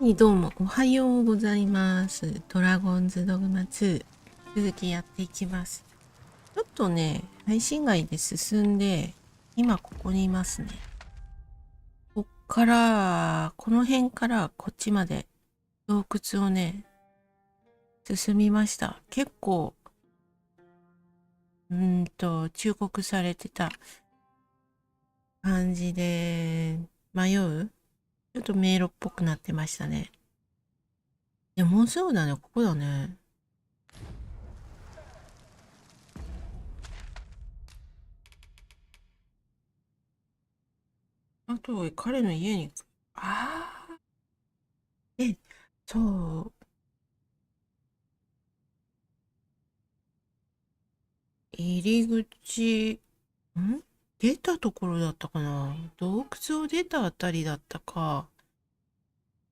どうもおはようございます。ドラゴンズドグマ2続きやっていきます。ちょっとね、配信外で進んで、今ここにいますね。こっから、この辺からこっちまで洞窟をね、進みました。結構、忠告されてた感じで、迷うちょっと迷路っぽくなってましたね。いや、もうすぐだね、ここだね。あと、彼の家に、ああ、そう、入り口、出たところだったかな。洞窟を出たあたりだったか、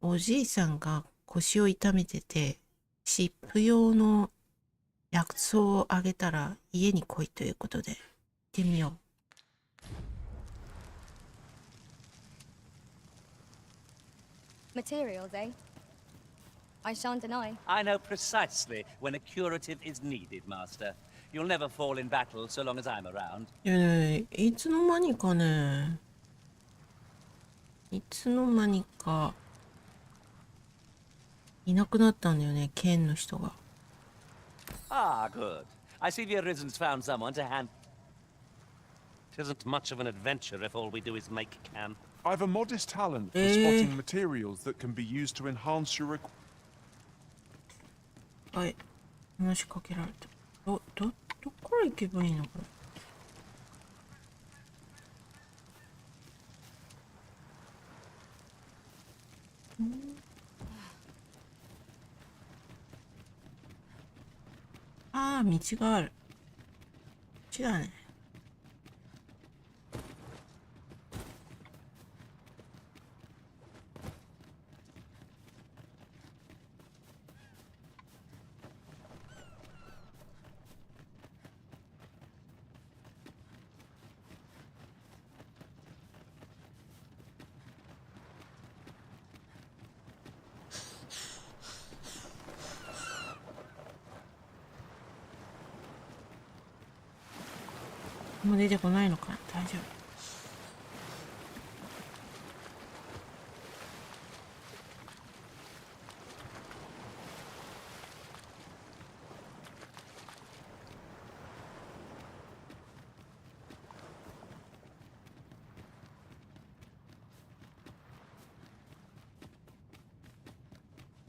おじいさんが腰を痛めてて、湿布用の薬草をあげたら家に来いということで、行ってみよう。Materials, eh? I shan't deny. I know precisely when a curative is needed, Master. You'll never fall in battle so long as I'm around. いつの間にかね、いつの間にか、いなくなったんだよね、剣の人が。Ah, good. I see the Arisen's found someone to hand. It isn't much of an adventure if all we do is make camp. I've a modest talent for spotting materials that can be used to enhance your equipment. はい。話しかけられた。どっから行けばいいのかな。ああ、道がある。こっちだね。もう出てこないのかな。大丈夫。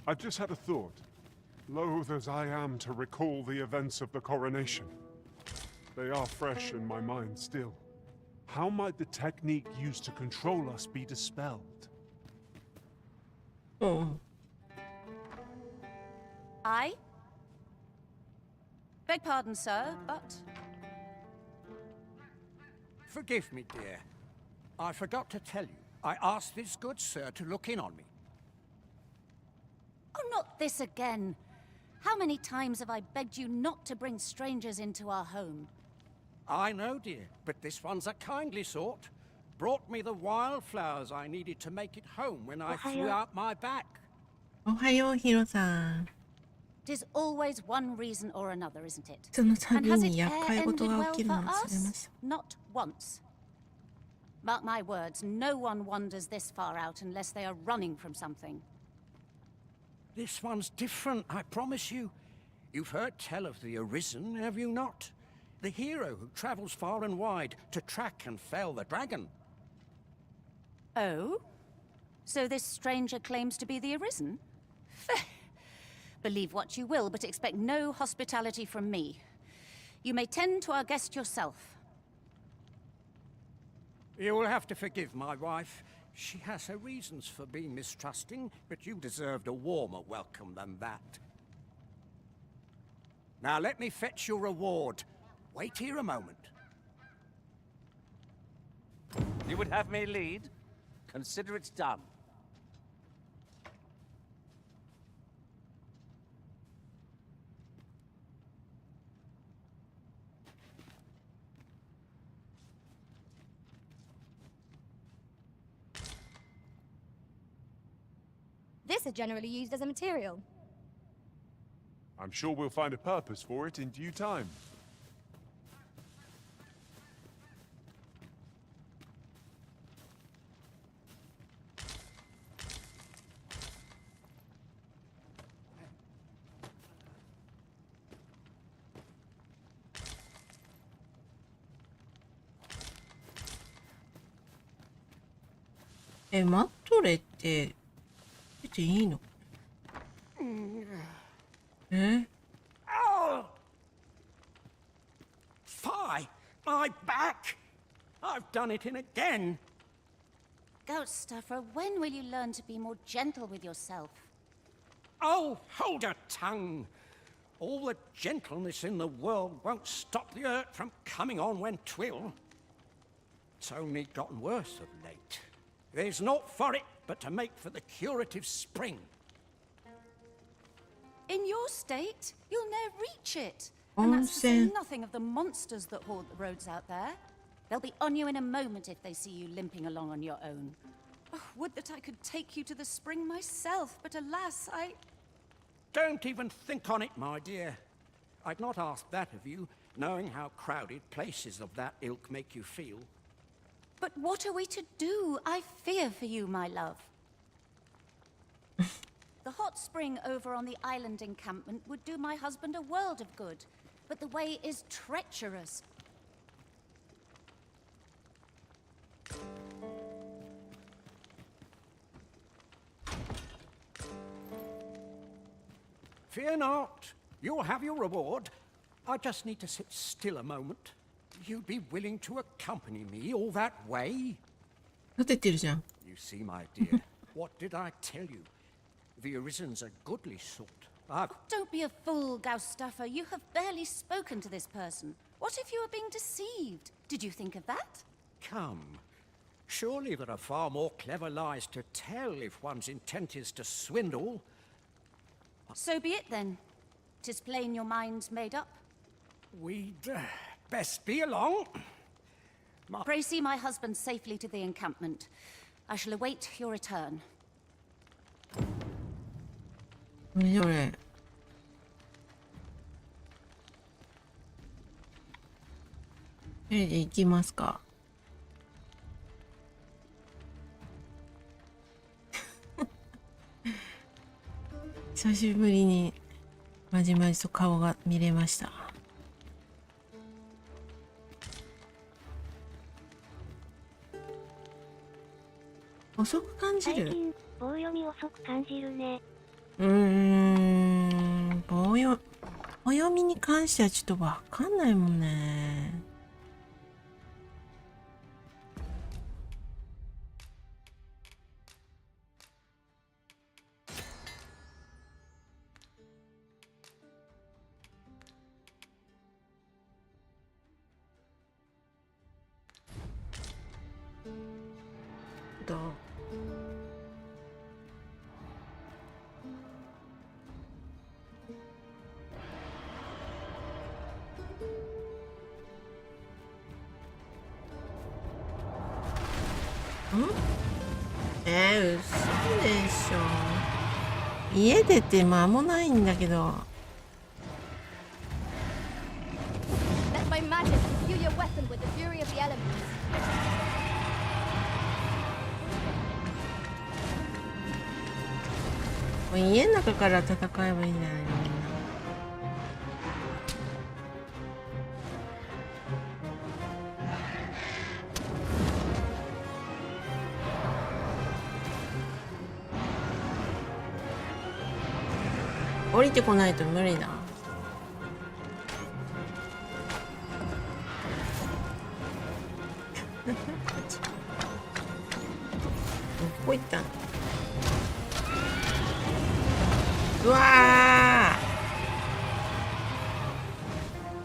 I've just had a thought. Loath as I am to recall the events of the coronation, they are fresh in my mind still. How might the technique used to control us be dispelled? I? Beg pardon, sir, but... Forgive me, dear. I forgot to tell you. I asked this good sir to look in on me. Oh, not this again. How many times have I begged you not to bring strangers into our home? I know, dear, but this one's a kindly sort. Brought me the wildflowers I needed to make it home when I threw out my back. おはよう、ヒロさん。 It is always one reason or another, isn't it? その度 And has に it 厄介 e'er 事 ended が well 起きる for のを忘れま us? した。 Not once. Mark my words, no one wanders this far out unless they are running from something. This one's different, I promise you. You've heard tell of the Arisen, have you not? The hero who travels far and wide to track and fell the dragon. Oh? So this stranger claims to be the Arisen? Believe what you will, but expect no hospitality from me. You may tend to our guest yourself. You will have to forgive my wife. She has her reasons for being mistrusting, but you deserved a warmer welcome than that. Now let me fetch your reward. Wait here a moment. You would have me lead? Consider it done. This is generally used as a material. I'm sure we'll find a purpose for it in due time. Eh, マットレって出ていいの？え？ Oh! Fie! My back! I've done it in again. Ghost stuffer, when will you learn to be more gentle with yourself? Oh, hold your tongue. All the gentleness in the world won't stop the hurt from coming on when 'twill. It's only gotten worse of late. There's naught for it but to make for the curative spring. In your state, you'll ne'er reach it. And that's to say Onsen. nothing of the monsters that haunt the roads out there. They'll be on you in a moment if they see you limping along on your own. Oh, would that I could take you to the spring myself, but alas, I... Don't even think on it, my dear. I'd not ask that of you, knowing how crowded places of that ilk make you feel. But what are we to do? I fear for you, my love. The hot spring over on the island encampment would do my husband a world of good, but the way is treacherous. Fear not. You'll have your reward. I just need to sit still a moment. You'd be willing to accompany me all that way? 立ててるじゃん。 You see, my dear, what did I tell you? The Arisen's a goodly sort. I've... Don't be a fool, Gaustuffer. You have barely spoken to this person. What if you are being deceived? Did you think of that? Come. Surely there are far more clever lies to tell if one's intent is to swindle. So be it then. 'Tis plain your mind's made up. We'd best be along. Pray see my husband safely to the encampment. I shall await your return. 何これ？で行きますか。久しぶりにまじまじと顔が見れました。遅く感じる。最近棒読み遅く感じるね。棒読みに関してはちょっとわかんないもんね。どう？嘘でしょ。家出て間もないんだけど。Let my magic imbue your weapon with the fury of the elements. もう家の中から戦えばいいんじゃないのみんな。降りてこないと無理だ。どこ行ったの？うわ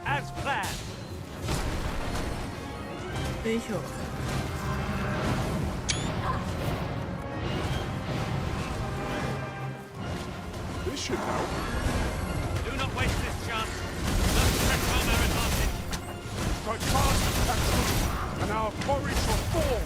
As planned. ー。よいしょ。This should help. Do not waste this chance. Let's press home our advantage. Thy fast action, and our quarry shall fall.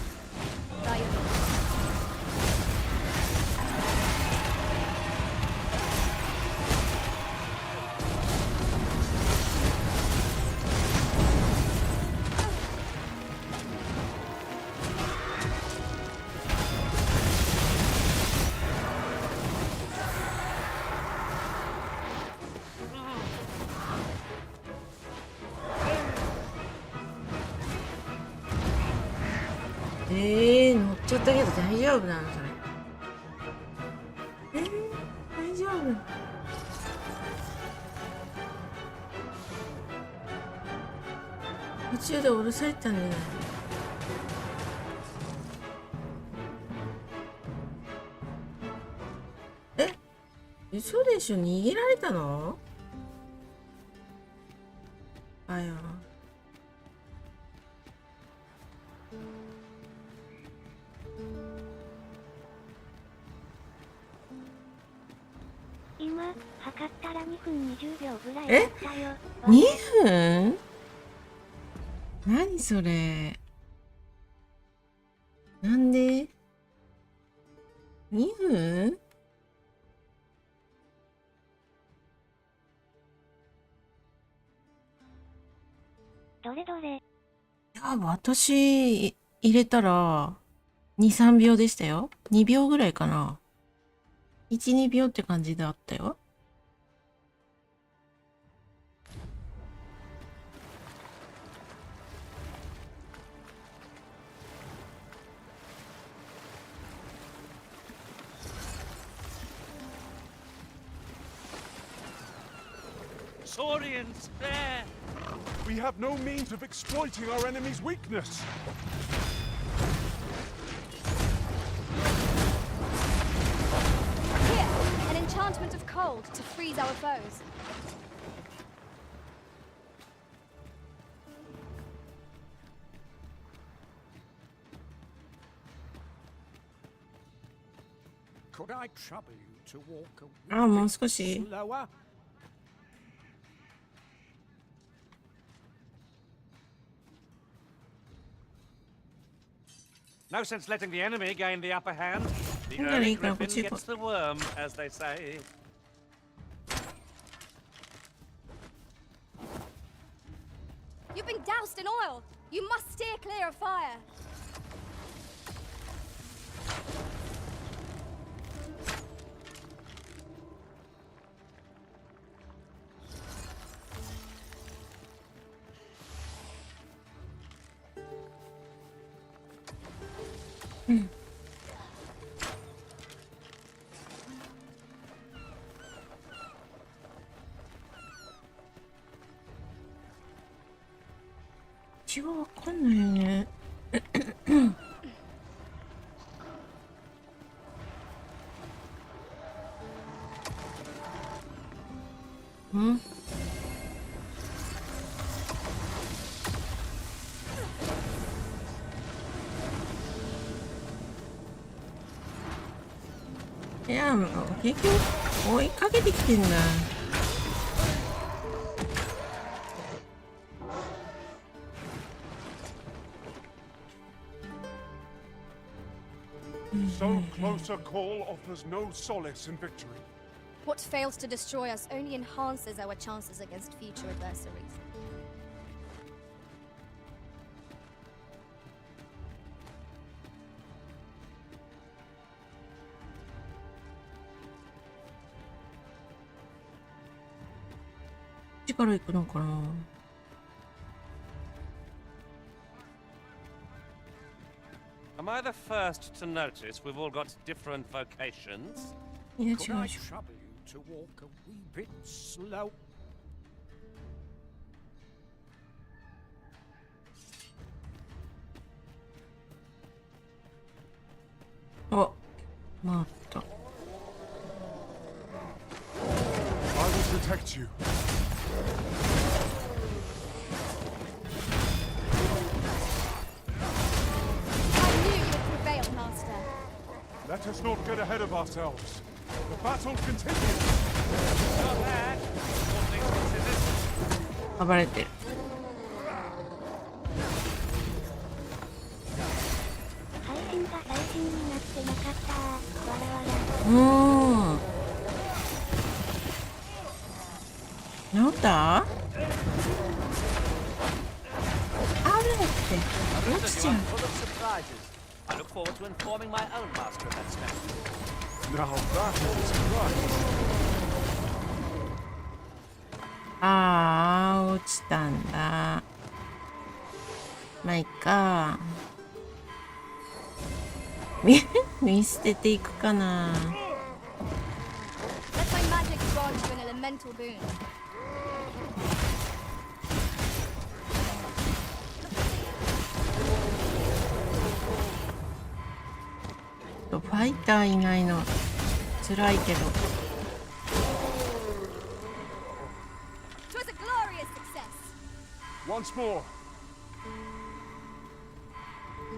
ちゃったけど大丈夫なのそれ。大丈夫。途中で降ろされたんだよ。嘘でしょ、逃げられたの？あや。今、測ったら2分20秒ぐらいだったよ。2分？何それ。なんで ?2 分？どれどれ。いや、私入れたら2、3秒でしたよ。2秒ぐらいかな。1、2秒って感じであったよ。Saurians, there! We have no means of exploiting our enemy's weakness. Here, an enchantment of cold to freeze our foes. Could I trouble you to walk a あ、もう wee 少し。 bit slower? No sense letting the enemy gain the upper hand. The I'm gonna early eat that griffin potato. gets the worm, as they say. You've been doused in oil. You must steer clear of fire.道がわかんないよね。ん？いや、もう結局追いかけてきてんだ。So close a call offers no solace in victory. What fails to destroy us only enhances our chances against future adversaries.力いくのかな。Am I the first to notice we've all got different vocations? いや、違 Could I うでしょ。 trouble you to walk a wee bit slow? あ、また。I will protect you. I knew you would prevail, Master. Let us not get ahead of ourselves. The battle continues. Not bad. All things considered. 暴れてる。配信が最新になってなかったわらわら。治った？あれって落ちちゃう。 Full of surprises. I look forward to informing my own master of that step. Now that is a surprise. あー、落ちたんだ。まあいっか。見捨てていくかな。 Let my magic grant you an elemental boon. ファイターいないの辛いけど。 'Twas a glorious success. Once more.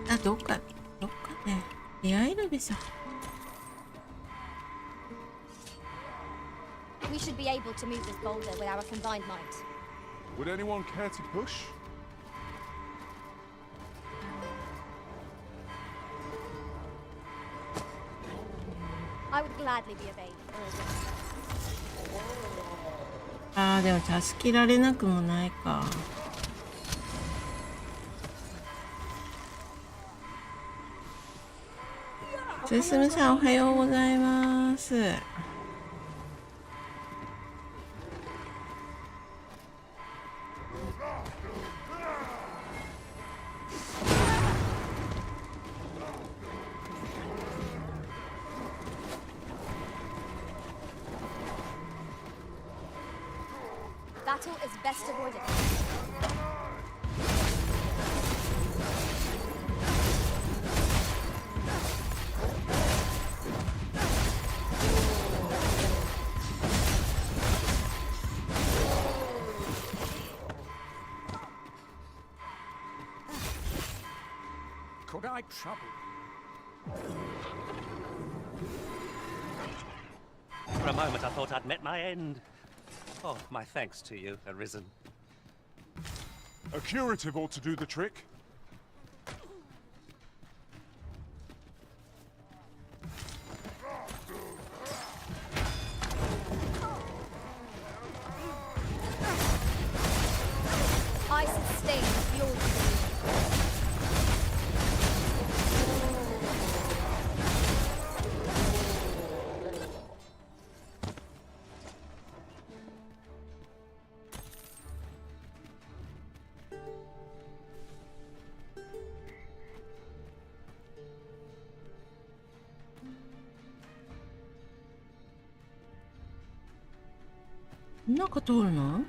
あ、どっかで出会えるでしょ。 We should be able to move this boulder with our combined might. Would anyone care to push? I would gladly be obeyed. あーでも助けられなくもないか。すすむさんおはようございます。Battle is best avoided. Could I trouble? For a moment I thought I'd met my end. Oh, my thanks to you, Arisen. A curative ought to do the trick. I sustain your degree. .なんか通るの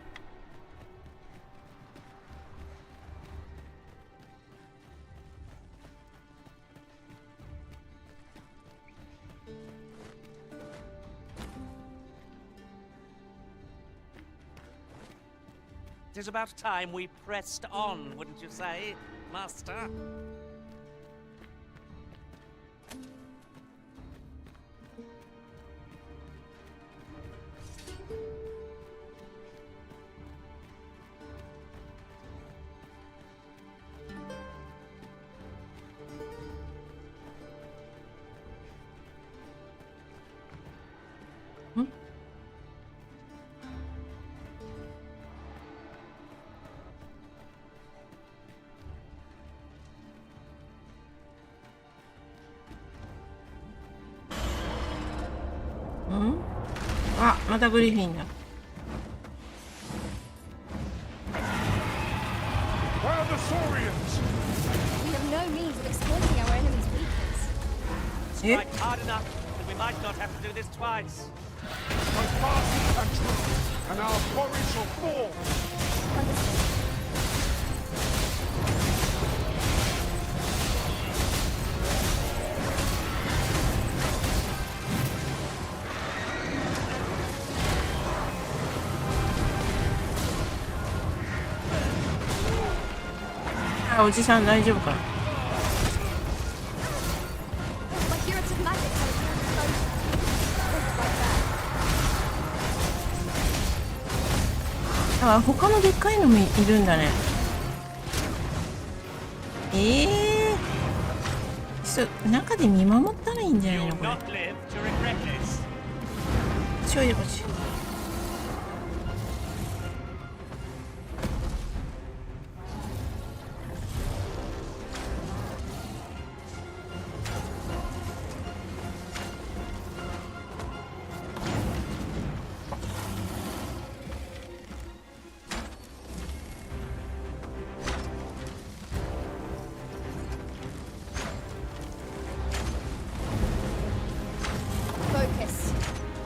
It is about time we pressed on, wouldn't you say, Master? Hmm? あ、またグリフィンだ。Where are the Saurians? We have no means of exploiting our enemy's weakness. Eh? Strike hard enough that we might not have to do this twice. My fast and true, and our quarry shall fall. Understood. あ、おじさん大丈夫かな。 My curative magic has exposed right there. あ、他のでっかいのもいるんだね。中で見守ったらいいんじゃないの You'll これ。 not live to regret this. ちょいでこっち。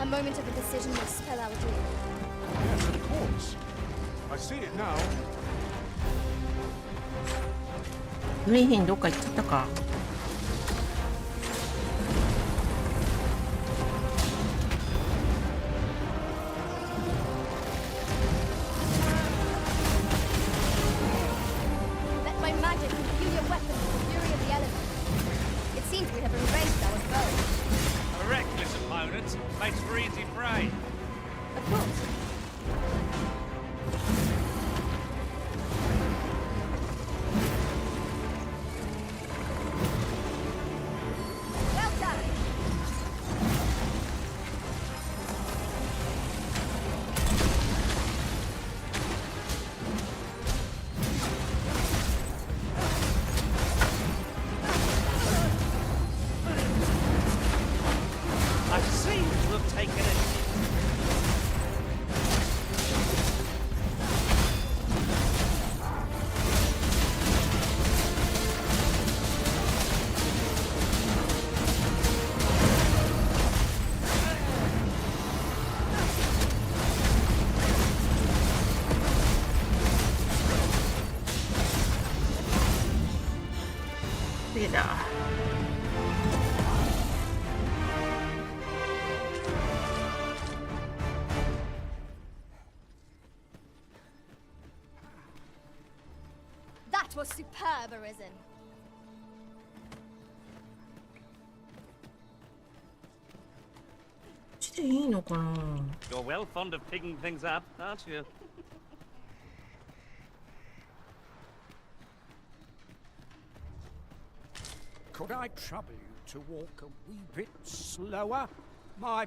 moment of a decision will spell our doom. Yes, of course. I see it now. グリフィンどっか行っちゃったか。Let my magic imbue your weapon with the fury of the elements. It seems we have erased our foe. A reckless opponent makes for easy prey. Of course. Well done. 'I seem to have taken it. でだ。That was superb, Arisen. こっちでいいのかな。 You're well fond of picking things up, aren't you? Could I trouble you to walk a wee bit slower? My...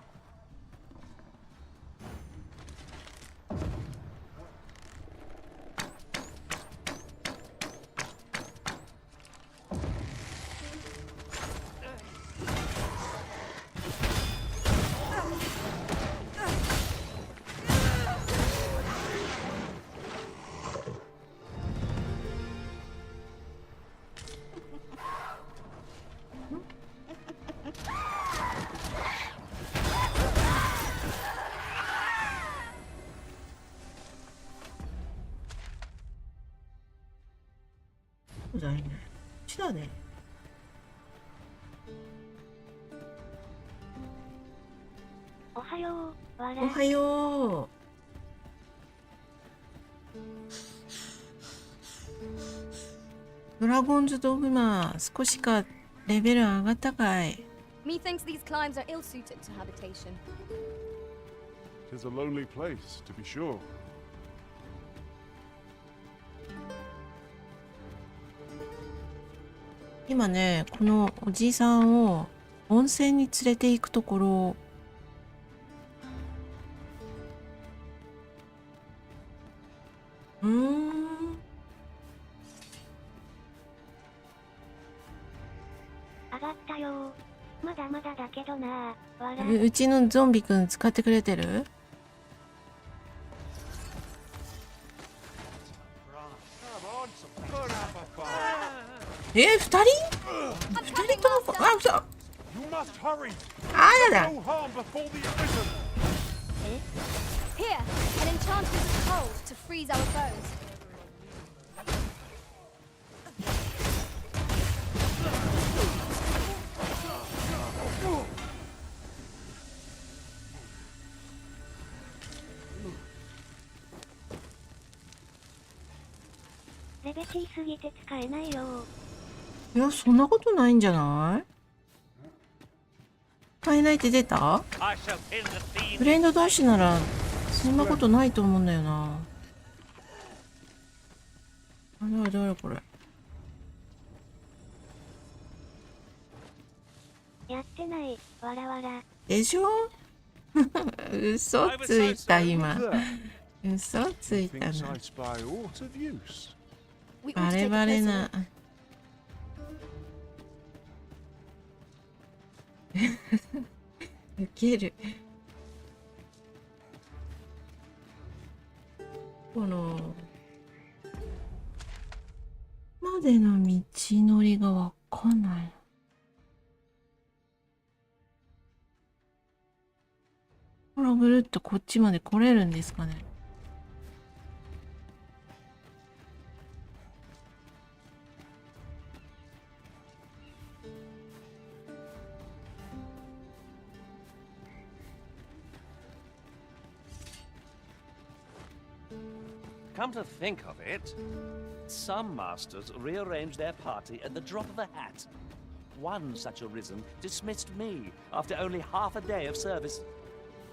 そうだいね。こっちだね。おはよう、わら。おはよう。ドラゴンズドグマ、少しかレベル上がったかい。 Methinks these climes are ill-suited to habitation. Tis a lonely place, to be sure. 今ね、このおじいさんを温泉に連れて行くところ。上がったよ。まだまだだけどな、わら。うちのゾンビくん使ってくれてる？二人？二人とも、あ、嘘。あ、 You must hurry. やだ。 No harm befall the arisen. Here, an enchantment of cold to freeze our foes. レベチーすぎて使えないよ。いや、そんなことないんじゃない？使えないって出た？ I shall pin the theme. フレンド同士ならそんなことないと思うんだよな。あれどれこれ。やってない、わらわら。でしょ？嘘ついた今。嘘ついたな。 Thinks I spy aught of use. We ought バ to レ take バ a レ closer な look.。ウケる。このまでの道のりがわかんない。これぐるっとこっちまで来れるんですかね。Come to think of it, some masters rearrange their party at the drop of a hat. One such arisen dismissed me after only half a day of service.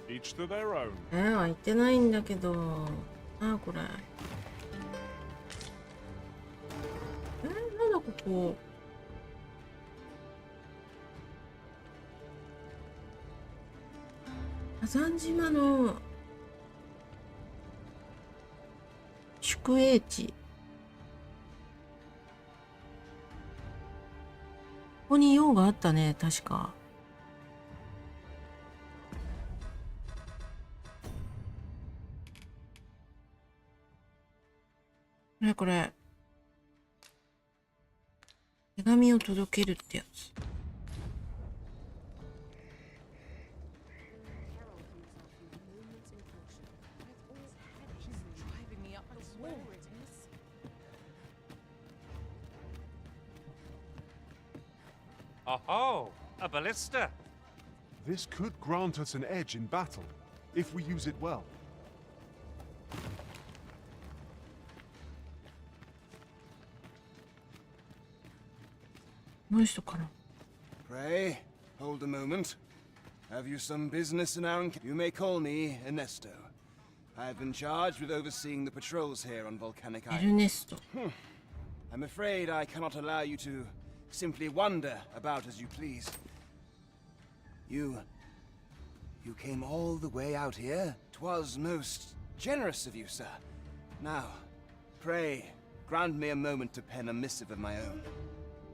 Each to their own. は言ってないんだけど。これ。なんだここ。火山島の宿営地。ここに用があったね、確か。これ。手紙を届けるってやつ。Oh, a ballista. This could grant us an edge in battle, if we use it well. この人かな。 Pray, hold a moment. Have you some business in our You may call me Ernesto. I have been charged with overseeing the patrols here on Volcanic エル Island. ネスト。 I'm afraid I cannot allow you to simply wander about as you please. You came all the way out here? 'Twas most generous of you, sir. Now, pray, grant me a moment to pen a missive of my own.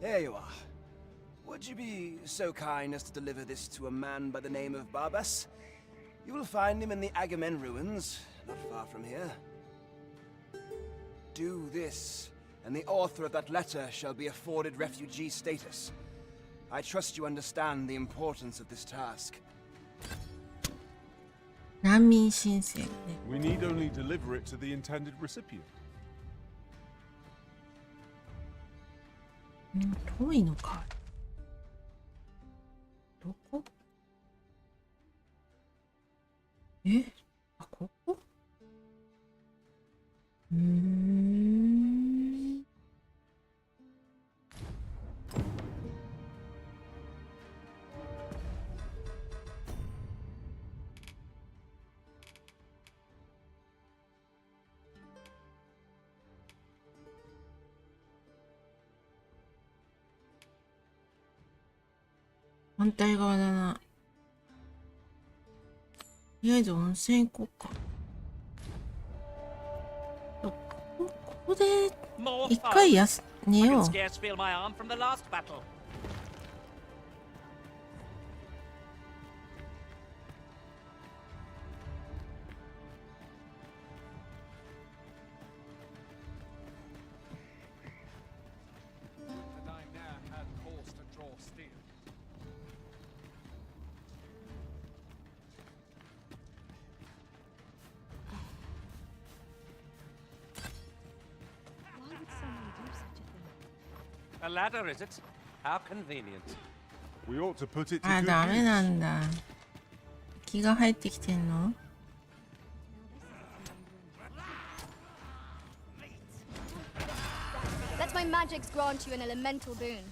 Here you are. Would you be so kind as to deliver this to a man by the name of Barbas? You will find him in the Agamemnon ruins, not far from here. Do this, and the author of that letter shall be afforded refugee status. I trust you understand the importance of this task. 難民申請ね。 We need only deliver it to the intended recipient. 遠いのか。どこ？ここ？反対側だな。とりあえず温泉行こうか。ここで More 一回 foes. 寝 I よ can う。 scarce feel my arm from the last battle. And I now had cause to draw steel. Why would someone do such a thing? A ladder, is it? How convenient. We ought to put it to あ、 good ダメな use. んだ。気が入ってきてんの？ Let my magics grant you an elemental boon.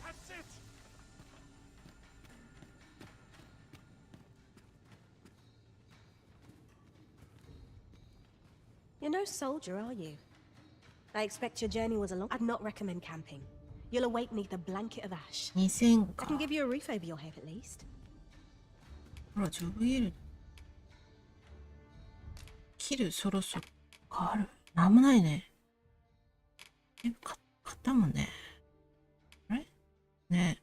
You're no soldier, are you? I expect your journey was a long. I'd not recommend camping. You'll awake beneath a blanket of ash. 2000 I か。 can give you a roof over your head at least. ほら、JVL。切る、そろそろ。変わる。なんもないね。買ったもんね。あれねえ。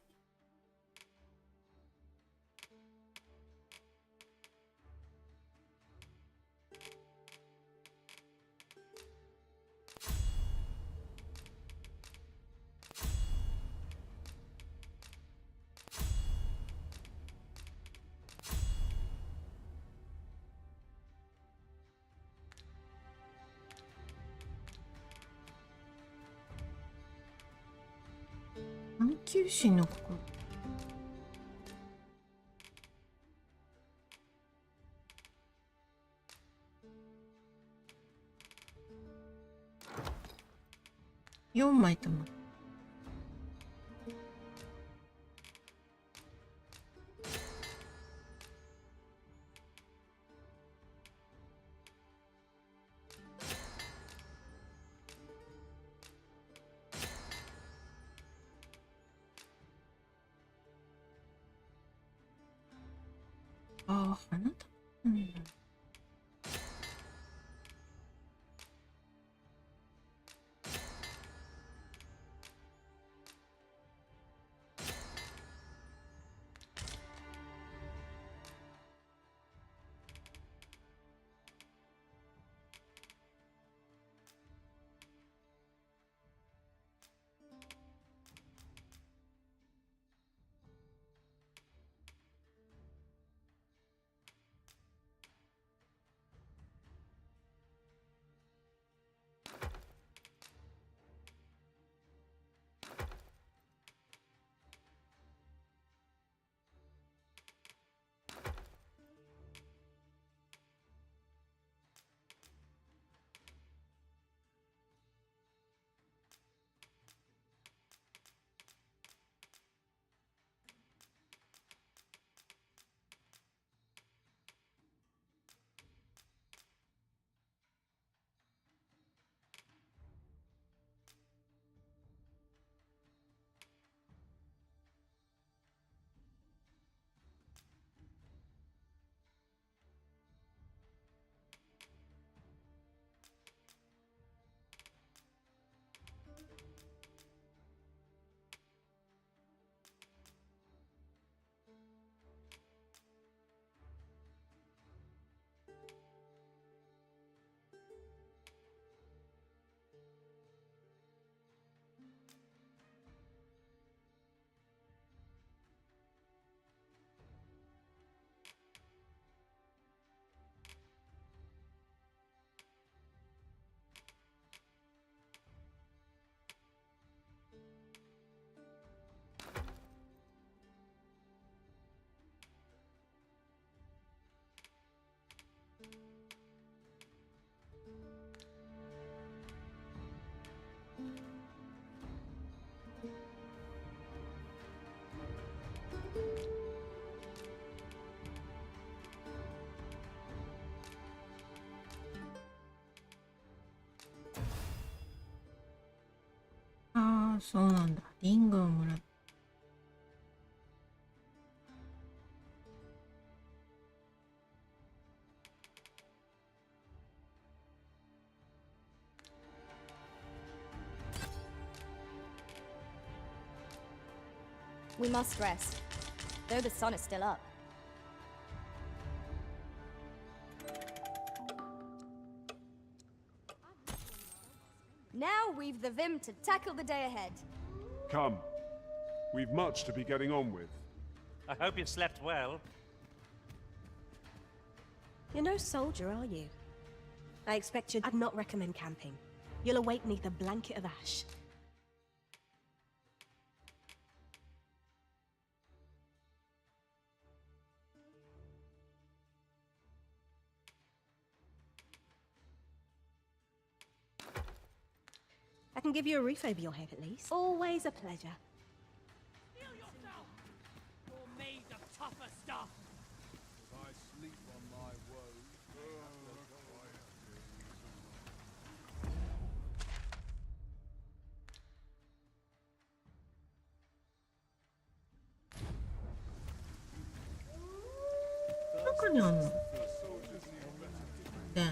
求心の心。4枚とも。ああ、花束。うん。ああ、そうなんだ。リングをもらう。We must rest, though the sun is still up. Now we've the vim to tackle the day ahead. Come. We've much to be getting on with. I hope you've slept well. You're no soldier, are you? I expect you. I'd not recommend camping. You'll awake neath a blanket of ash. I can give you a roof over your head at least. Always a pleasure. Heal yourself! You're made of tougher stuff! I sleep on my woes. Whereにあんの？で、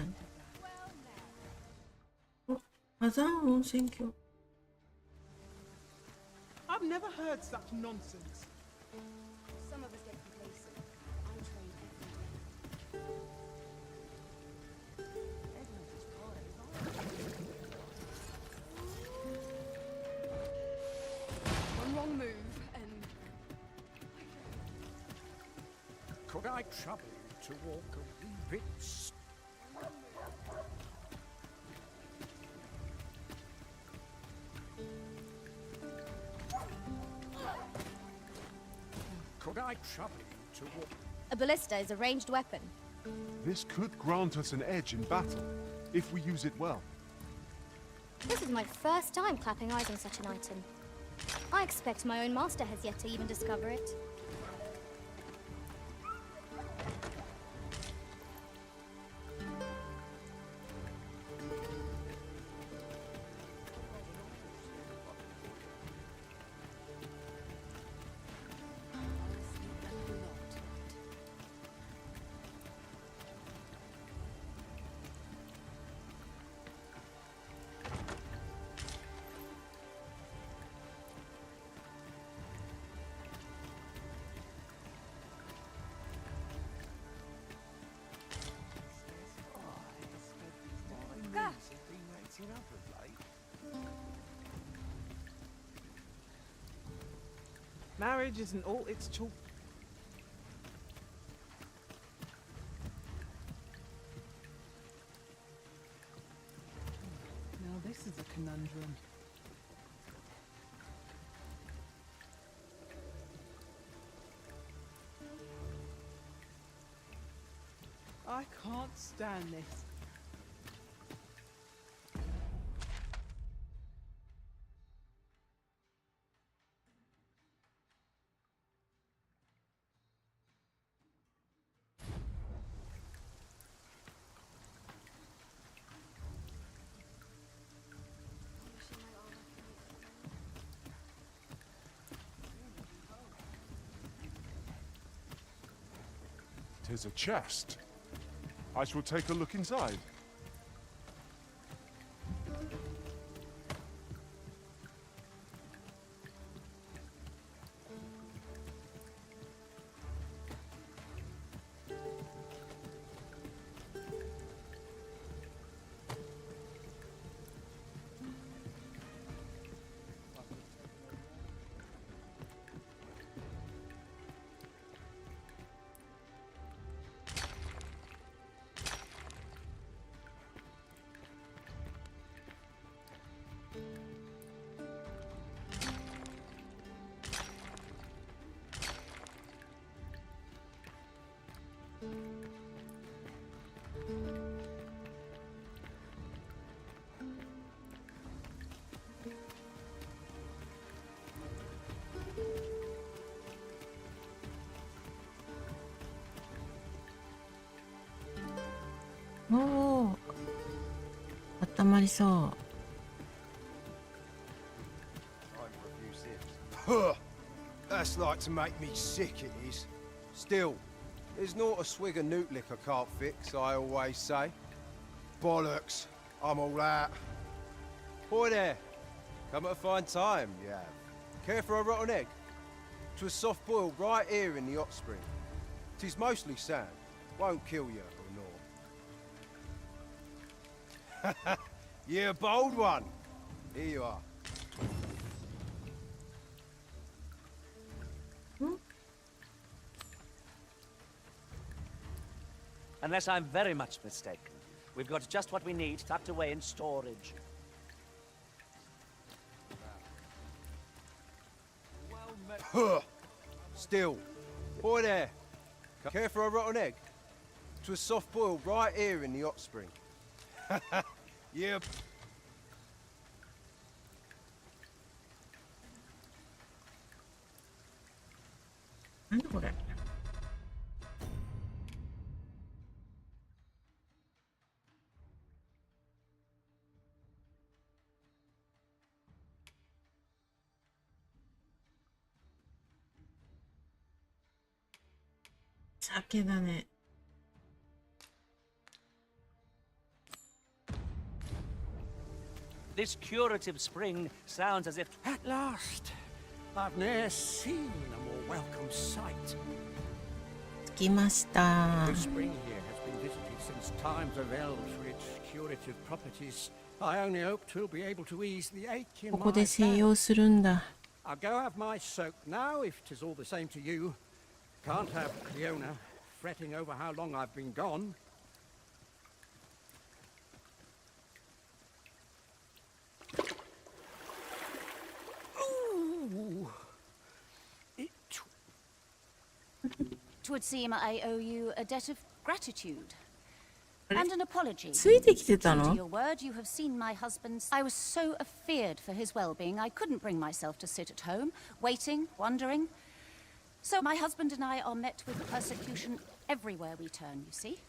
お、火山温泉郷。I've never heard such nonsense. Some of us get complacent. I train every day. One wrong move and Could I trouble you to walk a wee bit Could I trouble you to walk? A ballista is a ranged weapon. This could grant us an edge in battle, if we use it well. This is my first time clapping eyes on such an item. I expect my own master has yet to even discover it. Marriage isn't all it's chalk. Now this is a conundrum. I can't stand this. Tis a chest. I shall take a look inside.おお、温まりそう。 Puh! That's like to make me sick, it is. Still, there's not a swig of newt lick I can't fix, I always say. Bollocks, I'm all out. Boy there, come at a fine time, you have. Care for a rotten egg? 'Twas soft boiled right here in the hot spring. 'Tis mostly sand, won't kill you or naught. You're a bold one. Here you are. Unless I'm very much mistaken, we've got just what we need tucked away in storage. Puh! Still, boy there, care for a rotten egg? 'Twas soft boiled right here in the hot spring. Yeah. なんだこれ。酒だね。This curative spring sounds as if... At last! I've ne'er seen a more welcome sight. 着きました。 The spring here has been visited since times of eld for its curative properties. I only hope 'twill be able to ease the ache in こ my こで静 back. 養するんだ。 I'll go have my soak now, if 'tis all the same to you. Can't have Leona fretting over how long I've been gone. Ooh. It would seem I owe you a debt of gratitude. And an apology. ついてきてた True to の？ your word, you have seen my husband's. I was so afeared for his well-being, I couldn't bring myself to sit at home, waiting, wondering. So my husband and I are met with persecution everywhere we turn, you see.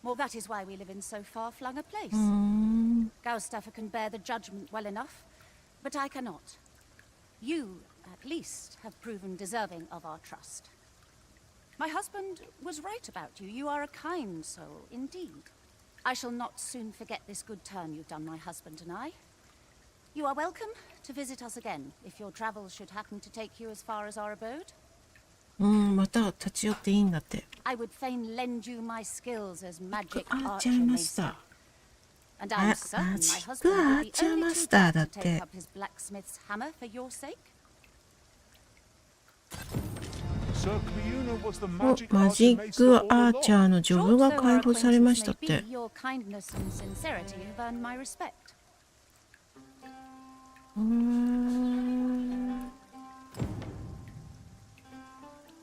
Well, that is why we live in so far-flung a place. Gaustaffer can bear the judgment well enough, but I cannot. You, at least, have proven deserving of our trust. My husband was right about you. You are a kind soul, indeed. I shall not soon forget this good turn you've done my husband and I. You are welcome to visit us again, if your travels should happen to take you as far as our abode. また立ち寄っていいんだって。 I would fain lend you my skills as magic あ、 archer ちゃいま may し say. た。 And I'm certain my あ、ち husband will あ、 be ちゃい only ま too した glad だっ to take て。 up his blacksmith's hammer for your sake. Sir Cleuna was the お、 magic マジ archer ック maester ア all ーチャ along. ーのジョ Short ブが though 解 our 放されま acquaintances したっ may て。 be, your kindness and sincerity have earned my respect.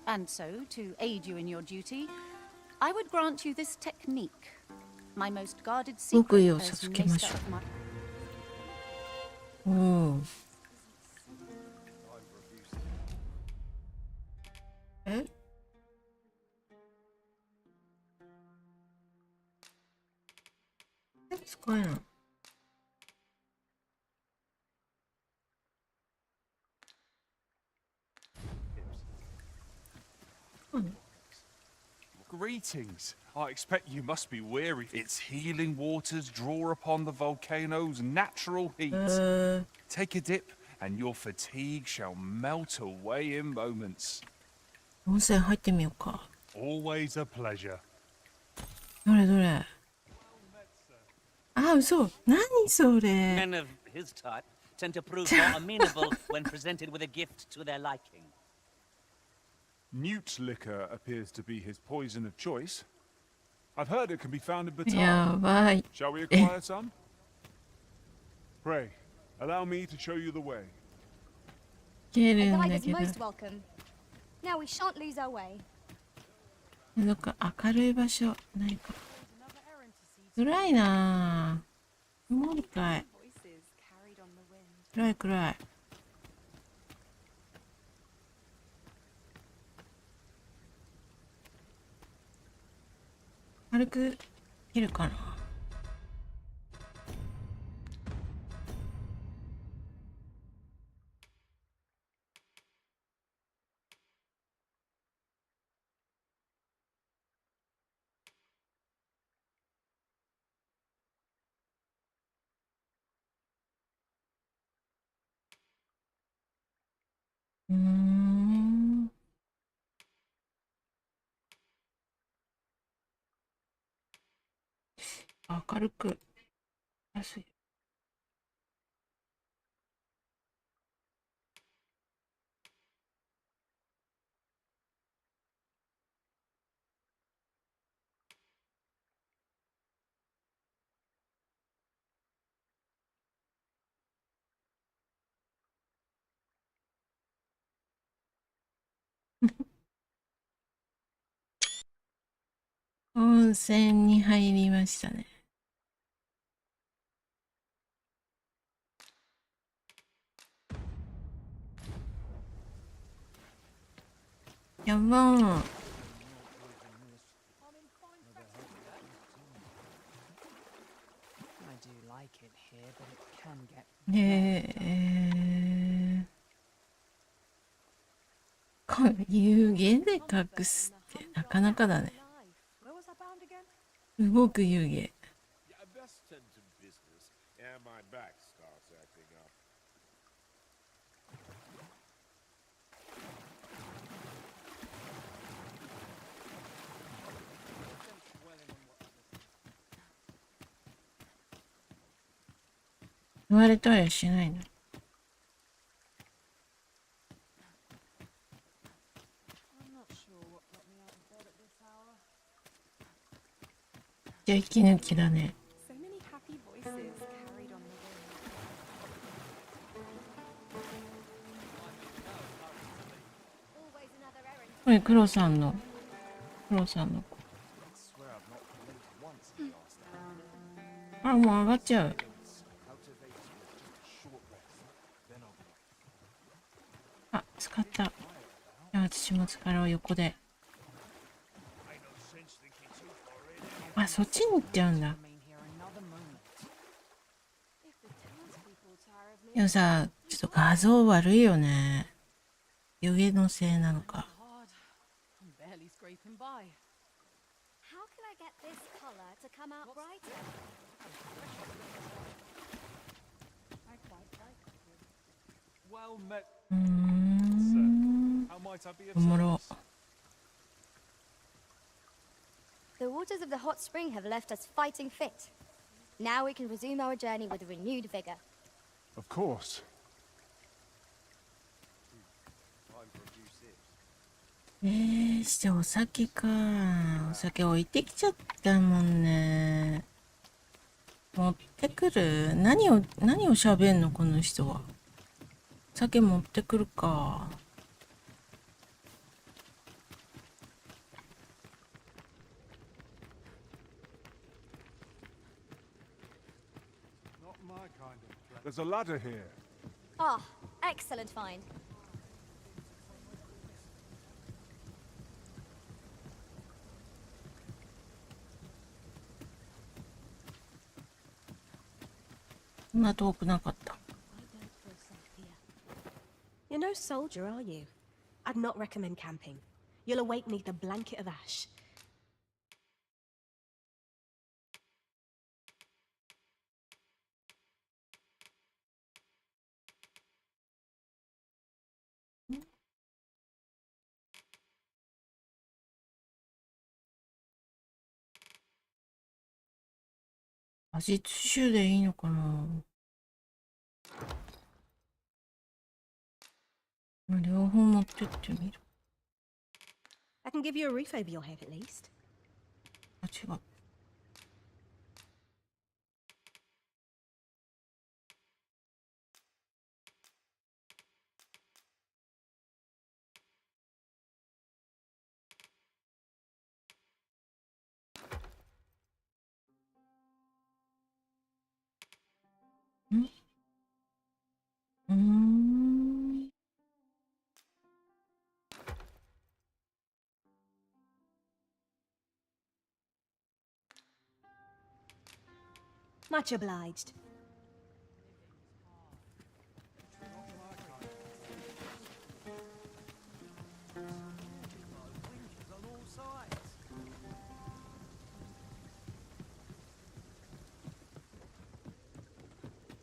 And so, to aid you in your duty, I would grant you this technique, my most guarded 極 secret 意を as 授けまし maester ょ of my... う。うん。え？使えない。Greetings. I expect you must be weary. Its healing waters draw upon the volcano's natural heat. Take a dip, and your fatigue shall melt away in moments. 温泉入ってみようか。 Always a pleasure. どれどれ。あ、嘘。何それ。 Men of his type tend to prove more amenable when presented with a gift to their liking. Newt liquor appears to be his poison of choice. I've heard it can be found in Batar. やばい。 Shall we acquire some? Pray, allow me to show you the way. いけ A るん guide だ is けど。 most welcome. Now we shan't lose our way. どっか明るい場所ないか。暗いなぁ。曇りかい。暗い暗い。軽く切るかな。明るく安い。温泉に入りましたね。やばー。これ湯気で隠すってなかなかだね。動く湯気。言われたりしないの。じゃあ息抜きだね。これ黒さんのクロさんの子。あ、もう上がっちゃう。あ、使った。じゃあ私も力を横で。あ、そっちに行っちゃうんだ。でもさ、ちょっと画像悪いよね。湯気のせいなのか。How can I get this color to come out brighter? Well met. おもろ。The waters of the hot spring have left us fighting fit. Now we can resume our journey with renewed vigor. Of course. してお酒か。お酒置いてきちゃったもんね。持ってくる？何を喋んのこの人は。酒持ってくるか。There's a ladder here. Ah, excellent find. そんな遠くなかった。You're no soldier, are you? I'd not recommend camping. You'll awake neath a blanket of ash.味種でいいのかな。両方持ってってみる。I can give you a roof over your head at least. あ、違う。Much obliged.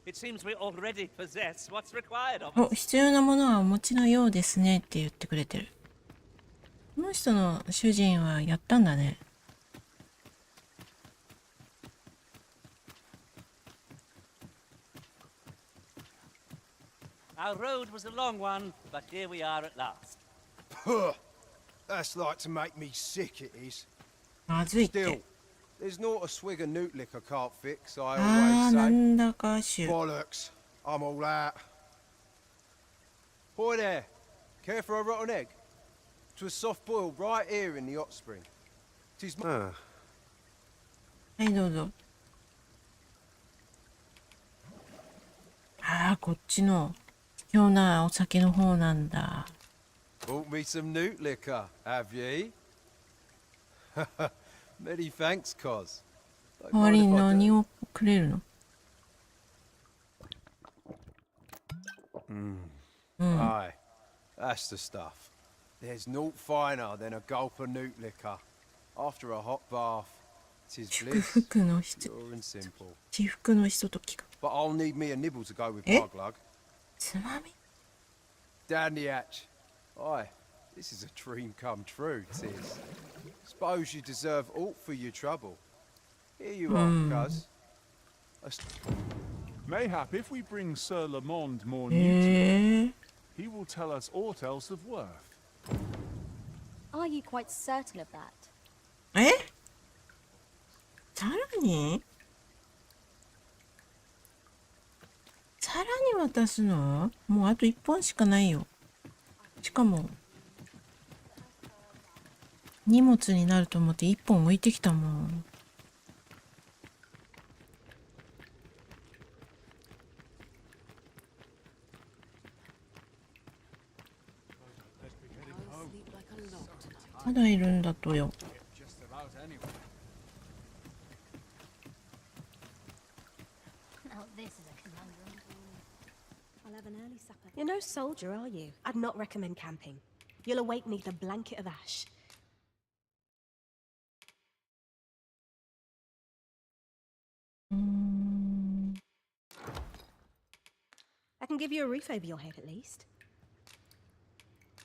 It seems we already possess what's required of us. お、必要なものはお持ちのようですねって言ってくれてる。この人の主人はやったんだね。Our road was a long one, but here we are at last. Puh! That's like to make me sick, it is. まずいっ Still, て。 there's not a swig of newt liquor can't fix, I ああ、な always say. んだかしゅ。 Bollocks. I'm all out. Boy there, care for a rotten egg? 'Twas soft boiled right here in the hot spring. 'Tis my... はい、どうぞ。ああ、こっちの卑怯なお酒の方なんだ。Bought me some newt liquor, have ye? Many thanks, Cos. 代わりに何をくれるの？ Aye, that's the stuff. There's naught finer than a gulp of newt liquor. After a hot bath, 'tis 祝 bliss, 福の人、 pure and simple. 至福のひとときが。 But I'll need me a nibble to go with Eh? my glug. つまみ？ Down the hatch. Aye, this is a dream come true, 'tis. Suppose you deserve aught for your trouble. Here you are, cuz. Mayhap if we bring Sir Lamond more へ news, え。 he will tell us aught else of worth. Are you quite certain of that? え？さらに？さらに渡すの？もうあと1本しかないよ。しかも荷物になると思って1本置いてきたもん。まだいるんだとよ。You're no soldier, are you? I'd not recommend camping. You'll awake neath a blanket of ash. I can give you a roof over your head at least.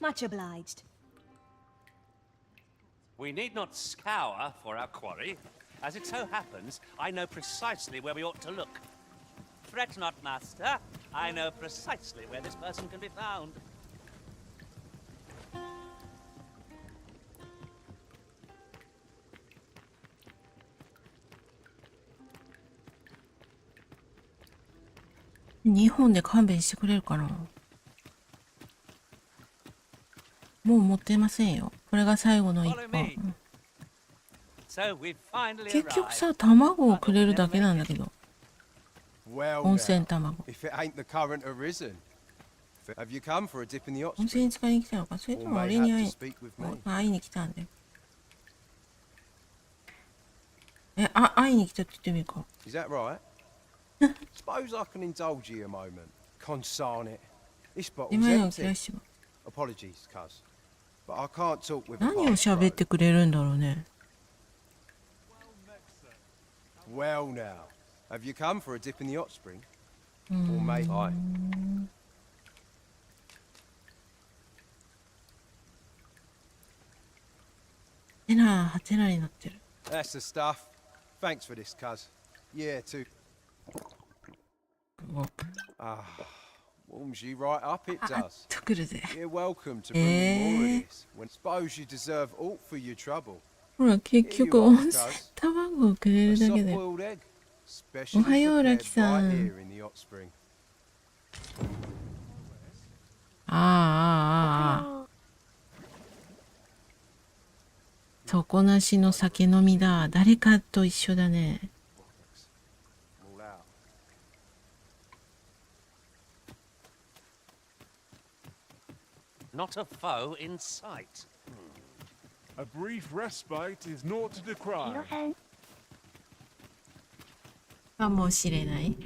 Much obliged. We need not scour for our quarry. As it so happens, I know precisely where we ought to look. Fret not, master. I know precisely where this person can be found.2本で勘弁してくれるかな。もう持ってませんよ。これが最後の1本。結局さ、卵をくれるだけなんだけど。温泉卵。温泉に使いに来たのか、それとも俺に会いに来たんだよ。会いに来たって言ってみるか。Suppose I can indulge you a moment. Consarn it. This bottle's 今の empty. 気がします。 Apologies, cuz. But I can't talk with a 何を喋ってくれるんだろうね。Well now, have you come for a dip in the hot spring? Or may I? てな、はてなになってる。That's the stuff. Thanks for this, cuz. Yeah, too. Warms you right up, it does. とくるぜ。 You're welcome to bring me more of this. When suppose you deserve aught for your trouble. ほら、結局温泉卵をくれるだけで。おはよう、ラキさん。底なしの酒飲みだ。誰かと一緒だね。Not a foe in sight. A brief respite is naught to decry. かもしれない。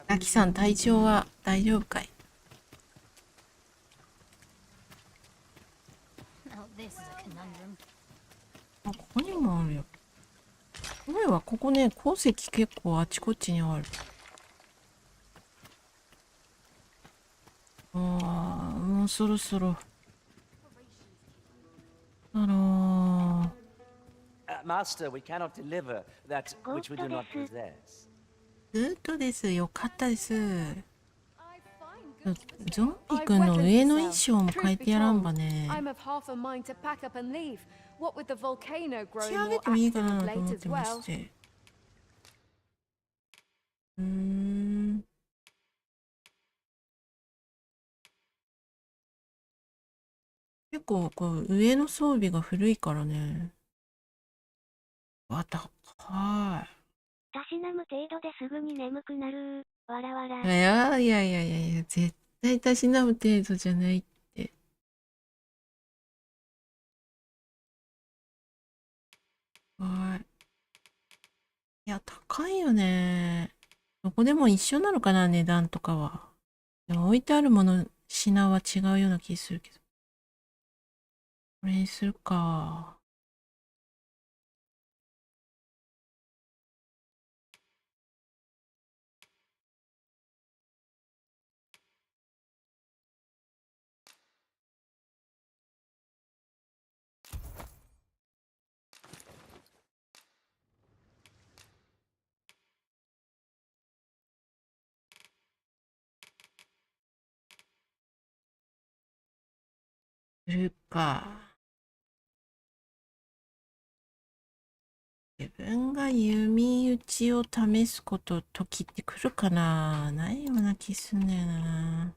ラキさん、体調は大丈夫かい？あ、ここにもあるよ。前はここね、鉱石結構あちこちにある。もうそろそろ。Master, we cannot deliver that which we do not possess. ずっとです。よかったです。ゾンビ君の上の衣装も変えてやらんばね。仕上げてもいいかなと思ってまして。結構こう上の装備が古いからね。はい。たしなむ程度ですぐに眠くなる。わらわら。いや、絶対たしなむ程度じゃないって。はい。いや、高いよね。どこでも一緒なのかな、値段とかは。でも置いてあるもの、品は違うような気するけど。これにするか。するか。分が弓打ちを試す時って来るかな。ないような気すんだよな。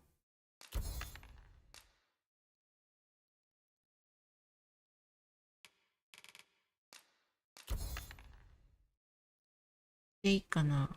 でいいかな。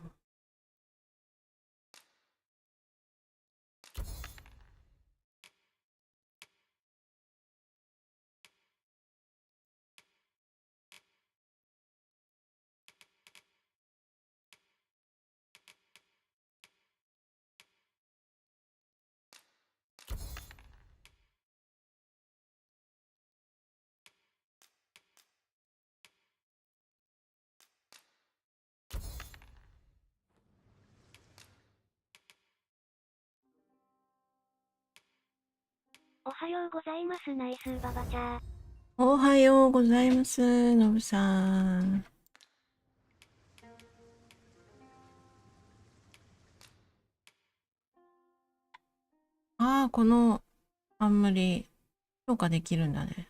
おはようございます、ナイスババチャー。おはようございます、のぶさん。ああ、この冠、評価できるんだね。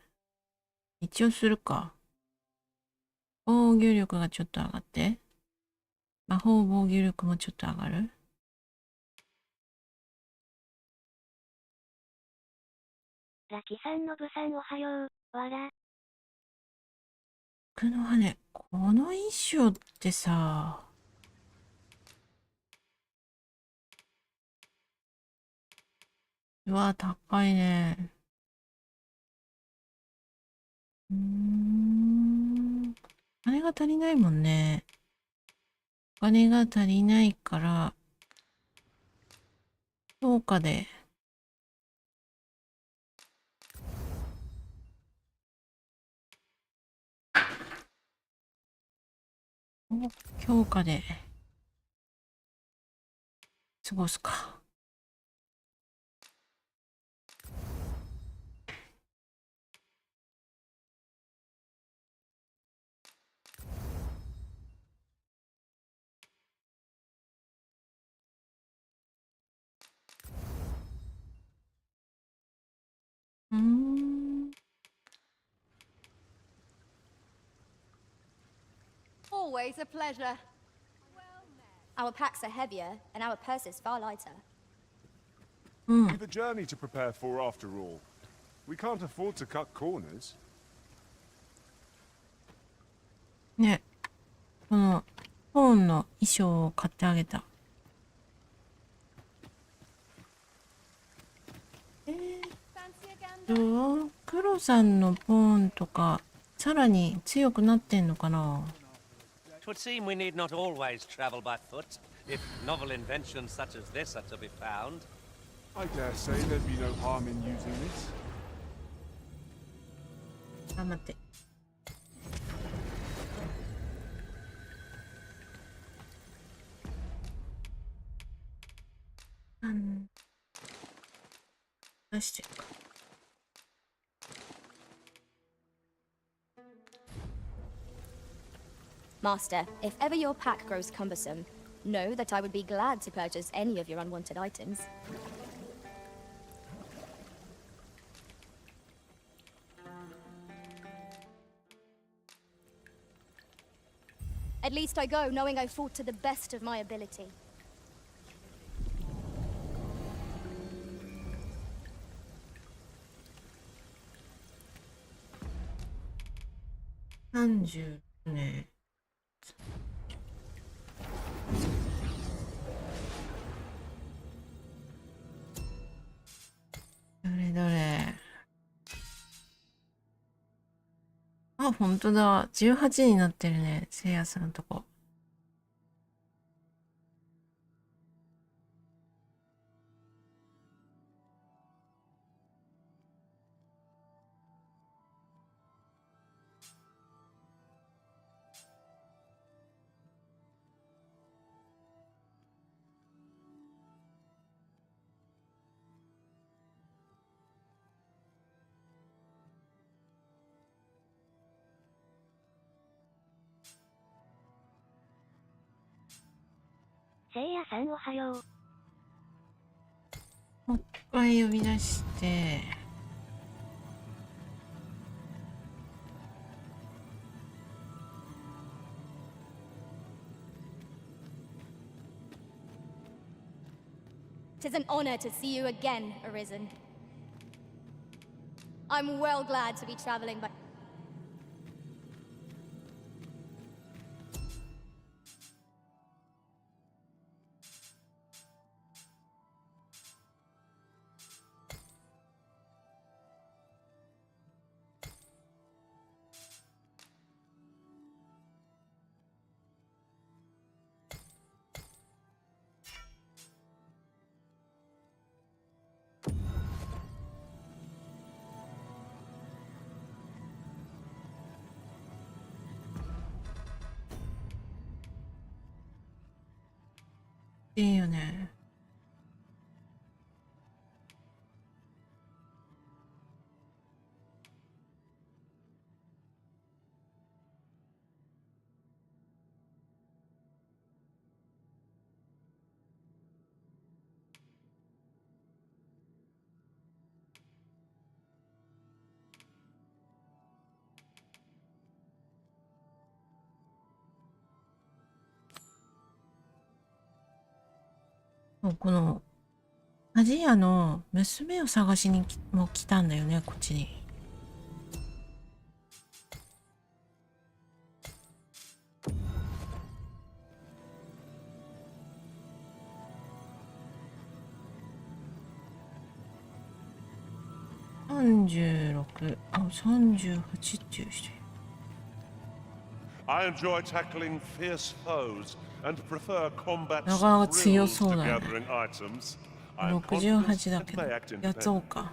一応するか。防御力がちょっと上がって。魔法防御力もちょっと上がる。ラキさんのぶさんおはよう、わら。僕の羽、この衣装ってさ、うわ、高いね。お金が足りないもんね。お金が足りないから、評価で。評価で過ごすか。Always a pleasure. Our packs are heavier, and our purses far lighter. We've a journey to prepare for after all. We can't afford to cut corners. ね、このポーンの衣装を買ってあげた。黒さんのポーンとかさらに強くなってんのかな。 'Twould seem we need not always travel by foot, if novel inventions such as this are to be found. I dare say there'd be no harm in using this. あ、待って。出してるか。Master, if ever your pack grows cumbersome, know that I would be glad to purchase any of your unwanted items. At least I go knowing I fought to the best of my ability. 30ね。どれどれ。あ、ほんとだ。18になってるね。せいやさんのとこ。せいやさんおはよう。もう一回呼び出して。an honor to see you again, Arisen. I'm well glad to be traveling by...いいよね。このアジアの娘を探しにも来たんだよね、こっちに。36、38っていう人。I enjoy tackling fierce foes and prefer combat なかなか強 thrills そう to だね。 gathering items. I am 68 confident だ and けど may act in やつおう defense. か。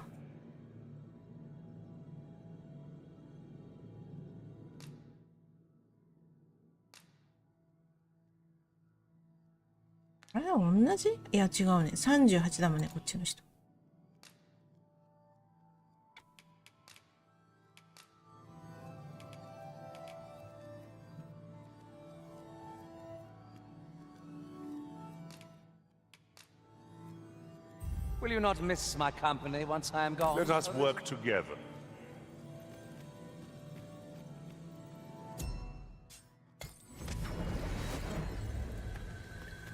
あれ同じ？いや違うね。38だもんね、こっちの人。Will you not miss my company once I am gone? Let us work together.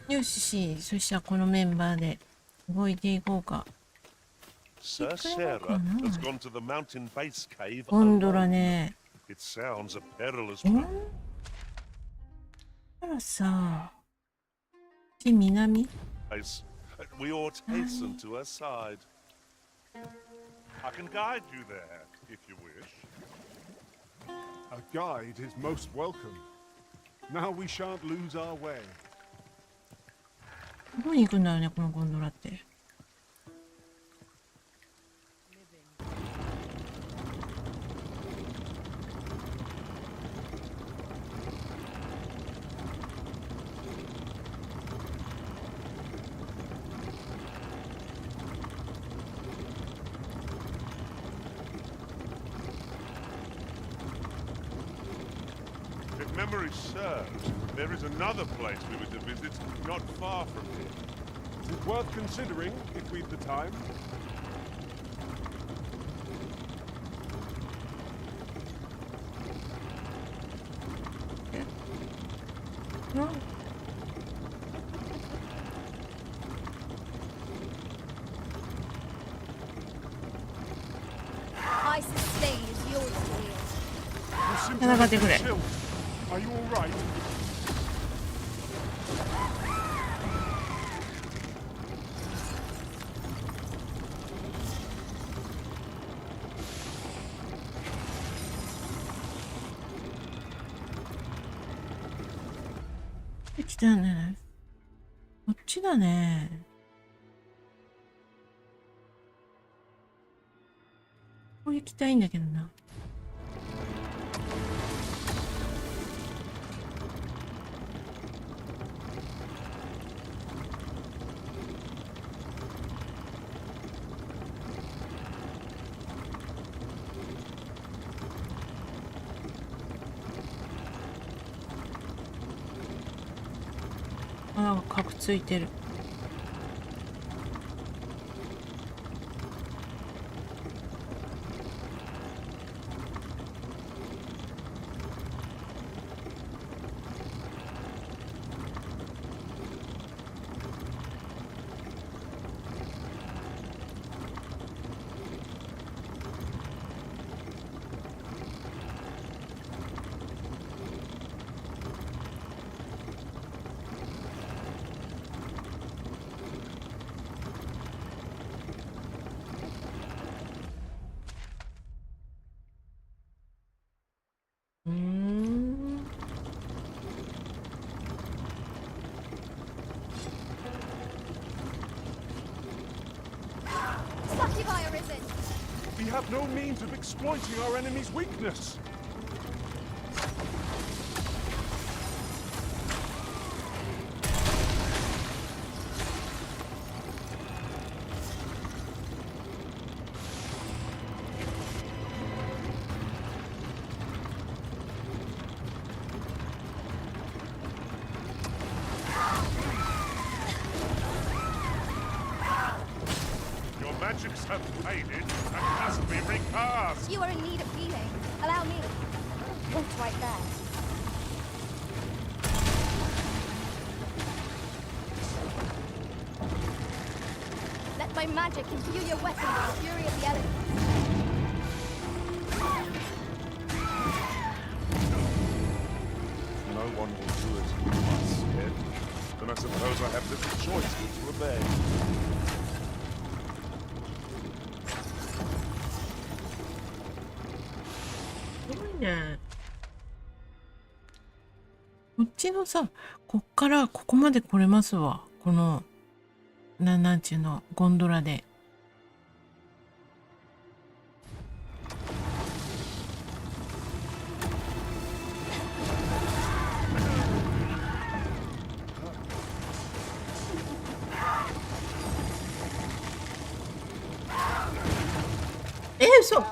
よし、そしたらこのメンバーで動いていこうか。 Sir Sarah has gone to the mountain base cave ゴンドラ alone. ね。 It sounds a perilous うん place. だからさ、南 We ought hasten to her side. I can guide you there, if you wish. A guide is most welcome. Now we shan't lose our way. どこに行くんだろうね、このゴンドラって。If memory serves, there is another place we were to visit not far from here. It's worth considering if we've the time. うん。 I sustain is yours to wield. You seem to 戦 have ってくれ。 chill. Are you all right? 来たね。こっちだね。ここ行きたいんだけどな。ああ、カクついてる。prison. We have no means of exploiting our enemy's weakness. Your magics have faded and must be recast. You are in need of healing. Allow me. It's right there. Let my magic imbue your weapon with the fury of the elements. No one will do it instead. Then I suppose I have little choice but to obey. すごいね。こっちのさ、こっからここまで来れますわ。この、なんちゅうの、ゴンドラで。嘘。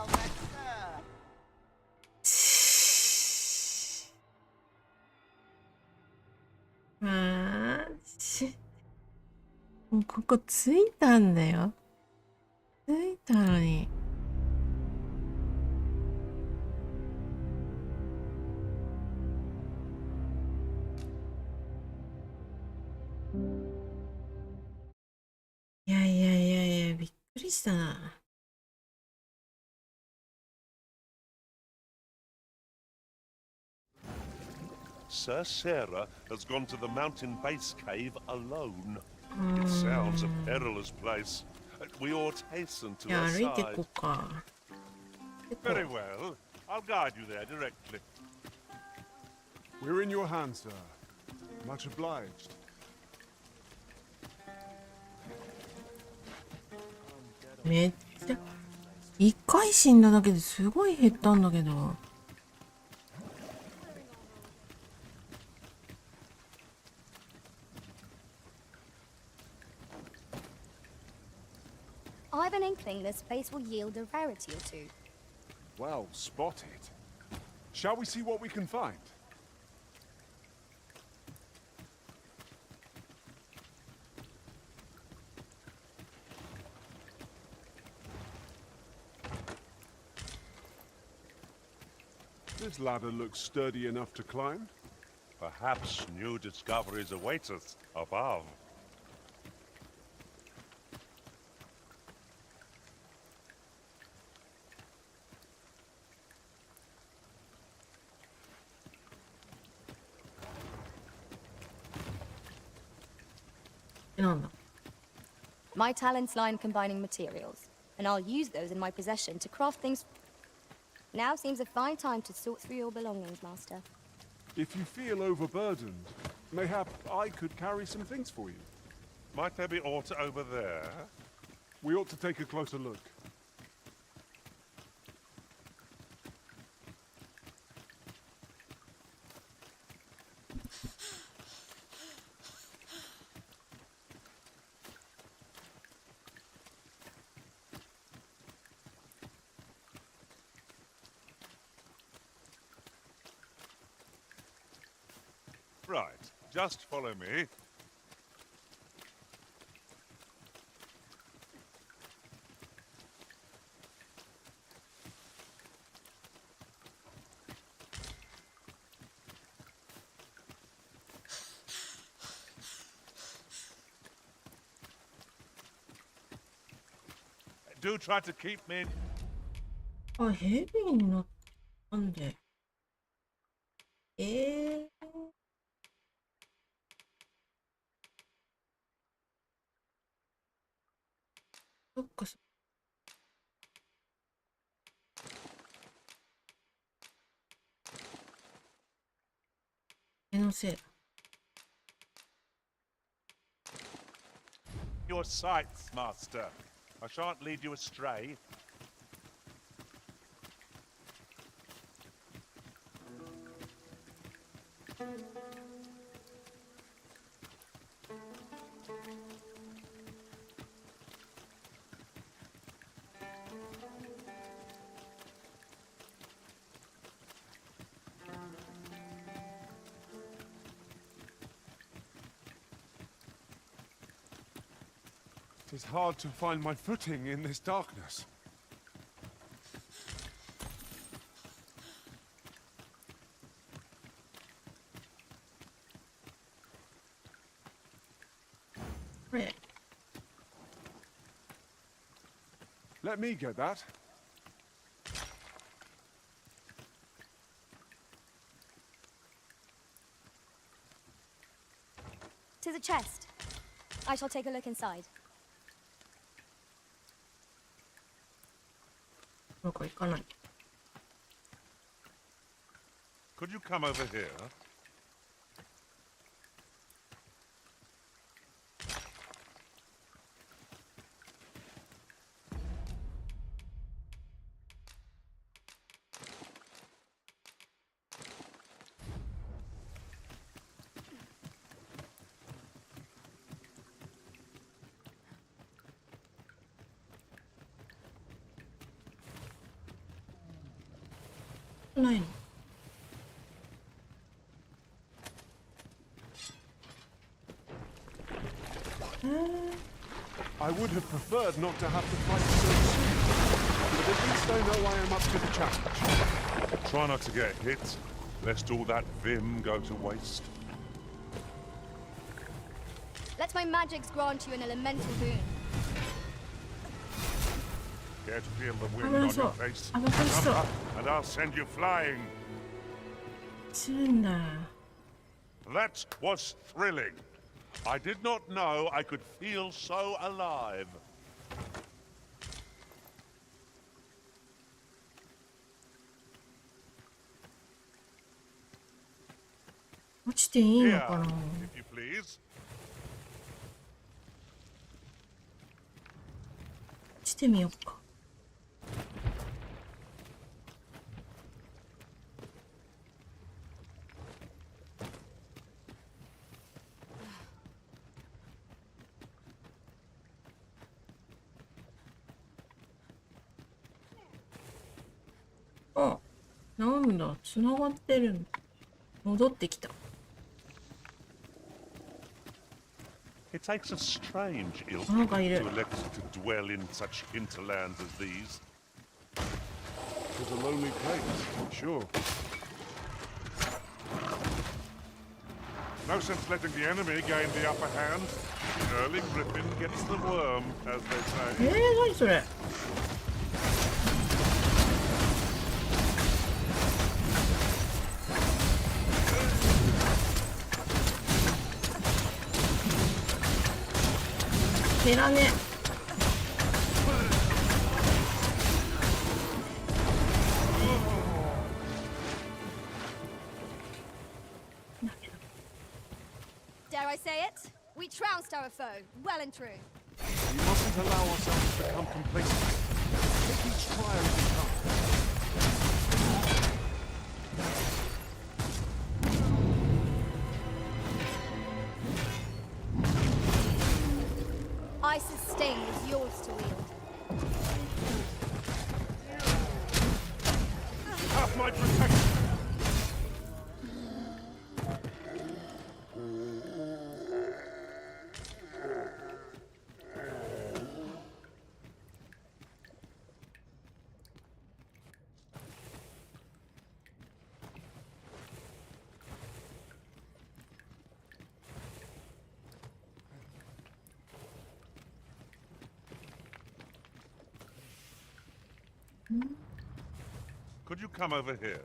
もうここ着いたんだよ。着いたのに。いやいやいやいや、びっくりしたな。Sir Sarah has gone to the mountain base cave alone. It sounds a perilous place. We ought hasten to いや、 her 歩いてこ side. うか。 Very well. I'll guide you there directly. We're in your hands, sir. Much obliged. めっちゃ一回死んだだけですごい減ったんだけど。I've an inkling this place will yield a rarity or two. Well spotted. Shall we see what we can find? This ladder looks sturdy enough to climb. Perhaps new discoveries await us above. My talents lie in combining materials, and I'll use those in my possession to craft things. Now seems a fine time to sort through your belongings, Master. If you feel overburdened, mayhap I could carry some things for you. Might there be aught over there? We ought to take a closer look. Right, just follow me. Do try to keep me. あ、ヘビーになったんで。そっかそっか。気のせいだ。Your sights, Master. I shan't lead you astray. It is hard to find my footing in this darkness. Right. Let me get that. To the chest. I shall take a look inside. なんか行かない。Could you come over here?ないの。I would have preferred not to have to fight so soon, but at least I know I am up to the challenge. Try not to get hit, lest all that vim go to waste. Let my magics grant you an elemental boon. Care to feel the wind on your face? Come up, and I'll send you flying. するんだ。 That was thrilling. I did not know I could feel so alive. 落ちていいの Here, かな。 if you please. 落ちてみよっか。あ、なんだ、つながってるの。戻ってきた。 It takes a strange ilk Oh, got it. to elect to dwell in such hinterlands as these. It was a lonely place, sure. No sense letting the enemy gain the upper hand. The early griffin gets the worm, as they say. 何それ。減らね。Dare I say it? We trounced our foe, well and true. We mustn't allow ourselves to become complacent. Take each trial as it comes. Ice's sting is yours to wield. Have my protection! Could you come over here?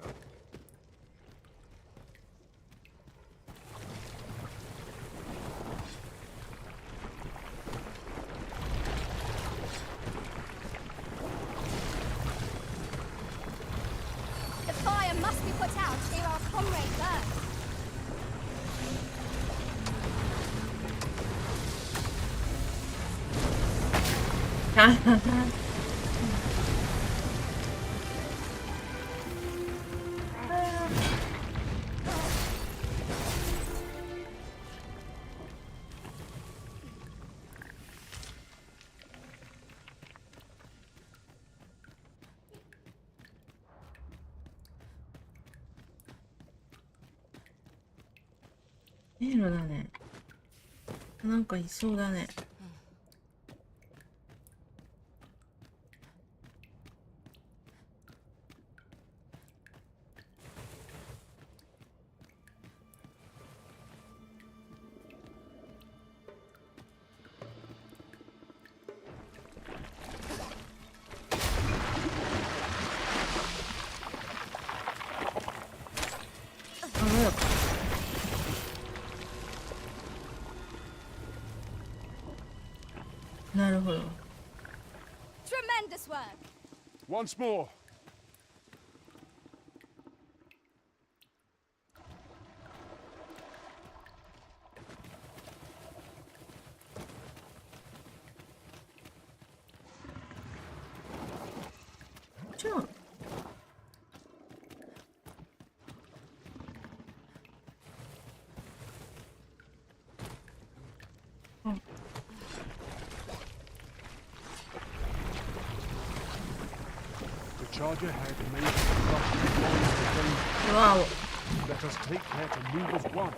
The fire must be put out ere our comrade burns. 迷路だね。なんかいそうだね。なるほど。Tremendous work. Once more. じゃあ。Charge ahead and make the Wow. Let us take care to move as one.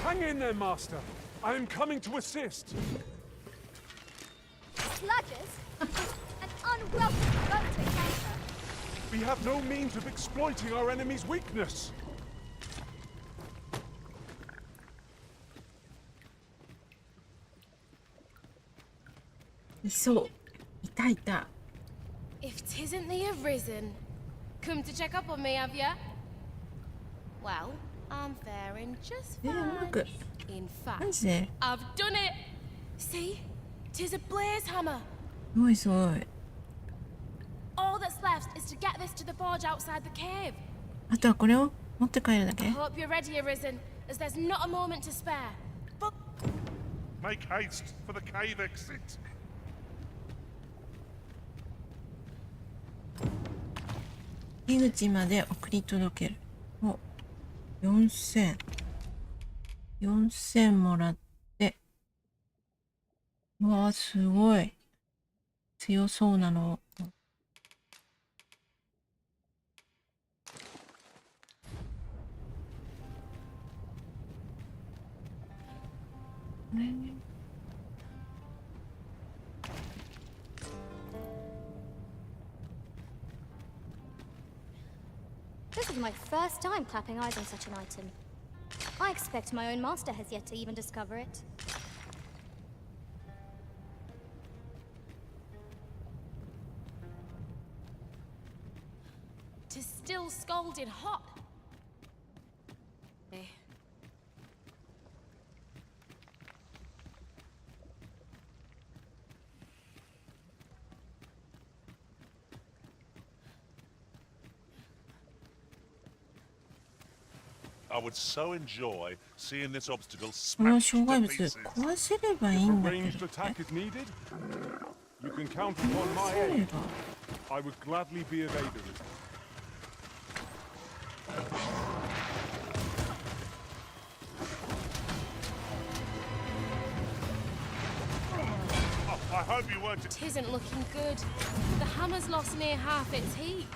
Hang in there, Master. I am coming to assist. Sludges? An unwelcome foe to encounter. We have no means of exploiting our enemy's weakness. いそう。いたいた。If tisn't the Arisen, come to check up on me, have ya? Well, I'm faring just fine. In fact, I've done it. See, tis a blaze hammer. すごいすごい。All that's left is to get this to the forge outside the cave. あとはこれを持って帰るだけ。 I hope you're ready, Arisen, as there's not a moment to spare. But Make haste for the cave exit. 入り口まで送り届ける。お、4000。4000もらって。うわー、すごい。強そうなの。This is my first time clapping eyes on such an item. I expect my own master has yet to even discover it. tis still scalding hot. Eh. I would so enjoy seeing this obstacle この smashed 障害 to 物 pieces. 壊せればいい If ん a だけ ranged ど attack ね。 is needed, you can count upon my 壊せれ aid. ば。 I would gladly be of aid of it. Oh, I hope you weren't. Tisn't looking good. The hammer's lost near half its heat.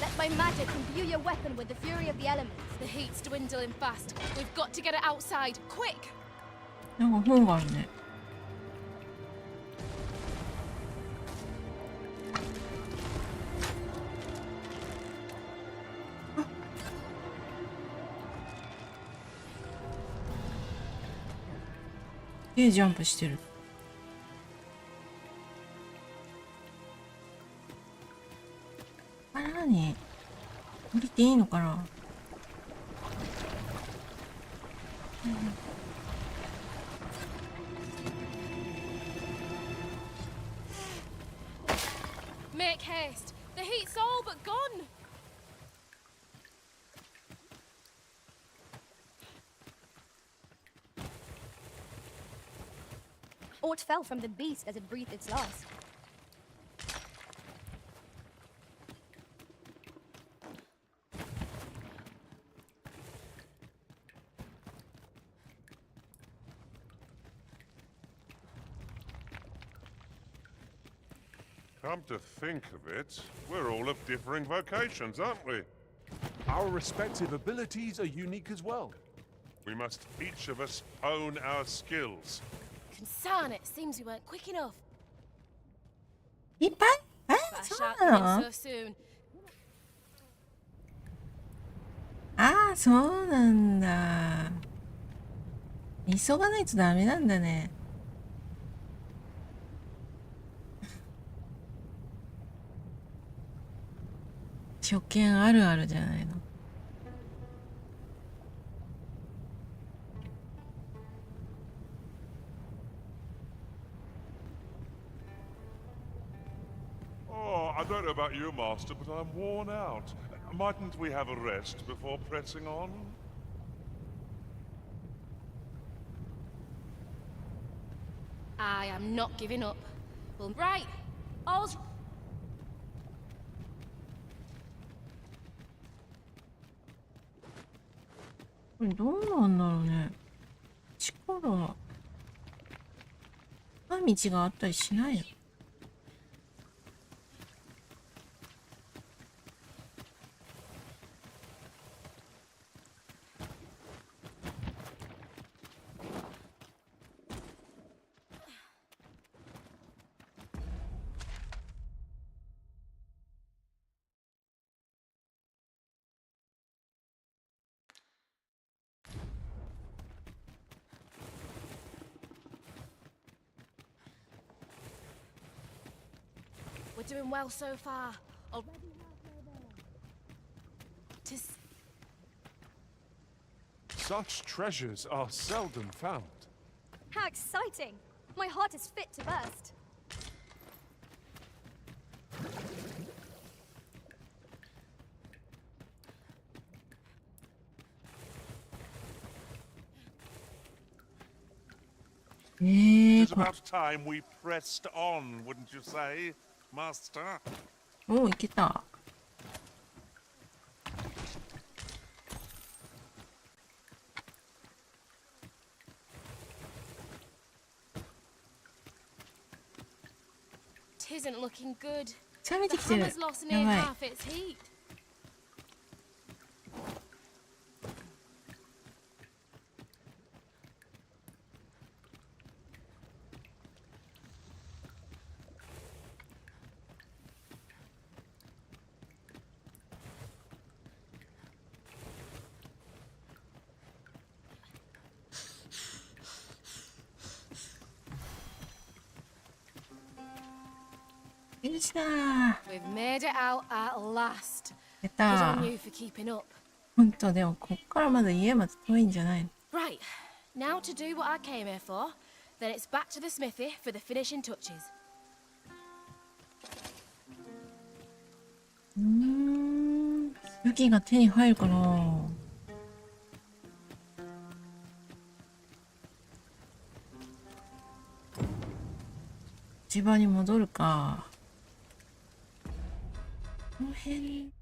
Let my magic imbue your weapon with the fury of the elements. The heat's dwindling fast. We've got to get it outside, quick! なんか本があるね。げえジャンプしてる。あれ何？降りていいのかな？Make haste. The heat's all but gone. Aught fell from the beast as it breathed its last. Come to think of it, we're all of differing vocations, aren't we? Our respective abilities are unique as well. We must each of us hone our skills. Concern, it seems we weren't quick enough. いっぱい？But I そう shan't な come の？ in so soon. ああ、そうなんだ。急がないとダメなんだね。初見あるあるじゃないの。Oh, I don't know about you, Master, but I'm worn out. Mightn't we have a rest before pressing on? I am not giving up. Well, right. All's... これどうなんだろうね。力近い道があったりしないの？We're doing well so far. Already halfway there. Such treasures are seldom found. How exciting! My heart is fit to burst. It's about time we pressed on, wouldn't you say, Master? おお、いけた。Tisn't looking good. 冷め The てきてる。 hammer's lost や near ばい。 half its heat. We've made it out at last. やっ Good た on ー。 you for keeping up. ほんと、でもこっからまだ家まで遠いんじゃないの？ Right, now to do what I came here for. Then it's back to the smithy for the finishing touches. 武器が手に入るかな？市場に戻るか。この辺。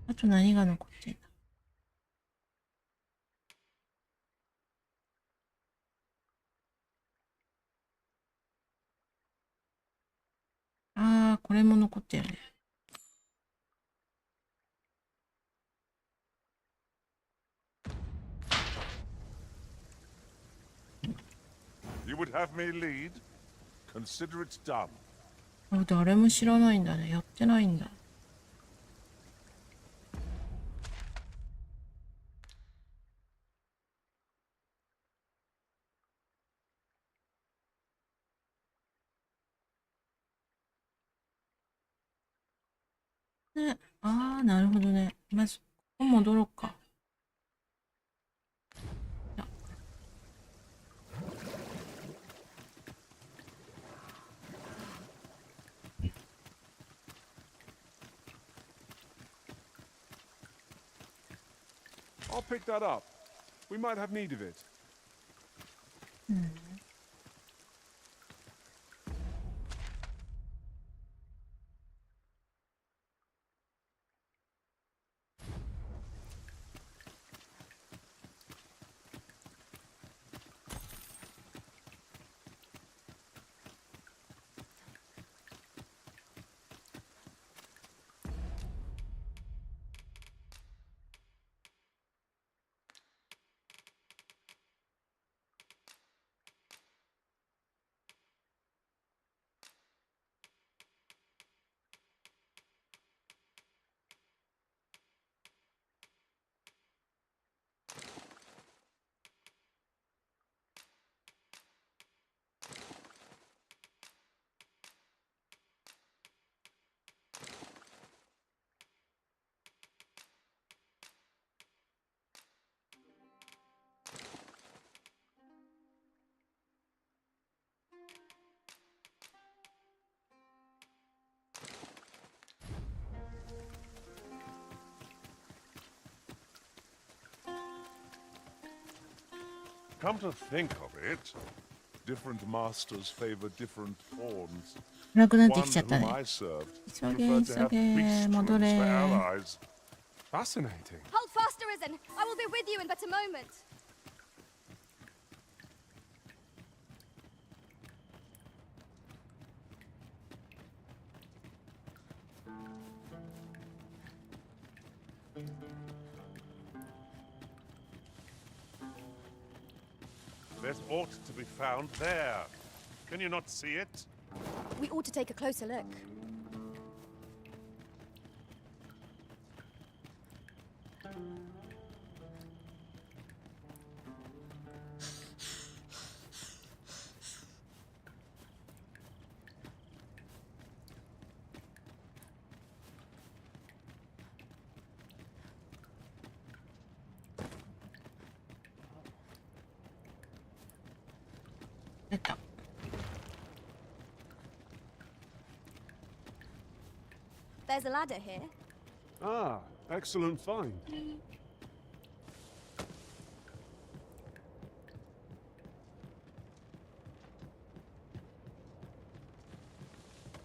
あと何が残ってんだ？ああ、これも残ってるね。You would have me lead? Consider it done. あ、誰も知らないんだね。やってないんだ。ね、ああ、なるほどね。まず、ここ戻ろうか。I'll pick that up. We might have need of it. Come to think of it, different masters favor different pawns. 暗くなってき One ちゃった whom ね。 I served 急げ preferred to 急 have げ priesthoods 戻 for れ。 allies. Fascinating. Hold fast, Arisen! I will be with you in but a moment. There's ought to be found there. Can you not see it? We ought to take a closer look. There's a ladder here. Ah, excellent find.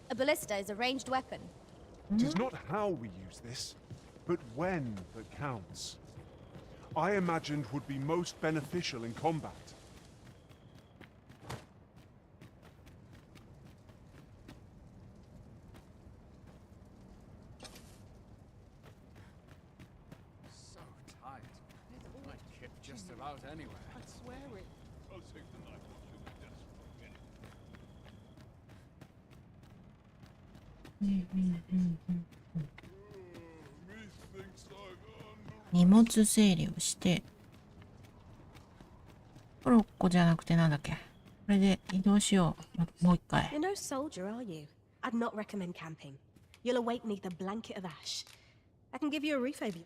A ballista is a ranged weapon. It is not how we use this, but when that counts. I imagined would be most beneficial in combat. So tight. I'd kip just about anywhere. I swear it. I'll take the knife off you with this for a minute. 荷物整理をして、トロッコじゃなくてなんだっけ。これで移動しよう。もう一回。 You're no soldier, are you? I'd not recommend camping. You'll awake beneath a blanket of ash. I can give you a roof over you.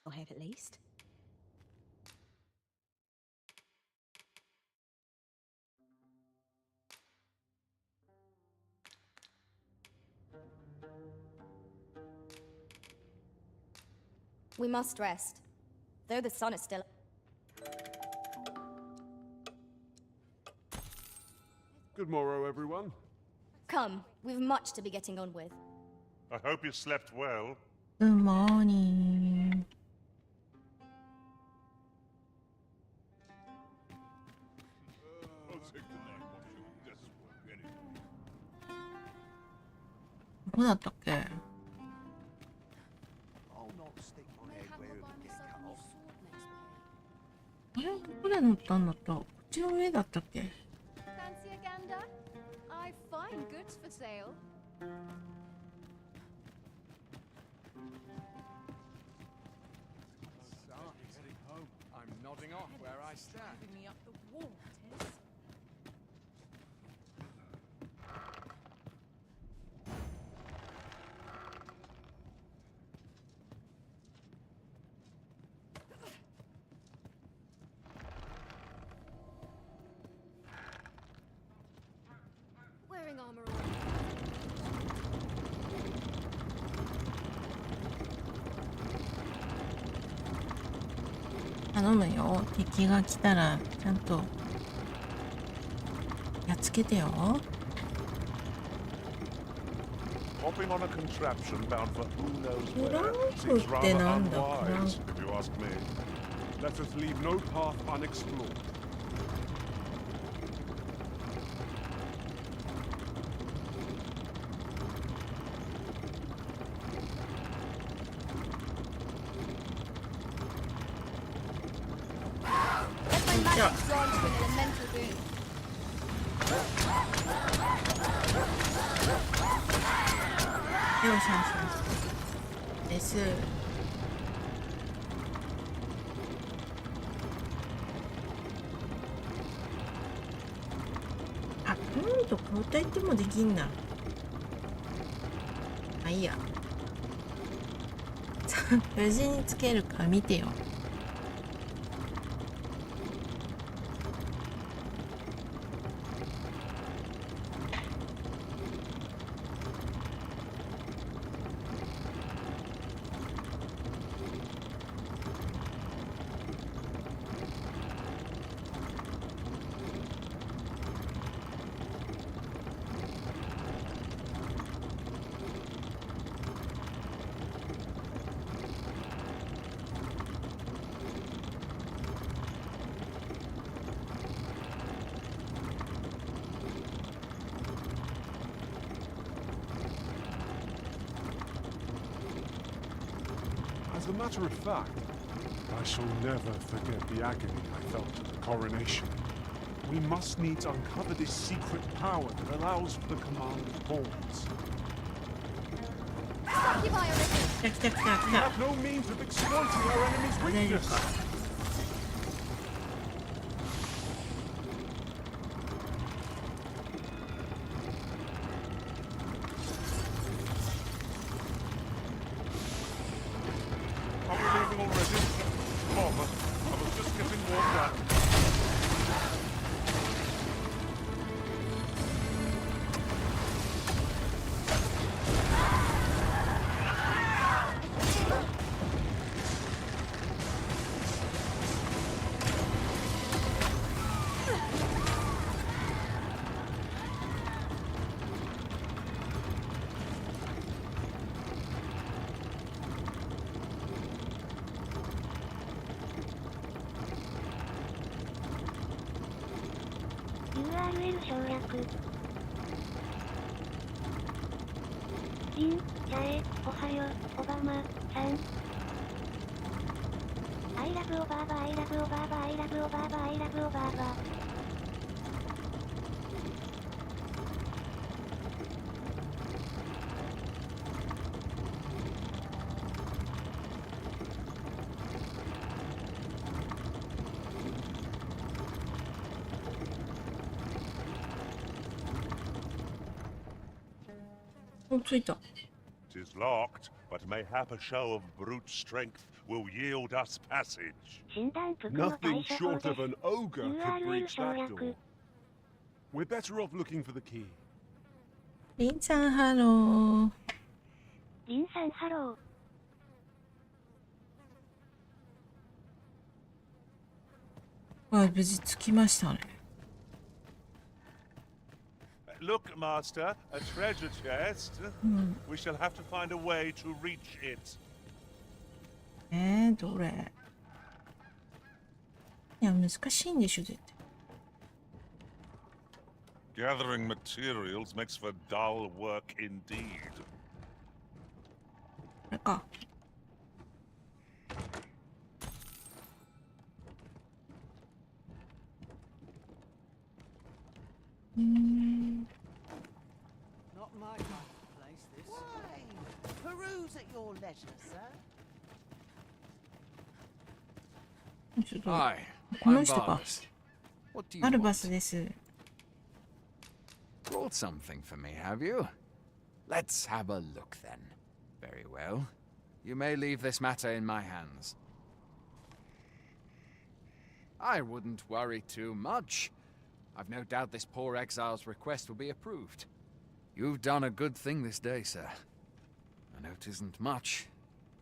Or have at least. We must rest. though the sun is still. Good morrow, everyone. Come, we've much to be getting on with. I hope you slept well. Good morning. I'll take the night watch your desk work anyway. どこだったっけ？ I'll not stick my head where it'll get cut off. あれどこで乗ったんだった？こっちの上だったっけ？ Fancy a gander? I've fine goods for sale. Heading home. I'm nodding off where I stand. Me up the wall, Tess. Wearing armor. 頼むよ。敵が来たらちゃんとやっつけてよ。 Hopping on a contraption bound for who knows クラ where ン seems クって rather なんだ？クラン unwise, if you ask me. Let us leave no path unexplored. Let my magic drawn to an elemental boon. よしよしよし。です。あ、うんと交代ってもできんだ。あ、いいや。無事につけるか見てよ。As a matter of fact, I shall never forget the agony I felt at the coronation. We must needs uncover this secret power that allows for the command of pawns. Succubi are ready. 来た来た来た来 We た。 have no means of exploiting our enemy's 大丈夫 weakness. か。 Are we leaving already? Mom, I was just getting warmed up. URL 省略。ジン、ジャエ、おはよう、オバマ、さん。I love オバーバ、I love オバーバ、I love オバーバ、I love オバーバ。お、ついた。 'Tis locked, but mayhap a show of brute strength will yield us passage. 診断服の Nothing 対処法 short で of す。 an ogre could URL breach 省 that 略 door.。We're better off looking for the key. りんちゃんハロー。リンさんハロー。あ、無事着きましたね。Look, Master, a treasure chest. We shall have to find a way to reach it. どれ？いや、難しいんでしょ、絶対。Gathering materials makes for dull work indeed. これか。Not my kind of place, this. Why? Peruse at your leisure, sir. Hi, この I'm 人か。 Barbas. What do you バルバス want? です。Brought something for me, have you? Let's have a look then. Very well. You may leave this matter in my hands. I wouldn't worry too much. I've no doubt this poor exile's request will be approved. You've done a good thing this day, sir. I know it isn't much,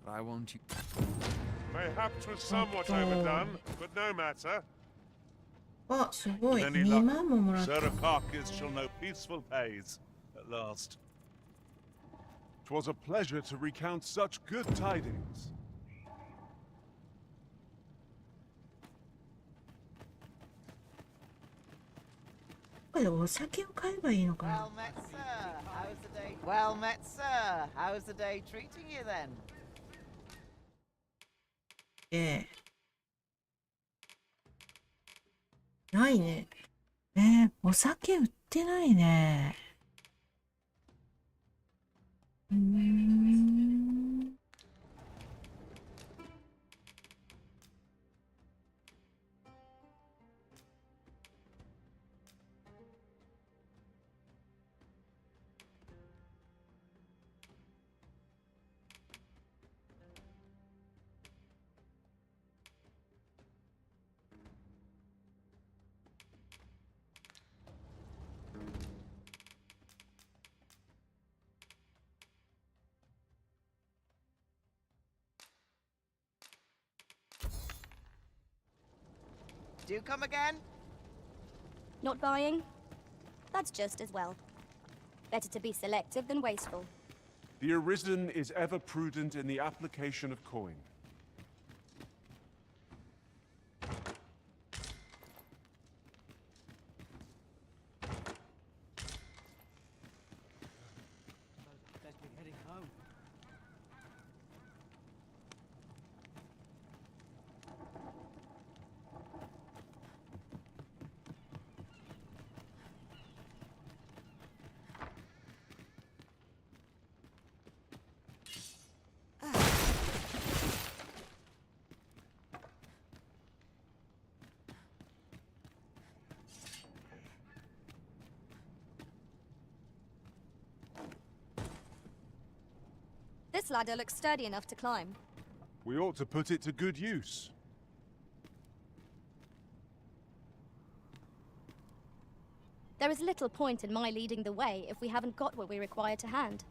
but I want you... Mayhaps was somewhat overdone, but no matter. あ、すごい。 With any 2 luck, 万ももらった。 Sir Arcus shall know peaceful days at last. 'Twas a pleasure to recount such good tidings. これお酒を買えばいいのかな。 Well met, sir. How's the day? Well met, sir. How's the day treating you then? ないね。お酒売ってないね。Do you come again? Not buying? That's just as well. Better to be selective than wasteful. The Arisen is ever prudent in the application of coin. Best be heading home. This ladder looks sturdy enough to climb. We ought to put it to good use. There is little point in my leading the way if we haven't got what we require to hand.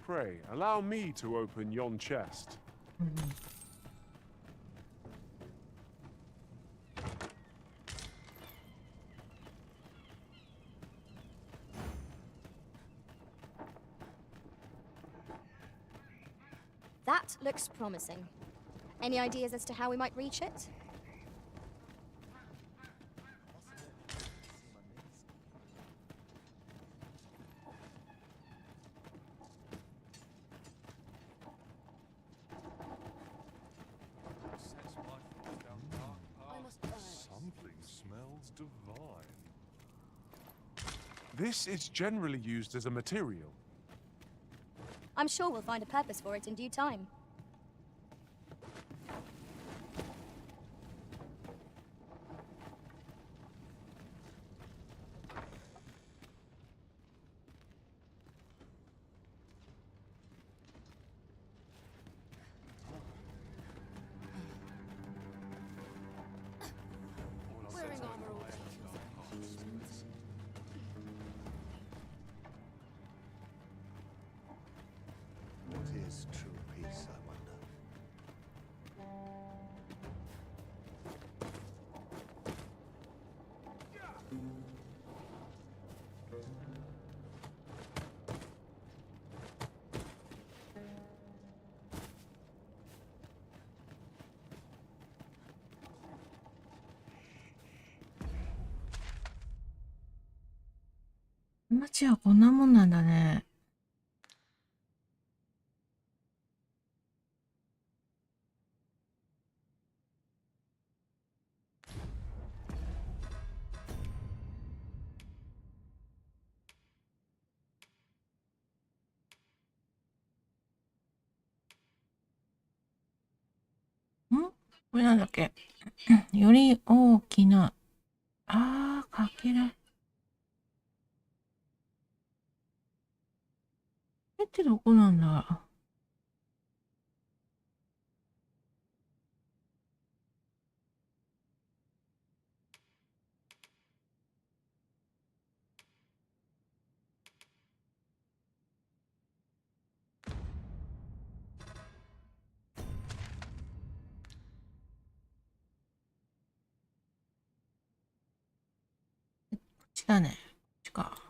Pray, allow me to open yon chest. That looks promising. Any ideas as to how we might reach it? Something smells divine. This is generally used as a material. I'm sure we'll find a purpose for it in due time. is true peace, I wonder? 街はこんなもんなんだね。これなんだっけより大きな、かけら。これってどこなんだ。こっちだね。こっちか。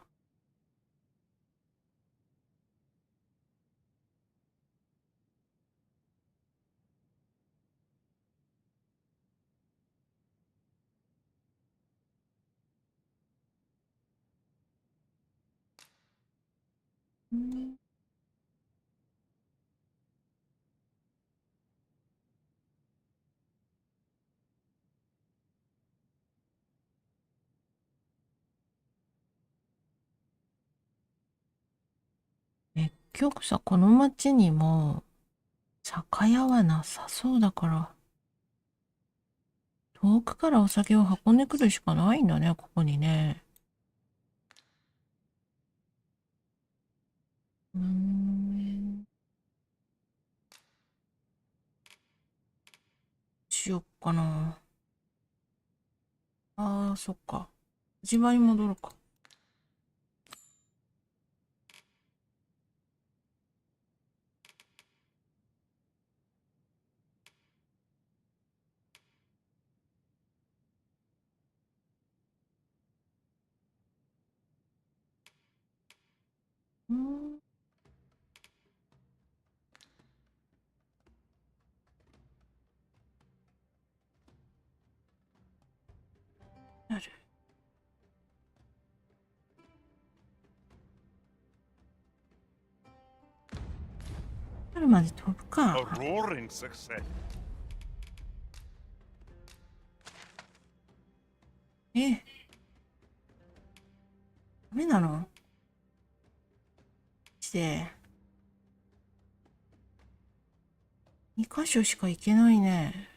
結局さ、この町にも酒屋はなさそうだから、遠くからお酒を運んでくるしかないんだね、ここにね。しよっかな。そっか。自場に戻るか。なる。なるまで飛ぶか。A roaring success. ダメなの？2箇所しか行けないね。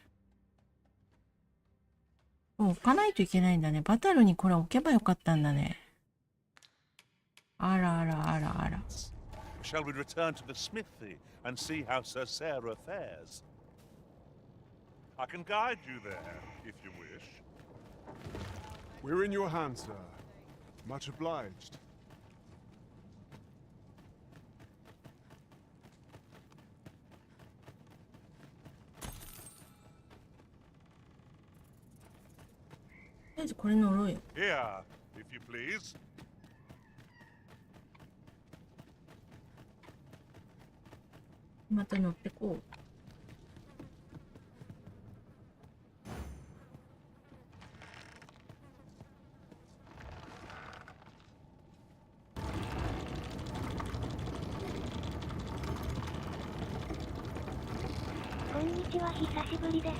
置かないといけないんだね。バトルにこれ置けばよかったんだね。あらあらあらあら。Shall we return to the smithy and see how Sir Sarah fares? I can guide you there, if you wish. We're in your hands, sir. Much obliged. とりあえずこれ乗ろうよ。Here, if you please. また乗ってこう。こんにちは、久しぶりで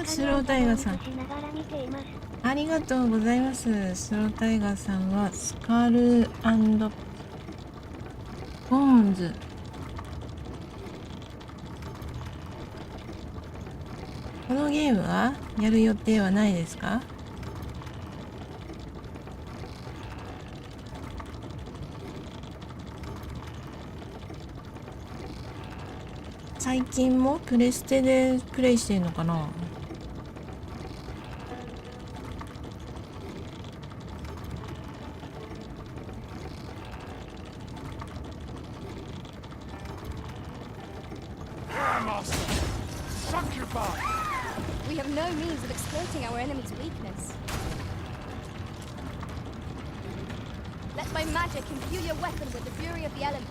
す。スロータイガーさん。しながら見ています。ありがとうございます。スロータイガーさんはスカル&ボーンズ。このゲームはやる予定はないですか？最近もプレステでプレイしてるのかな？ Grandmaster! Succubus! We have no means of exploiting our enemy's weakness. Let my magic imbue your weapon with the fury of the elements.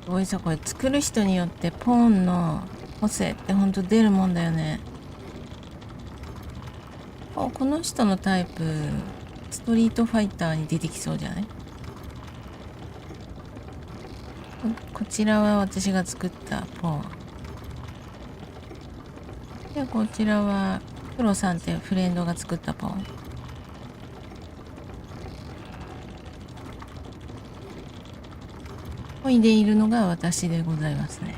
すごいさ、これ作る人によってポーンの個性ってほんと出るもんだよね。この人のタイプストリートファイターに出てきそうじゃない？こちらは私が作ったポーンで、こちらはプロさんってフレンドが作ったポーン。こいでいるのが私でございますね。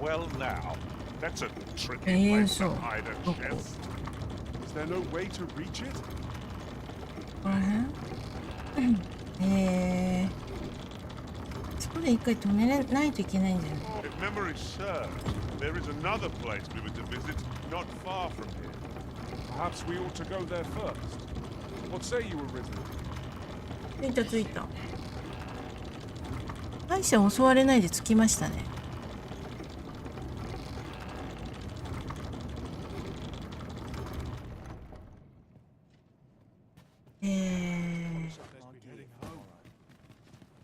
Well now, that's a tricky place to hide a chest. Is there no way to reach it? そこで一回止めないといけないんだよね。If memory serves, there is another place we were to visit not far from here. Perhaps we ought to go there first. What say you, Arisen? 着いた着いた。大社襲われないで着きましたね。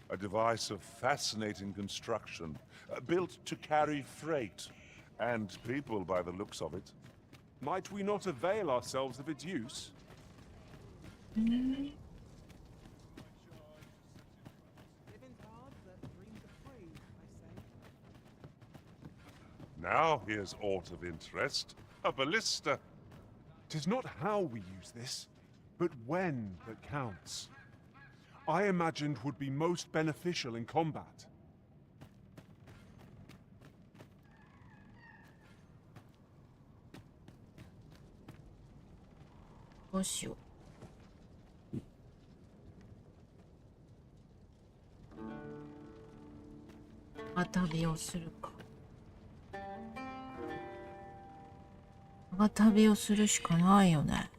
A device of fascinating construction, built to carry freight and people by the looks of it. Might we not avail ourselves of its use? Now here's aught of interest. A ballista. 'Tis not how we use this, but when that counts. I imagined would be most beneficial in combat. どうしよう。旅をするか。旅をするしかないよね。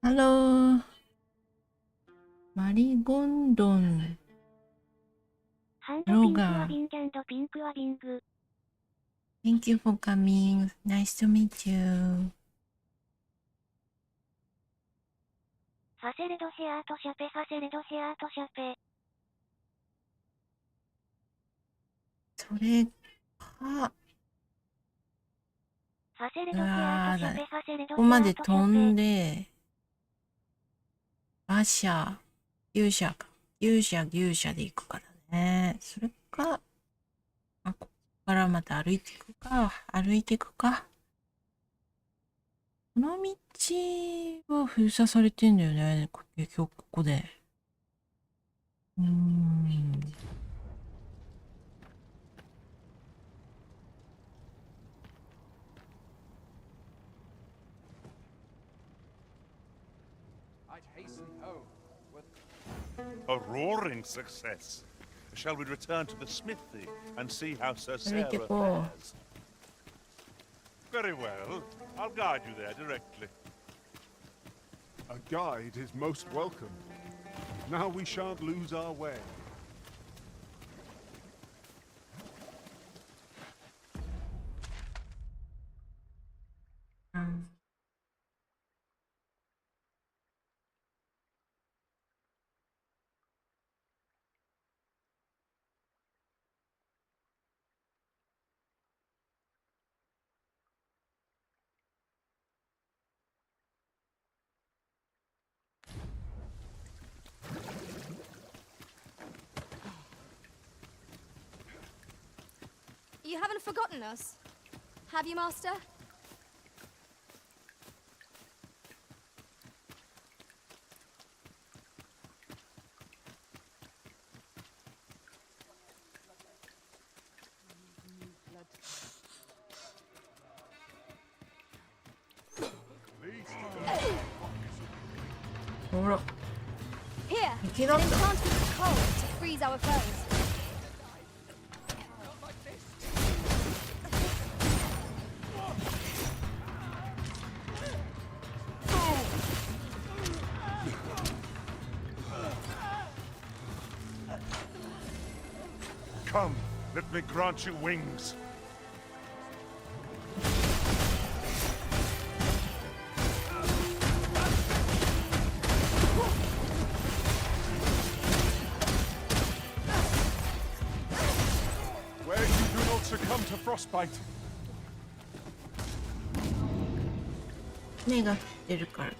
ハロー。マリゴンドン。ハンドピンクはビング&ピンクはビング。Thank you for coming. Nice to meet you. ファセレドヘアートシャペファセレドヘアートシャペ。それか。ファセレドヘアートシャペファセレドヘアートシャペ。ここまで飛んで、馬車、牛車か。牛車で行くからね。それか、ここからまた歩いていくか。この道は封鎖されてんだよね。結局ここで。A roaring success. Shall we return to the smithy and see how Sir 歩い Sarah てこ fares? Very well. I'll guide you there directly. A guide is most welcome. Now we shan't lose our way. う。うん。You haven't forgotten us, have you, Master? Here, Iki an daった。 enchanted coal to freeze our foes. Come, let me grant you wings. Where you do not succumb to frostbite. 目が降ってるから。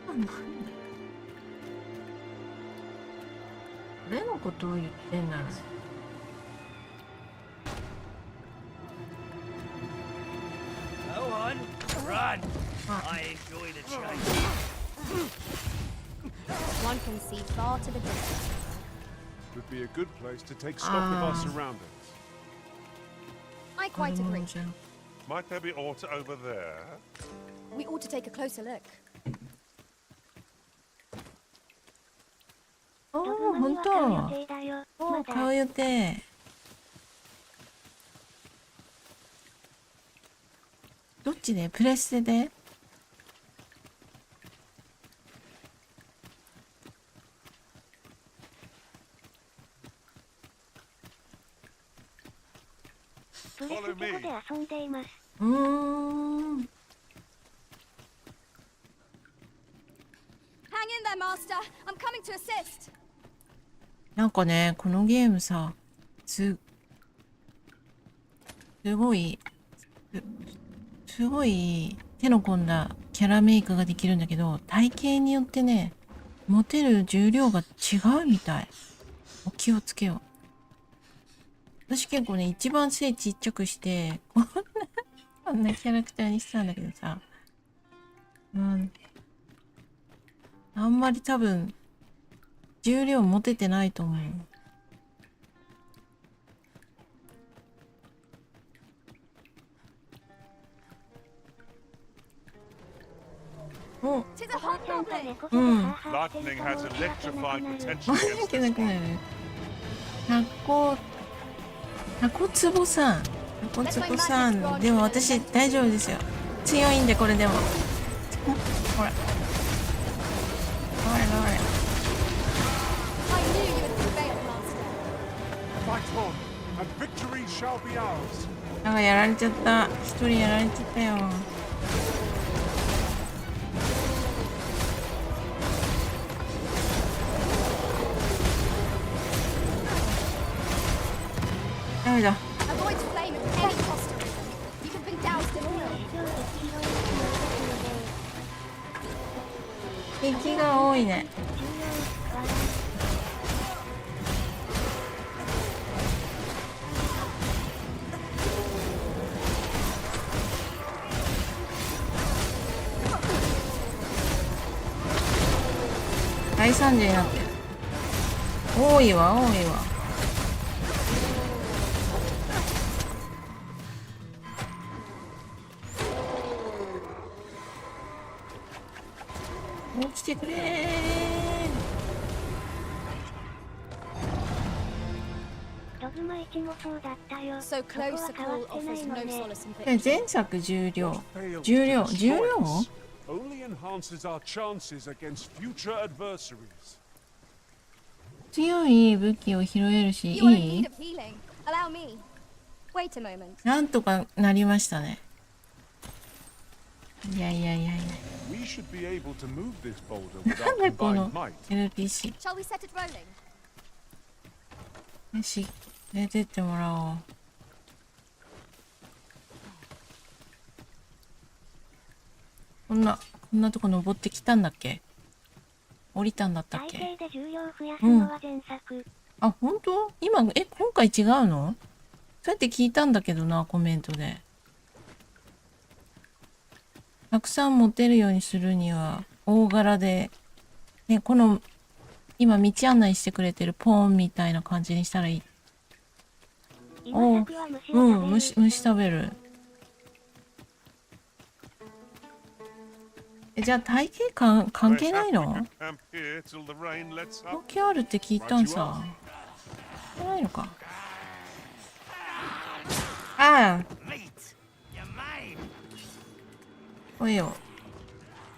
なんだ。誰のことを言ってんだろう。Go on, run. I enjoy the chase. One can see far to the distance. Would be a good place to take stock of our surroundings. I quite agree. Might there be aught over there? We ought to take a closer look. おお、本当。おお、買う予定。どっちで？プレステで？プレステ5で遊んでいます。うーん。 Hang in there, Master. I'm coming to assist. なんかね、このゲームさ、すごい手の込んだキャラメイクができるんだけど、体型によってね、持てる重量が違うみたい。お気をつけよう。私結構ね、一番背ちっちゃくして、こんなキャラクターにしたんだけどさ、あんまり多分、重量持ててないと思う。お、Lightning has electrifying potential いけなくなる。タコツボさん。でも私大丈夫ですよ。強いんでこれでも。ほら。なんかやられちゃった。一人やられちゃったよ。ダメだ。敵が多いね。大惨事になってる。多いわ。落ちてくれー。ドグマ1もそうだったよ。 So そこは close 変わ a っ call てない offers の no ね。 solace in で victory. 前作重量 Failed to 重量 destroy も us. Only enhances our chances against future adversaries. 強い武器を拾えるし、い You are in い need of healing. Allow me. Wait a moment. なんとかなりましたね。いやいやいやいや。 We should be able to move this boulder なん without でこの combined might. NPC。 Shall we set it rolling? よし、出てってもらおう。こんなとこ登ってきたんだっけ？降りたんだったっけ？体型で重量増やすのは前作。あ、本当？今、今回違うの？そうやって聞いたんだけどな、コメントで。たくさん持てるようにするには、大柄で、ね、この、今道案内してくれてるポーンみたいな感じにしたらいい。おう、うん、虫食べる。じゃあ体型関係ないの？関係あるって聞いたんさ。関係ないのか。ああ。おいよ。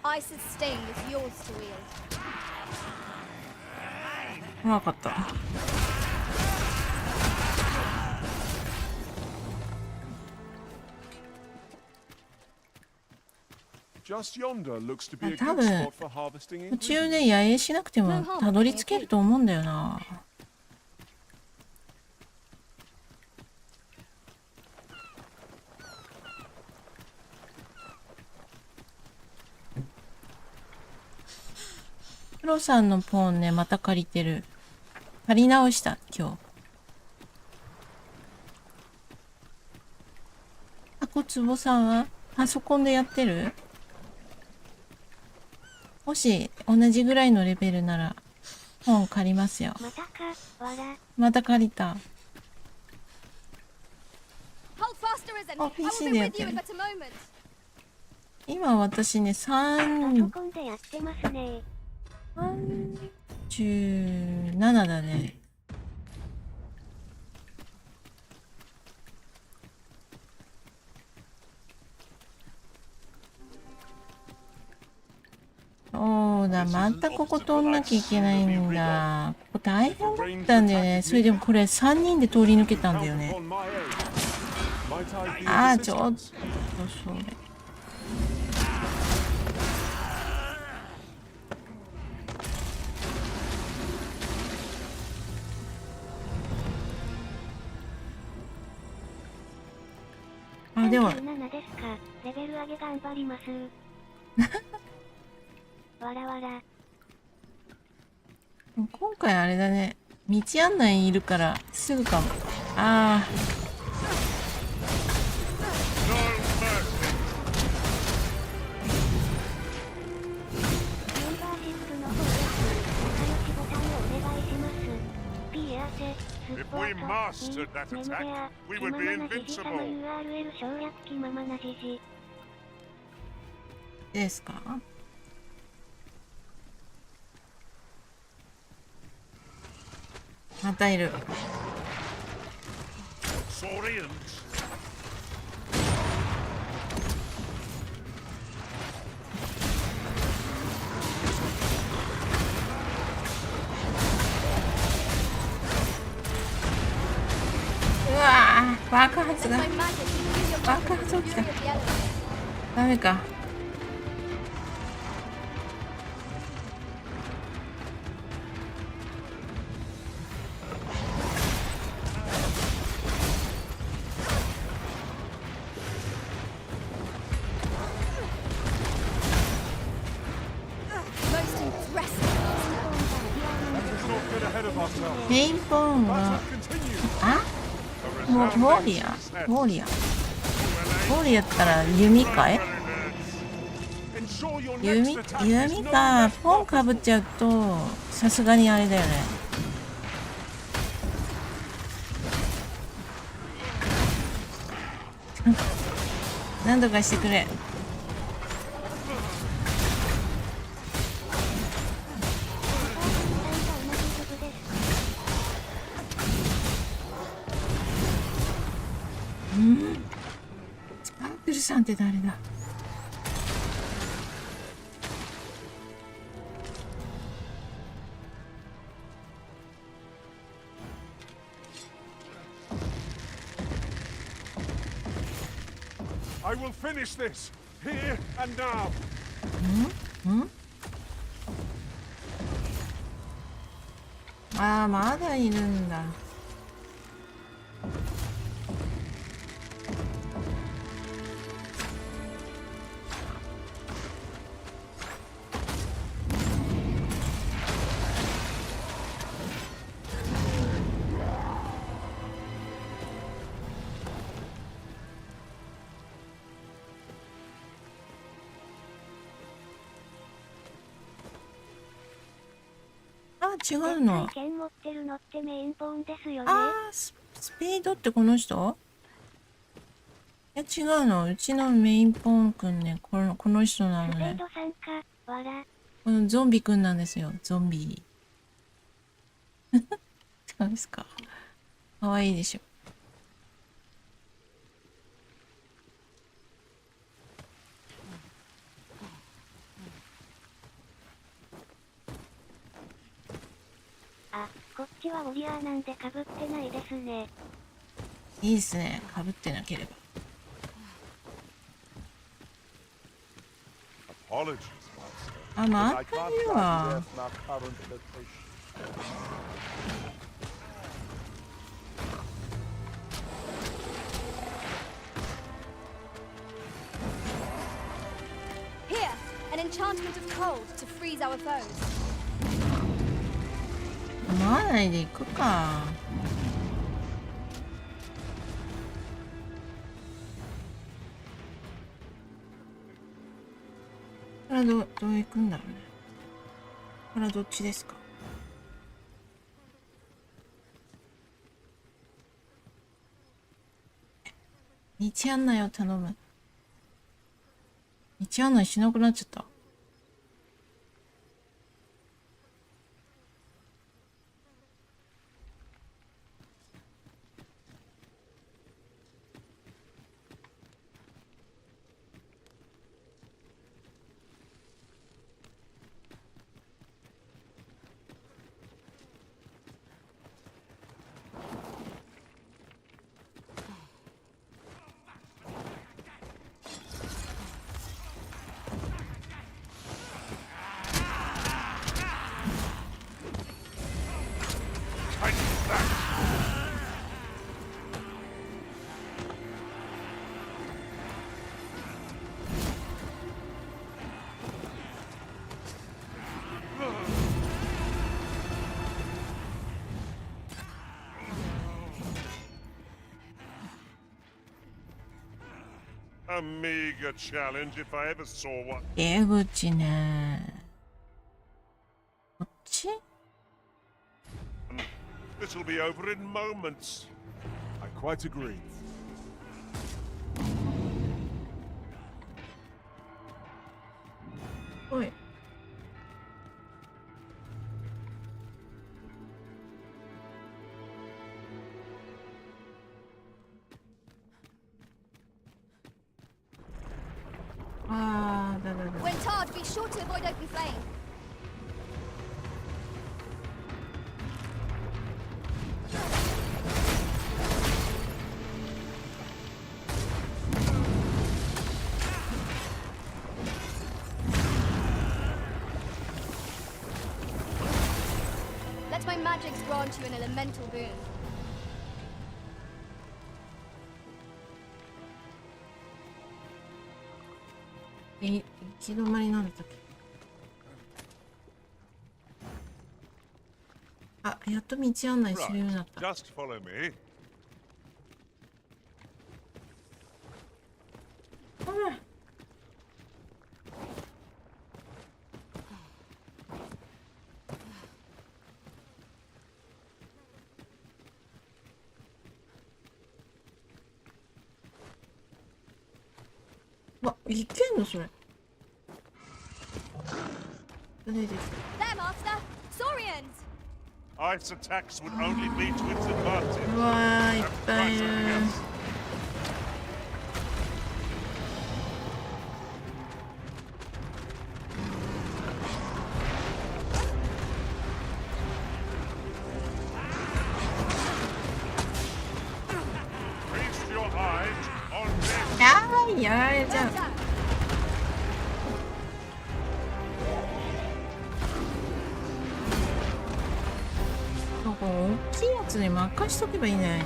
Ice's sting is yours to wield. わかった。Just yonder looks to be a 多 good 分 spot for harvesting 途中 ingredients. で野営しなくてもたどり着けると思うんだよな。プロさんのポーンね、また借りてる。借り直した、今日。あ、こつぼさんはパソコンでやってる？もし同じぐらいのレベルなら本借りますよ。またか、わら。また借りた。 Hold fast, Arisen. あ、I will PC be でやっ with て you る in。but a moment. 今私ね、パソコンでやってますね。37だね。そうだ、またここ通んなきゃいけないんだ。ここ大変だったんだよね。それでもこれ3人で通り抜けたんだよね。ああ、ちょっとそれ。あ、でも。37ですか。レベル上げ頑張ります。わらわら。今回あれだね。道案内いるからすぐかも。ああ。メンバーシップの方です。仲良しボタンをお願いします。P やせ、スポート、メムベア、気ままなじじさま URL 省略気ままなじじ。ですか？またいる。うわー、爆発が。爆発起きた。ダメか。メインポーンは、あ？ウォーリアったら弓かい？弓か。ポンかぶっちゃうとさすがにあれだよね。なんとかしてくれ。さんって誰だ。I will finish this here and now. ああ、まだいるんだ。違うの。剣持ってるのってメインポンですよね。ああ、スピードってこの人？いや違うの。うちのメインポンくんね、この人なのね。スペードさんか、わら。このゾンビくんなんですよ。ゾンビ。そうですか。かわいいでしょ。あ、こっちはウォリアーなんで被ってないですね。いいですね。被ってなければ。あ、まあ、あるわ。Here, an enchantment of cold to freeze our foes. 思わないで行くか。これはどう行くんだろうね。これはどっちですか。道案内を頼む。道案内しなくなっちゃった。A meager challenge if I ever saw one. 出口ね。こっち？ This'll be over in moments. I quite agree. おい。ああ、だ。When tarred, be sure to avoid open flame. Let my magics grant you an elemental boon. 行き止まりなんだったっけ。あ、やっと道案内するようになった。Just follow me. わ、いけんのそれ。出てきた。 There, Master! Saurians! Ice attacks would only be to its advantage. うわー、いっぱいいる。れちゃう。ここ大きいやつに任しとけばいいね。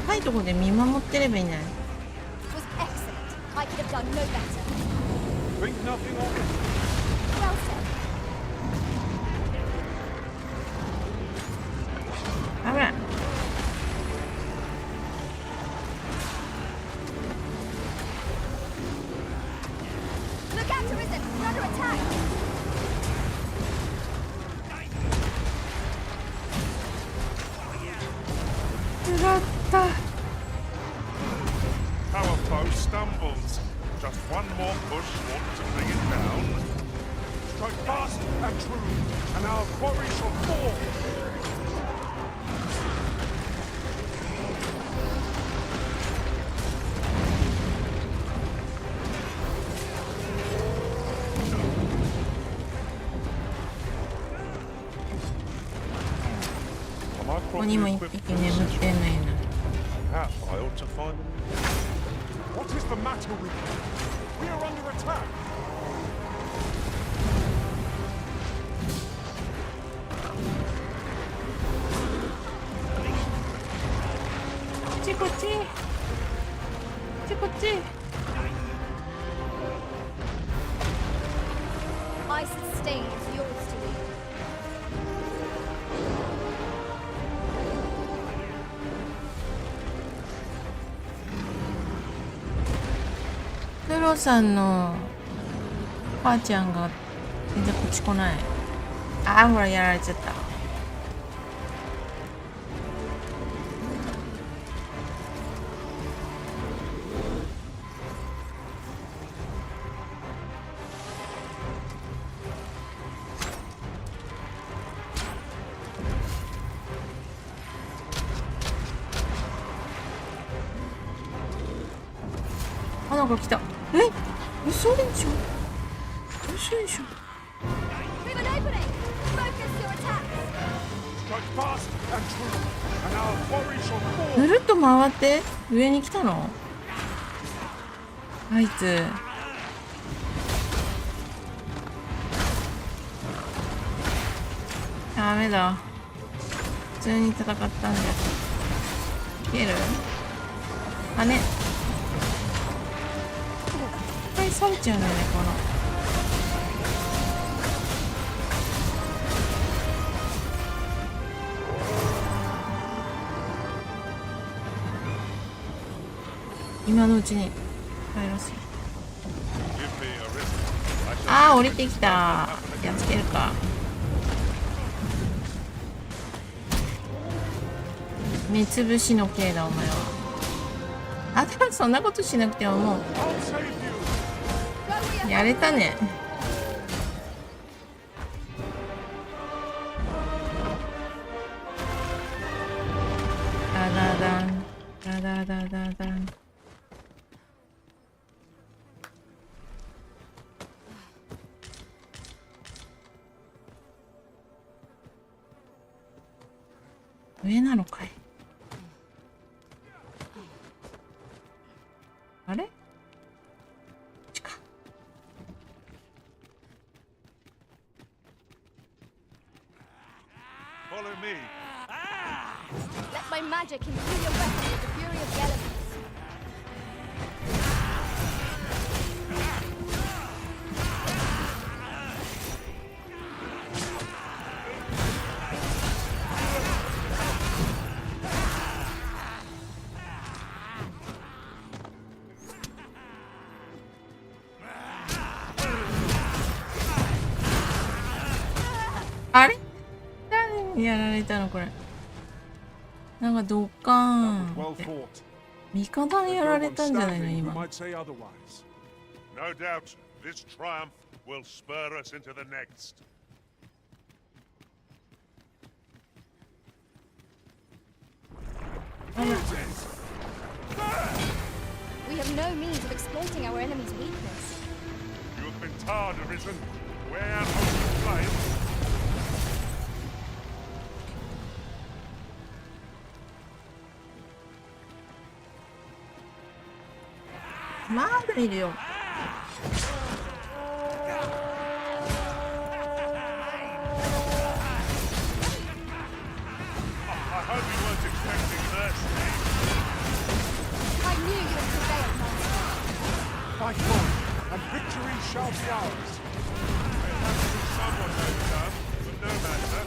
高いところで見守ってればいいね。危ない。やった。Our foe stumbles. Just one more push wants to bring it down. Strike fast and true, and our quarry shall fall. Am I ここにも properly 一 equipped 匹 for 眠 this ってんのよ Perhaps I ought to find them. What is the matter with you? We are under attack. こっちこっち。こっちこっち。I sustain is yours to lead. クロさんのお母ちゃんが全然こっち来ない。ああ、ほらやられちゃった。あ、なんか来た。え、嘘でしょ。嘘でしょ。We have an opening. Focus your attacks. Strike fast and true, and our quarry shall fall. ぐるっと回って上に来たの。あいつ。ダメだ。普通に戦ったんだよ。いける？あね。いっぱいされちゃうんだよね、この。今のうちに帰らせる。ああ、降りてきた。やっつけるか。目つぶしの刑だ、お前は。あ、でもそんなことしなくてももうやれたね。ダダダンダダダダダン。上なのかい。あれ？こっちか。Follow me. Let my magic imbue your weapon with the fury of the elements. あれ？誰にやられたのこれ。なんかドッカーンって。味方にやられたんじゃないの今。No doubt, this triumph will spur us into the next. We have no means of exploiting our enemy's weakness. been tarred arisen. Where out of flame. まだいるよ。Fight on, and victory shall be ours. It has to be someone knows done, but no matter.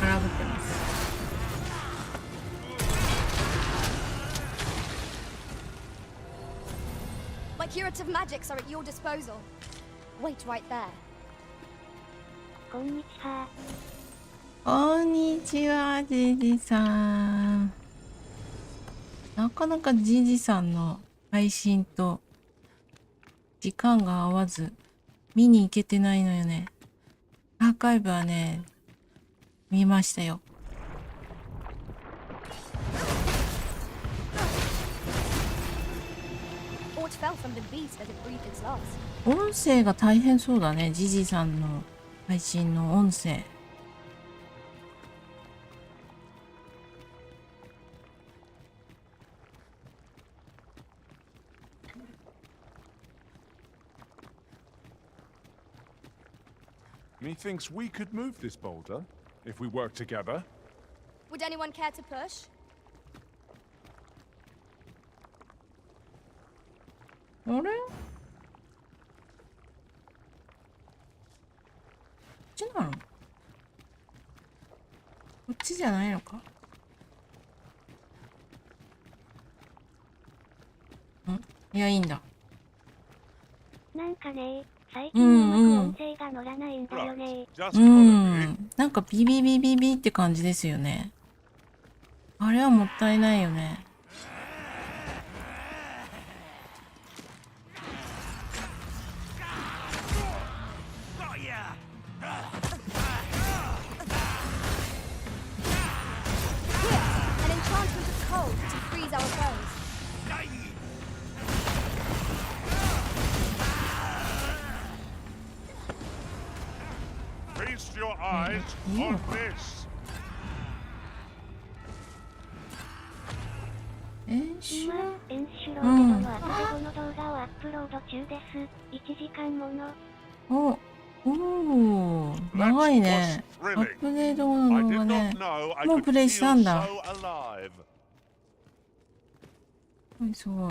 荒ぶってます。My curative magics are at your disposal. Wait right there. こんにちは。こんにちは、ジジさん。なかなかジジさんの配信と時間が合わず見に行けてないのよね。アーカイブはね、見ましたよ。音声が大変そうだね、ジジさんの配信の音声。Methinks we could move this boulder if we work together. Would anyone care to push? あれ？こっちなの？こっちじゃないのか？いや、いいんだ。なんかね、最近うまく音声が乗らないんだよね。なんかビビビビビって感じですよね。あれはもったいないよね。Feast your eyes on this. 演習今、演習ロードのアトレゴの動画をアップロード中です。1時間もの。おー、長いね。アップデートの動画ね。もうプレイしたんだ。すごい。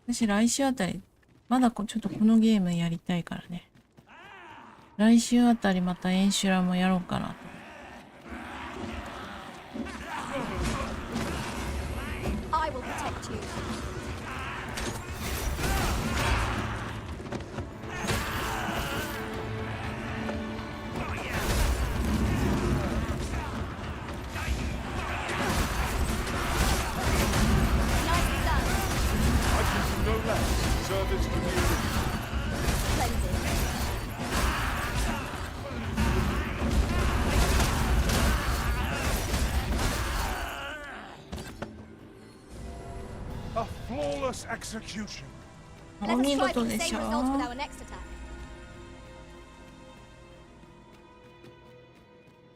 私来週あたり、まだちょっとこのゲームやりたいからね。来週あたりまたエンシュラもやろうかなと。I will protect you. I can do no less service to the original. A flawless execution. お見事でしょ。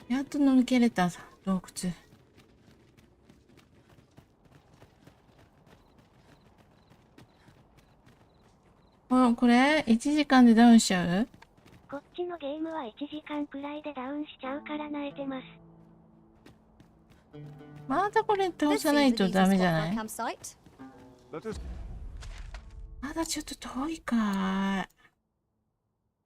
やっと抜けれた洞窟。これ1時間でダウンしちゃう？こっちのゲームは1時間くらいでダウンしちゃうから慣れてます。またこれ倒さないとダメじゃない？まだちょっと遠いか。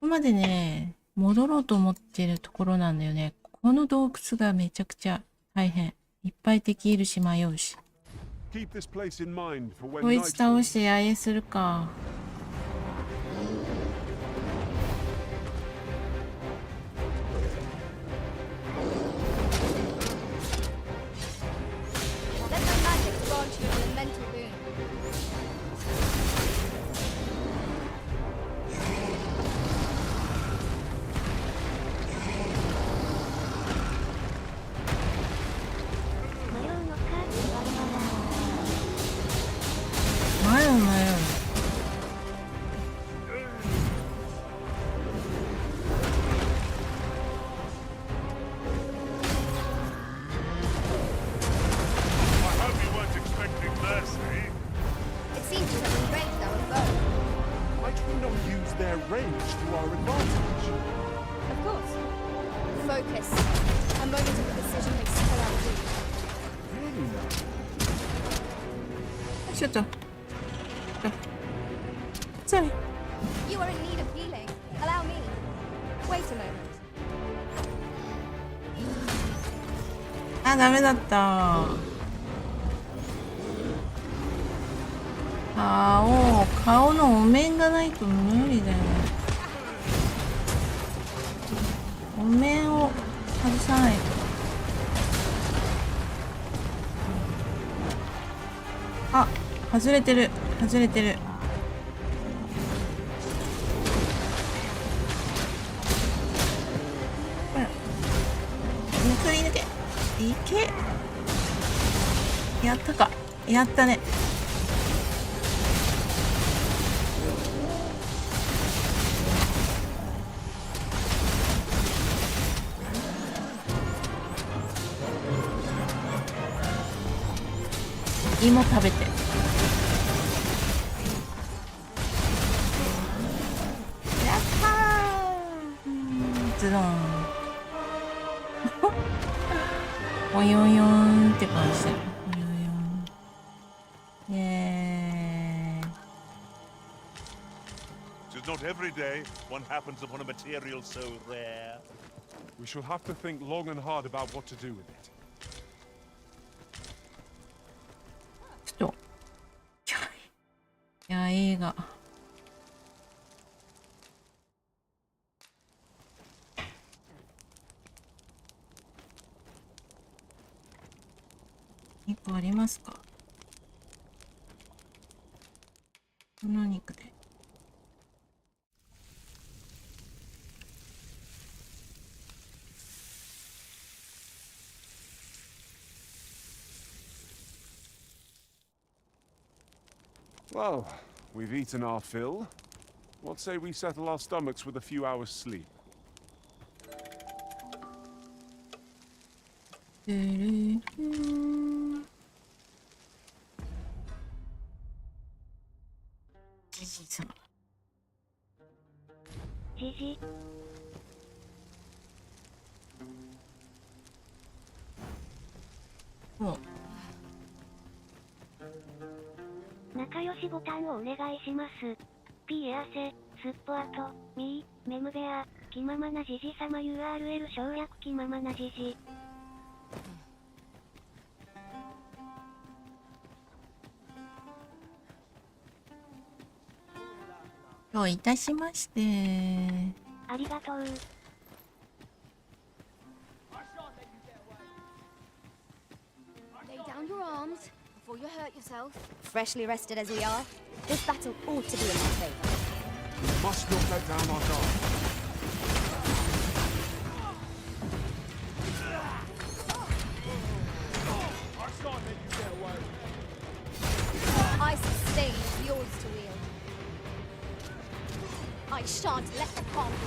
ここまでね、戻ろうと思ってるところなんだよね。この洞窟がめちゃくちゃ大変。いっぱい敵いるし迷うし。こいつ倒して野営するか。迷う。ちょっと。Sorry. You are in need of healing. Allow me. Wait a moment. あ、ダメだった。顔のお面がないと無理だよ。お面を外さないと。あ、外れてる。外れてる。ほら。くり抜け。いけ。やったか。やったね。芋食べて。やったー。ズドン。およよんって感じだよ。およよん。イエーイ。 'Tis not every day one happens upon a material so rare. We shall have to think long and hard about what to do with it. ちょっと。いや、映画。2個ありますか？この肉で。Well, we've eaten our fill. What say we settle our stomachs with a few hours sleep? じじ。仲良しボタンをお願いします。P エアセ、スッポアト、ミー、メムベア、気ままなじじ様 URL 省略気ままなじじ。どういたしまして。ありがとう。Lay down your arms before you hurt yourself. Freshly rested as we are, this battle ought to be in our favor. We must not let down our guard. I sustain yours to wield. I shan't let them harm you.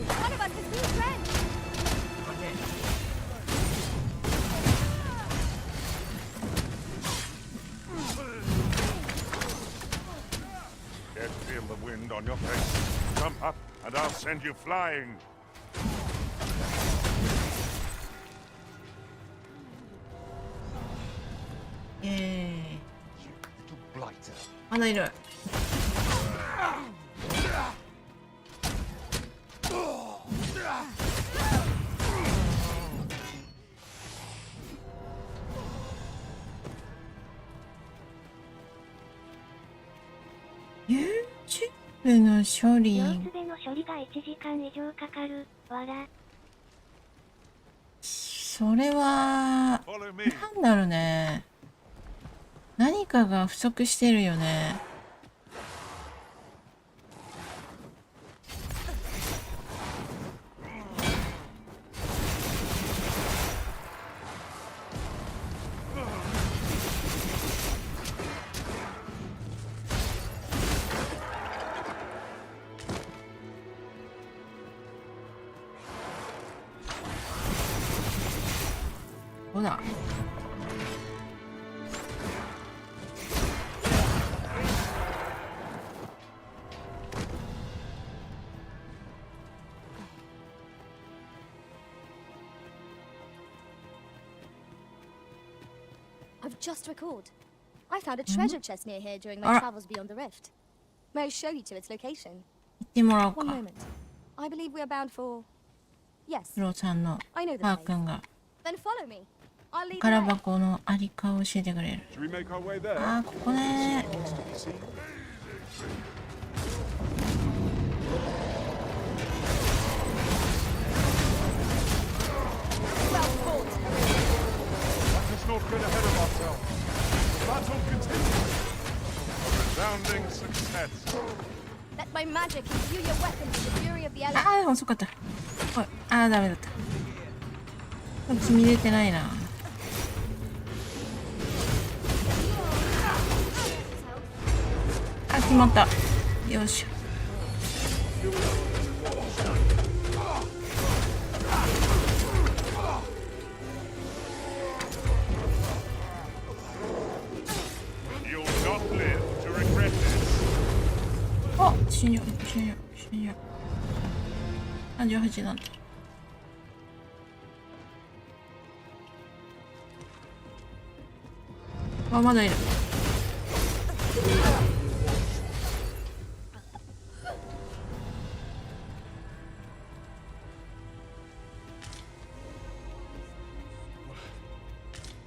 One of us is new friends. Can't feel the wind on your face. Jump up, and I'll send you flying. まだいる。YouTube の処理。様子での処理が1時間以上かかる。わら。それはなんだろうね。何かが不足してるよね。ほら。I've just recalled. I found a treasure chest near here during my travels beyond the rift. May I show you to its location? 行ってもらおう One か。 moment. I believe we are bound for... Yes. クロちゃんの I know the パー place. 君が Then follow me. I'll lead the 宝 way. 箱のありかを教えてくれる。 Should we make our way there? あー、ここね。 What's to be seen? Well fought. Let us not get ahead of ourselves. The battle continues. Resounding success. Let my magic imbue your weapons with the fury of the elements. あー、遅かった。おい、あー、ダメだった。君出てないな。あ、決まった。よいしょ。You'll not live to regret this. あ、死んじゃう、死んじゃう、死んじゃう。38なんだ。あ、まだいる。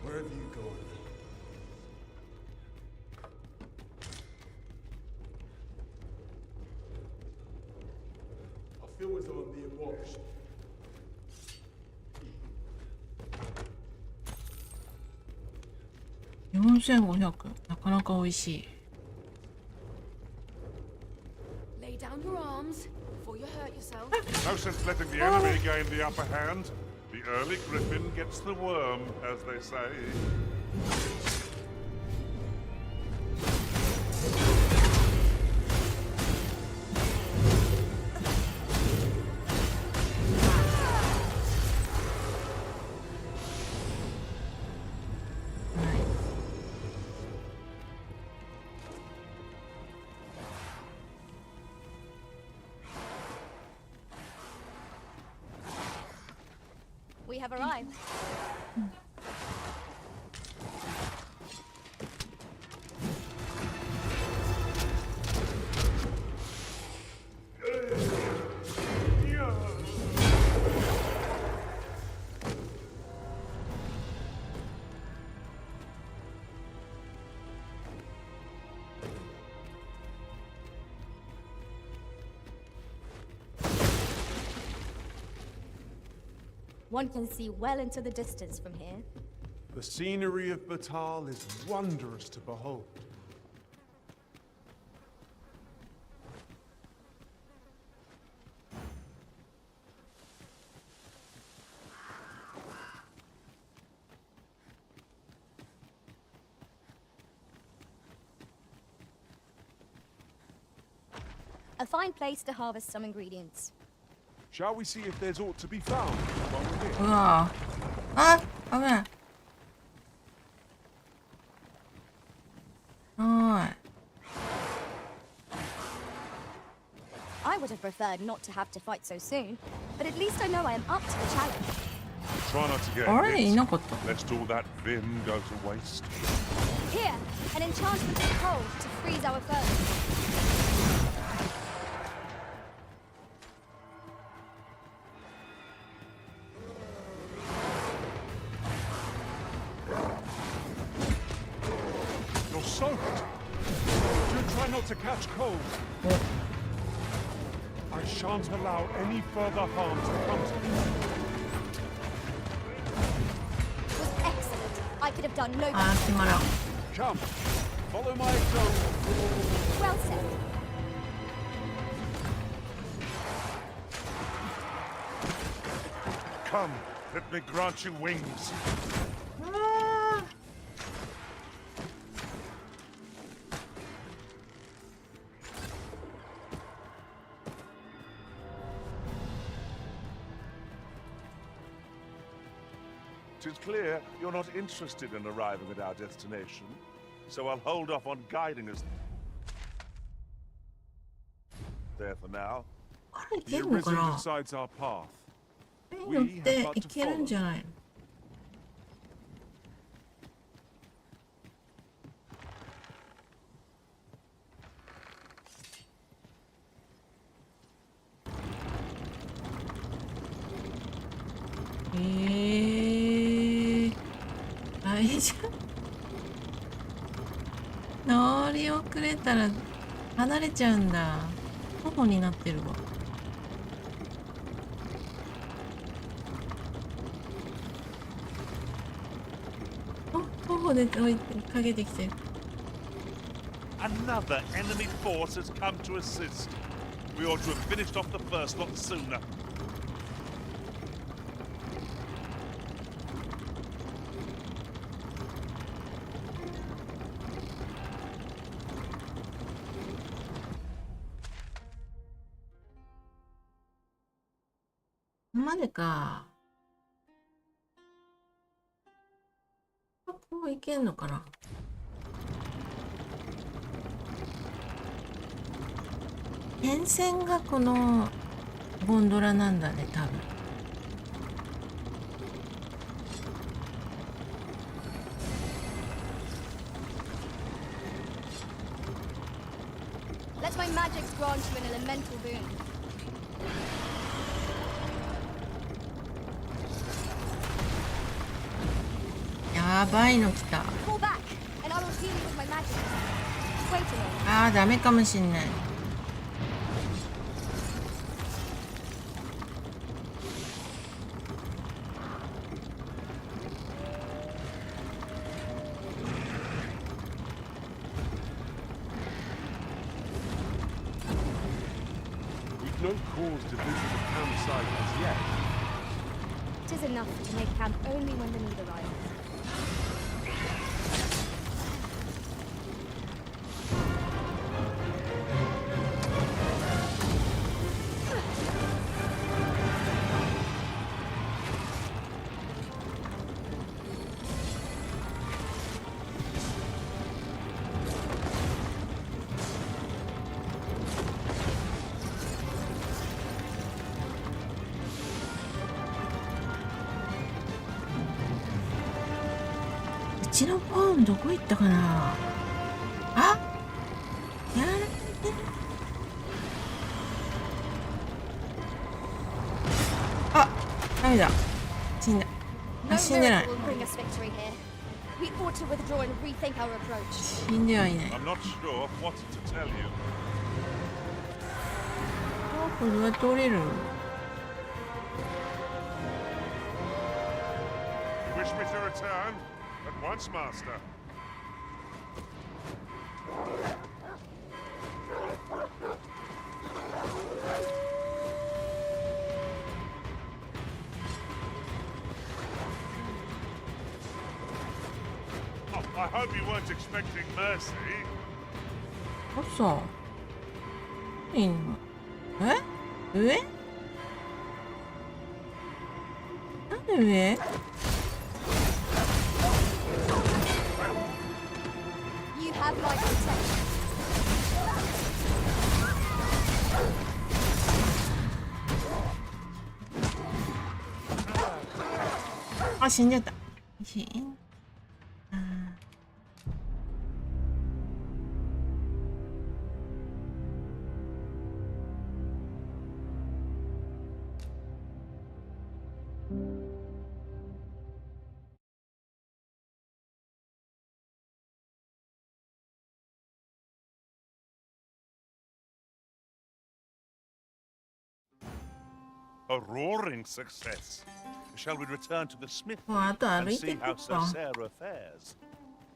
Wherever you go. I feel as though I'm being watched. 4500、なかなか美味しい。Lay down your arms before you hurt yourself. No sense letting the enemy gain the upper hand. The early griffin gets the worm, as they say. We have arrived. One can see well into the distance from here. The scenery of Batal is wondrous to behold. A fine place to harvest some ingredients. Shall we see if there's aught to be found while we're here? うわぁ。あ、危ない。はーい。I would have preferred not to have to fight so soon, but at least I know I am up to the challenge. Try not to get あれ、い hit, なかった。 lest all that vim go to waste. Here, an enchantment of cold to freeze our foes. You're soaked. Do try not to catch cold. I shan't allow any further harm to come to you. It was excellent. I could have done no あー、決まらん。 Come, follow my example. Well said. Come, let me grant you wings. Tis clear you're not interested in arriving at our destination, so I'll hold off on guiding us there for now. あれ、い The けるのか arisen な。 decides our path. 乗っていけるんじゃないの。ちゃう。乗り遅れたら離れちゃうんだ。徒歩になってるわ。徒歩で置いてかけてきてる。Another enemy force has come to assist. We ought to have finished off the first lot sooner. までか。こういけんのかな。点線がこのゴンドラなんだね、多分。Let my magics grant you an elemental boon. やばいの来た。Pull back, and I will heal you with my magic. Wait a minute. あー、ダメかもしんない。We've no cause to visit the campsite as yet. It is enough to make camp only when the need arrives. うちのポーンどこ行ったかな。あ、やられてる。あ、ダメだ。死んだ。あ、 No 死んでない。 miracle will bring us victory here. We ought to withdraw and rethink our approach. 死んではいない。 I'm not sure what to tell you. あ、これどうやって降りるの。 Wish me to return? At once, Master. Oh, I hope you weren't expecting mercy. 嘘。いいの。え？上？なんで上？ You have my protection. あ、死んじゃった。死ん。A roaring success. Shall we return to the smithy もうあと歩 and いてい see こ how う Sir か。 Sarah fares?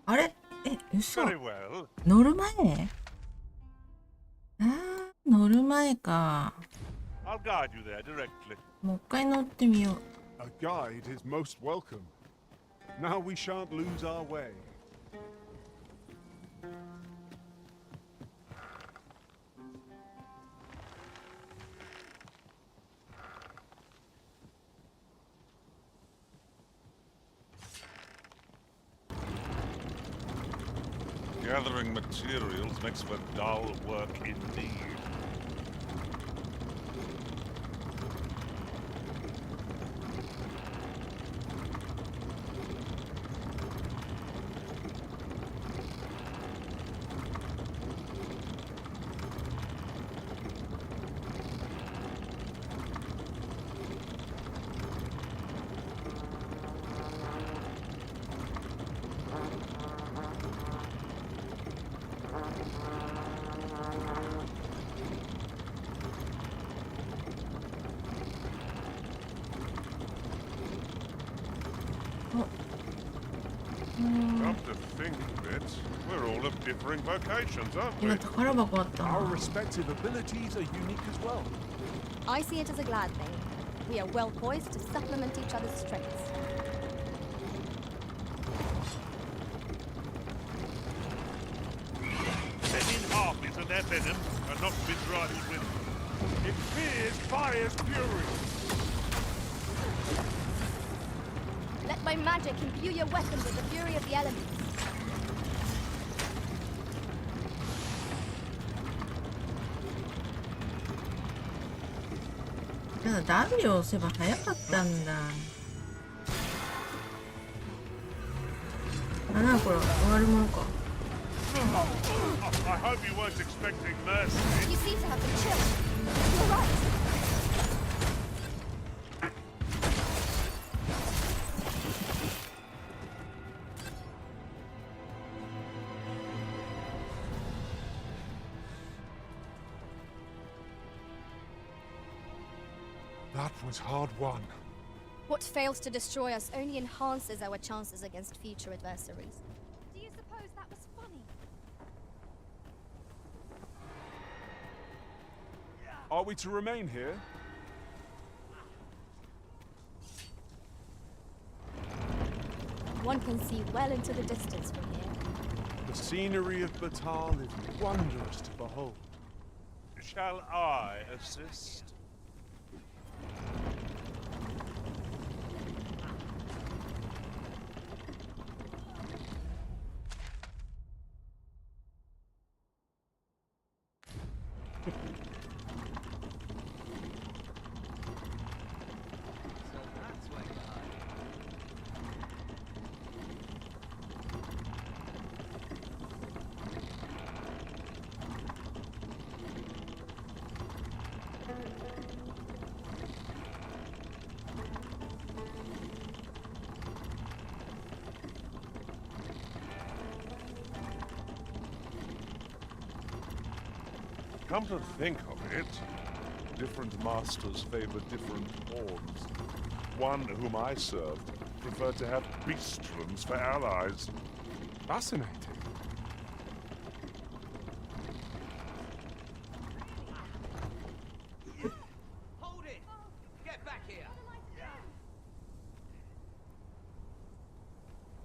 あれ？嘘。 Very well. 乗る前？あー、乗る前か。 I'll guide you there directly. もう一回乗ってみよう。 A guide is most welcome. Now we shan't lose our way. Gathering materials makes for dull work indeed. think of it, we're all of differing vocations, aren't we? 今宝箱あったな。 Our respective abilities are unique as well. I see it as a glad thing. We are well poised to supplement each other's strengths. Sending harpies and their venom are not to be trifled with. It fears fire's fury. Let my magic imbue your weapons with the fury of the elements. ただ W を押せば早かったんだ。あ、なんかこれ終わるものか。 I hope you weren't expecting mercy. You seem to have been chilled. You're right. That was hard won. What fails to destroy us only enhances our chances against future adversaries. Do you suppose that was funny? Are we to remain here? One can see well into the distance from here. The scenery of Batal is wondrous to behold. Shall I assist? Come to think of it, different masters favor different pawns. One whom I served preferred to have beastrons for allies. Fascinating. Hold it! Get back here!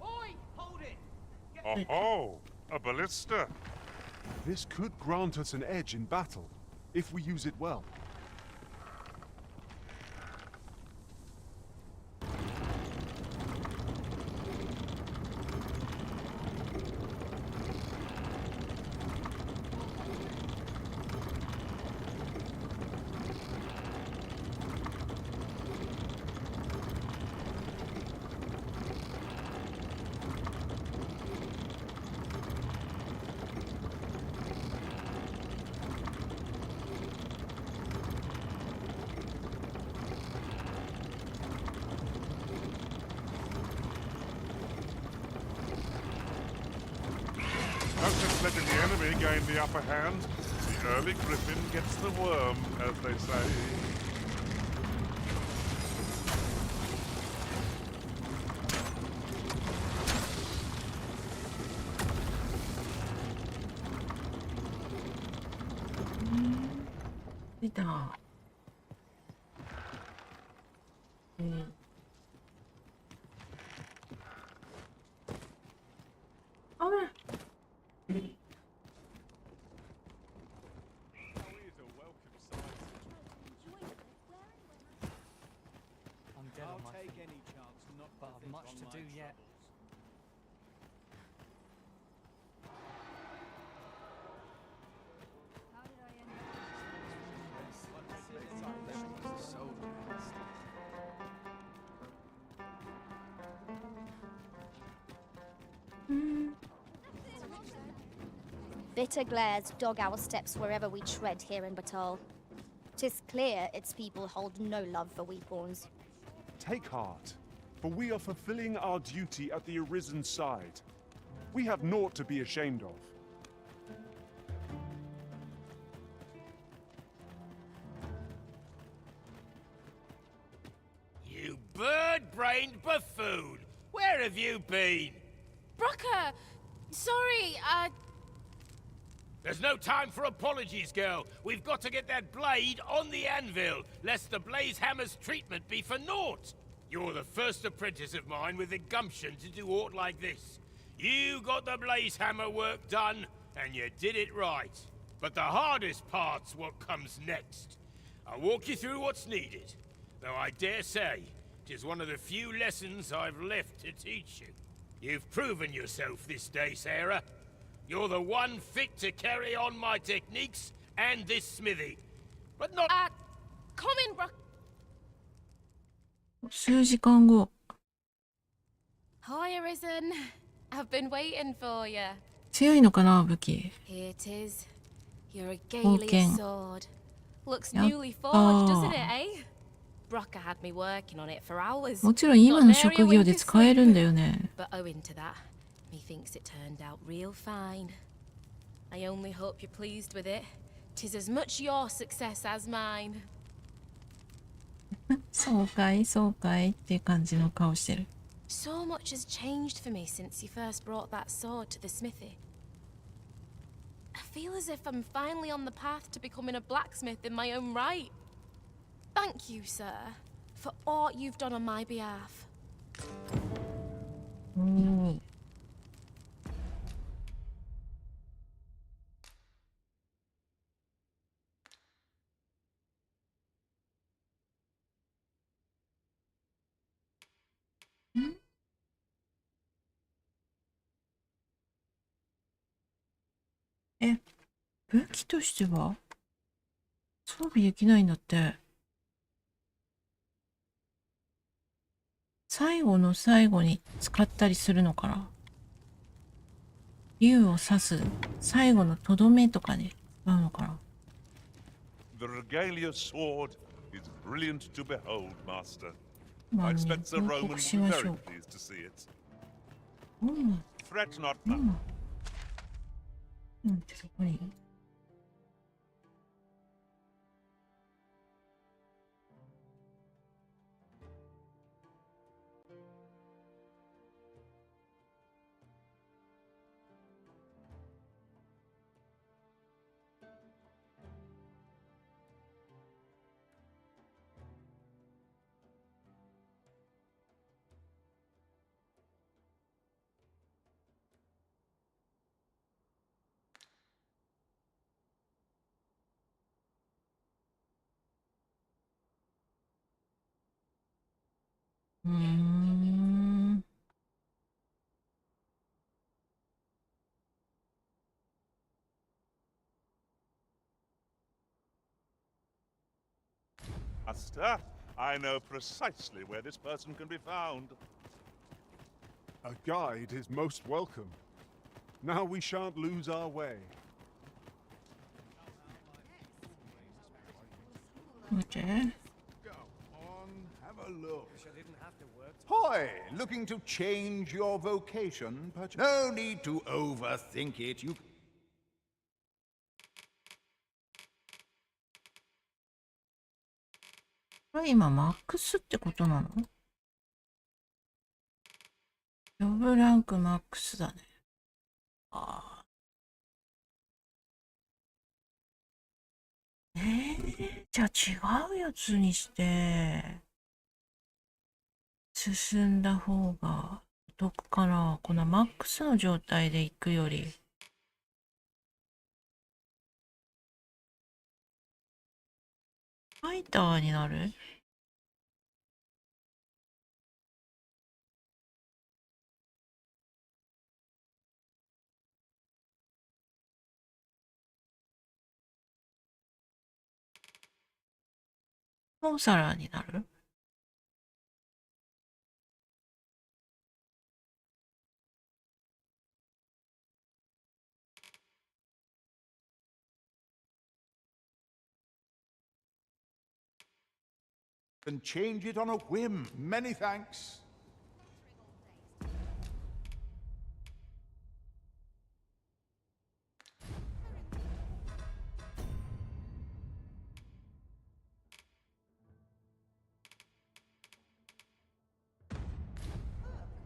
Oi! Hold it! Oh, a ballista. This could grant us an edge in battle, if we use it well. No sense letting the enemy gain the upper hand. The early griffin gets the worm, as they say. Much to do yet. Bitter glares dog our steps wherever we tread here in Batal. 'Tis clear its people hold no love for we pawns. Take heart, for we are fulfilling our duty at the Arisen's side. We have naught to be ashamed of. You bird-brained buffoon! Where have you been? Brocker! Sorry, There's no time for apologies, girl. We've got to get that blade on the anvil, lest the blaze hammer's treatment be for naught. You're the first apprentice of mine with the gumption to do aught like this. You got the blaze hammer work done, and you did it right. But the hardest part's what comes next. I'll walk you through what's needed, though I dare say, 'tis one of the few lessons I've left to teach you. You've proven yourself this day, Sarah. You're the one fit to carry on my techniques and this smithy. But not... come in, Brock. 数時間後。Hi, Arisen. I've been waiting for you. 強いのかな、武器。 Here it is. Your 冒 regalia 険。 sword. Looks やっ newly た forged, doesn't it, ー。eh? Brocker had me working on it for hours. もちろん今 Not の an area 職業 wink で of 使える sleep. んだよね。 But owing to that, methinks it turned out real fine. I only hope you're pleased with it. 'Tis as much your success as mine. そうかい、そうかいっていう感じの顔してる。So much has changed for me since you first brought that sword to the smithy. I feel as if I'm finally on the path to becoming a blacksmith in my own right. Thank you, sir, for all you've done on my behalf. おー。え、武器としては装備できないんだって。最後の最後に使ったりするのかな。竜を刺す最後のとどめとかで使うのかな。The regalia sword is brilliant to behold, Master. ま I あね、 expect Sir 報 Roman 告 will し be まし very ょう。 pleased to see it. うん。 Fret not, う now. ん。うんってそこに。うーん。Master, I know precisely where this person can be found. A guide is most welcome. Now we shan't lose our way. Okay. Go on, have a look. Wish I didn't have to work. Hoy, looking to change your vocation, but no need to overthink it. You. これ今マックスってことなの？ジョブランクマックスだね。ああ。じゃあ違うやつにして進んだ方がお得かな。このマックスの状態で行くより。ファイターになる？ソーサラーになる？Can change it on a whim. Many thanks.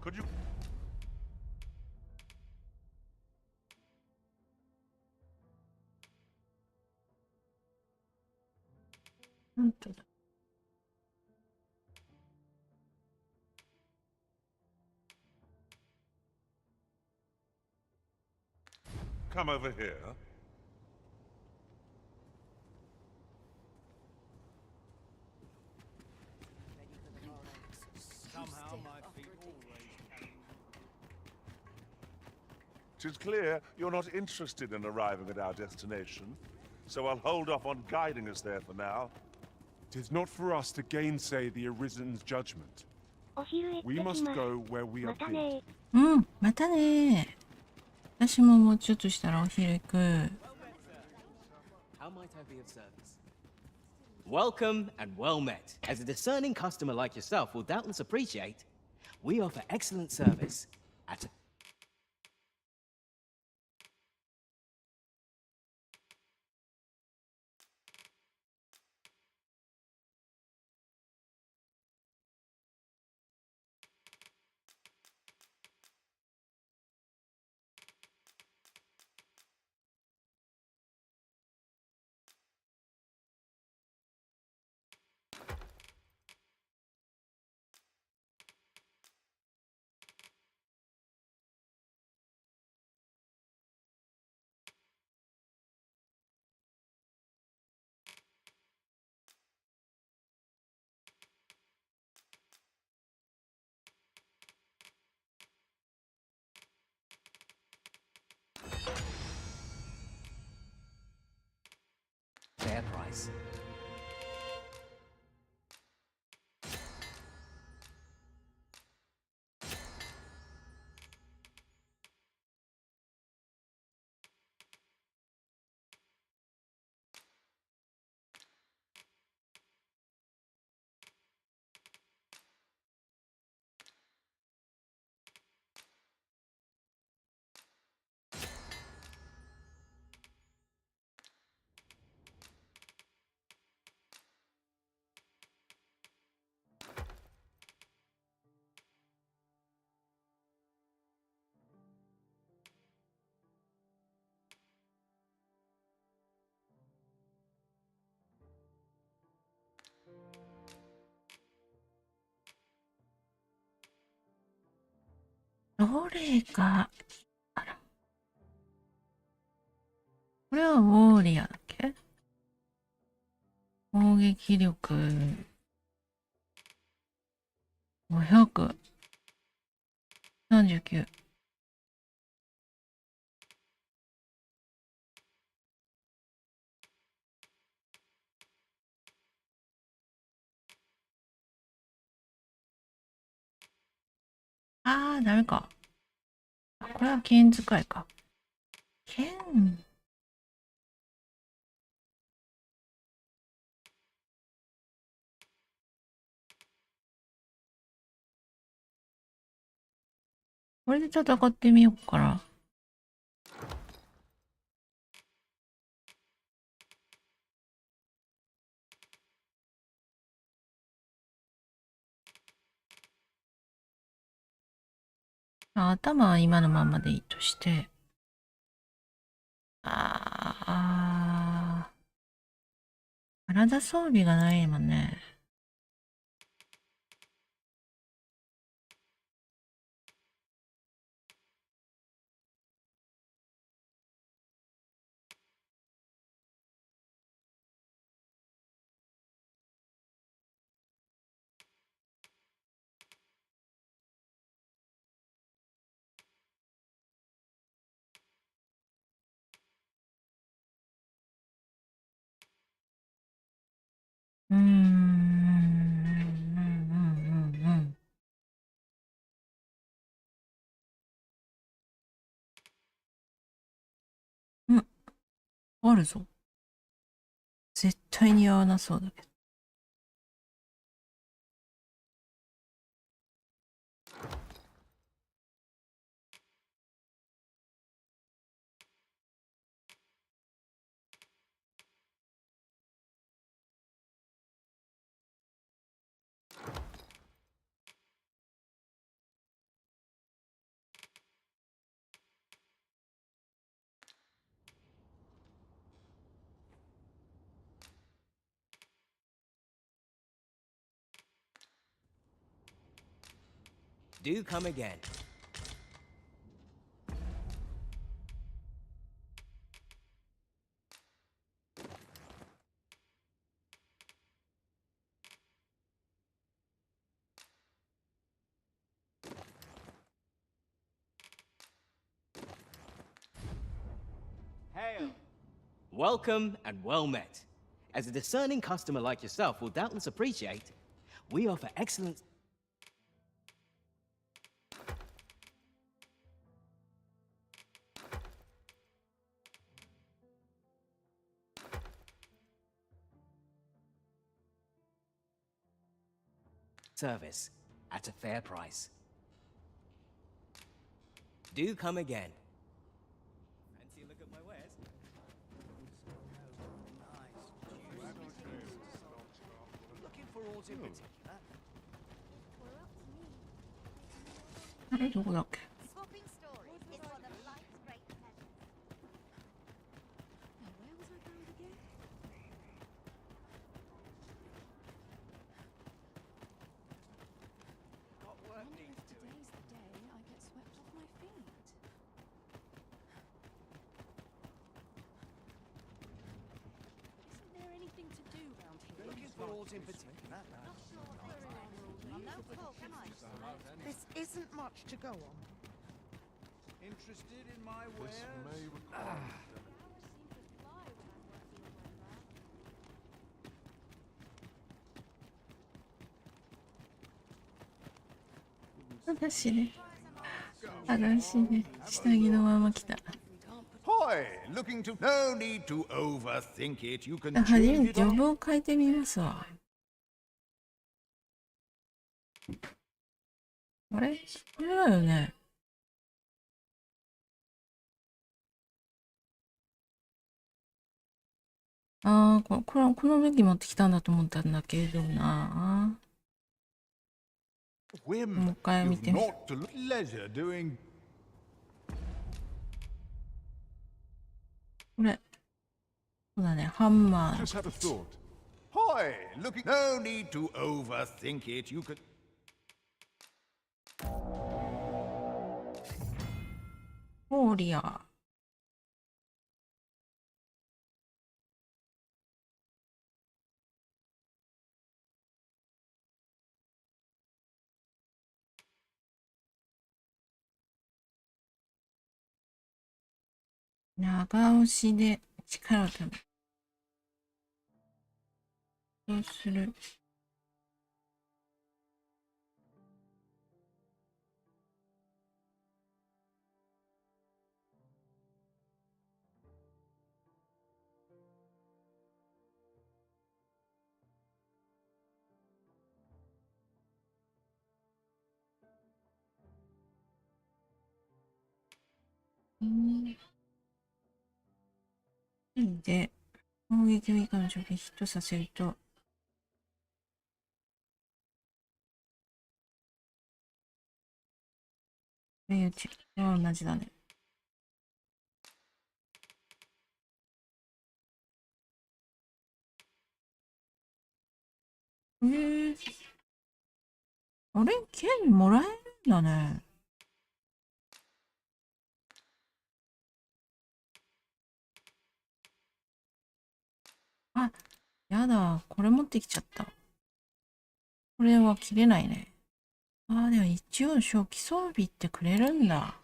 Could you... 本当だ。Come over here. Somehow my feet always carry me. 'Tis clear you're not interested in arriving at our destination, so I'll hold off on guiding us there for now. It is not for us to gainsay the Arisen's judgment. お昼へ行って We き must ます。 go where we ま are た bid. ね。うん、またね。私ももうちょっとしたらお昼行く。How might I be of service? Welcome and well met. As a discerning customer like yourself will doubtless appreciate, we offer excellent service at a... fair price.どれが、あら。これはウォーリアーだっけ？攻撃力539。あー、ダメか。これは剣使いか。剣。これで戦ってみようかな。頭は今のままでいいとして。体装備がないもんね。あるぞ。絶対に合わなそうだけど。Do come again. Hail. Welcome and well met. As a discerning customer like yourself will doubtless appreciate, we offer excellent service at a fair price. Do come again. Fancy a look at my wares? Looking for ores in particular? あれどこだっけ？ Swapping stories is one of life's great pleasures. Now, where was I bound again? What I work wonder needs if doing? today's the day I get swept off my feet. Isn't there anything to do round here? Looking for ores in particular? This isn't much to go on. Interested in my This wares? may require...私ね。私ね。下着のまま来た。 Hoi, looking to... No need to overthink it. You can 初め change に it ジョ on... ブを変えてみますわ。あれこれだよね。ああ、この武器持ってきたんだと思ったんだけどな。もう Whim. 一回見 You've てみ。 not to leisure doing... これ。そうだね、ハンマー。 Just had a thought. Hoi, looking... No need to overthink it. You can... ウォーリアー。長押しで力をため。どうする？で、攻撃を以下の状況にヒットさせると、同じだね。あれ剣もらえるんだね。あ、やだ。これ持ってきちゃった。これは切れないね。ああ、でも一応初期装備ってくれるんだ。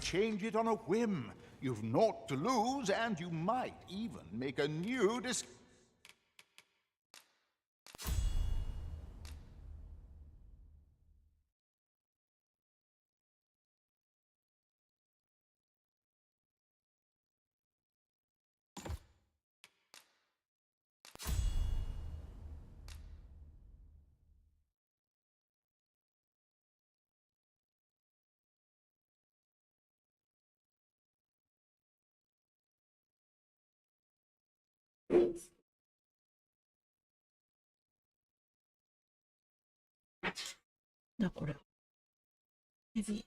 Change it on a whim. You've naught to lose, and you might even make a new だこれ。ヘビー。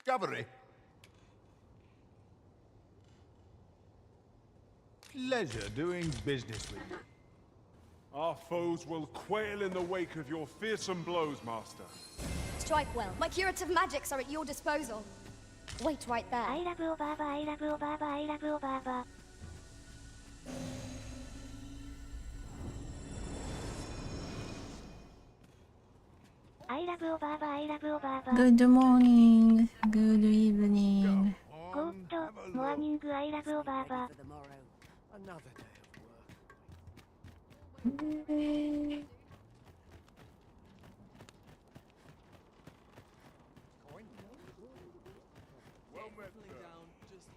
Discovery. Pleasure doing business with you. Our foes will quail in the wake of your fearsome blows, Master. Strike well. My curative magics are at your disposal. Wait right there. I love you, Baba. I love you, Baba. I love you, Baba. I love you, Baba. I love you, Baba. Good morning. Good evening. Good morning. I love you, Baba. Another day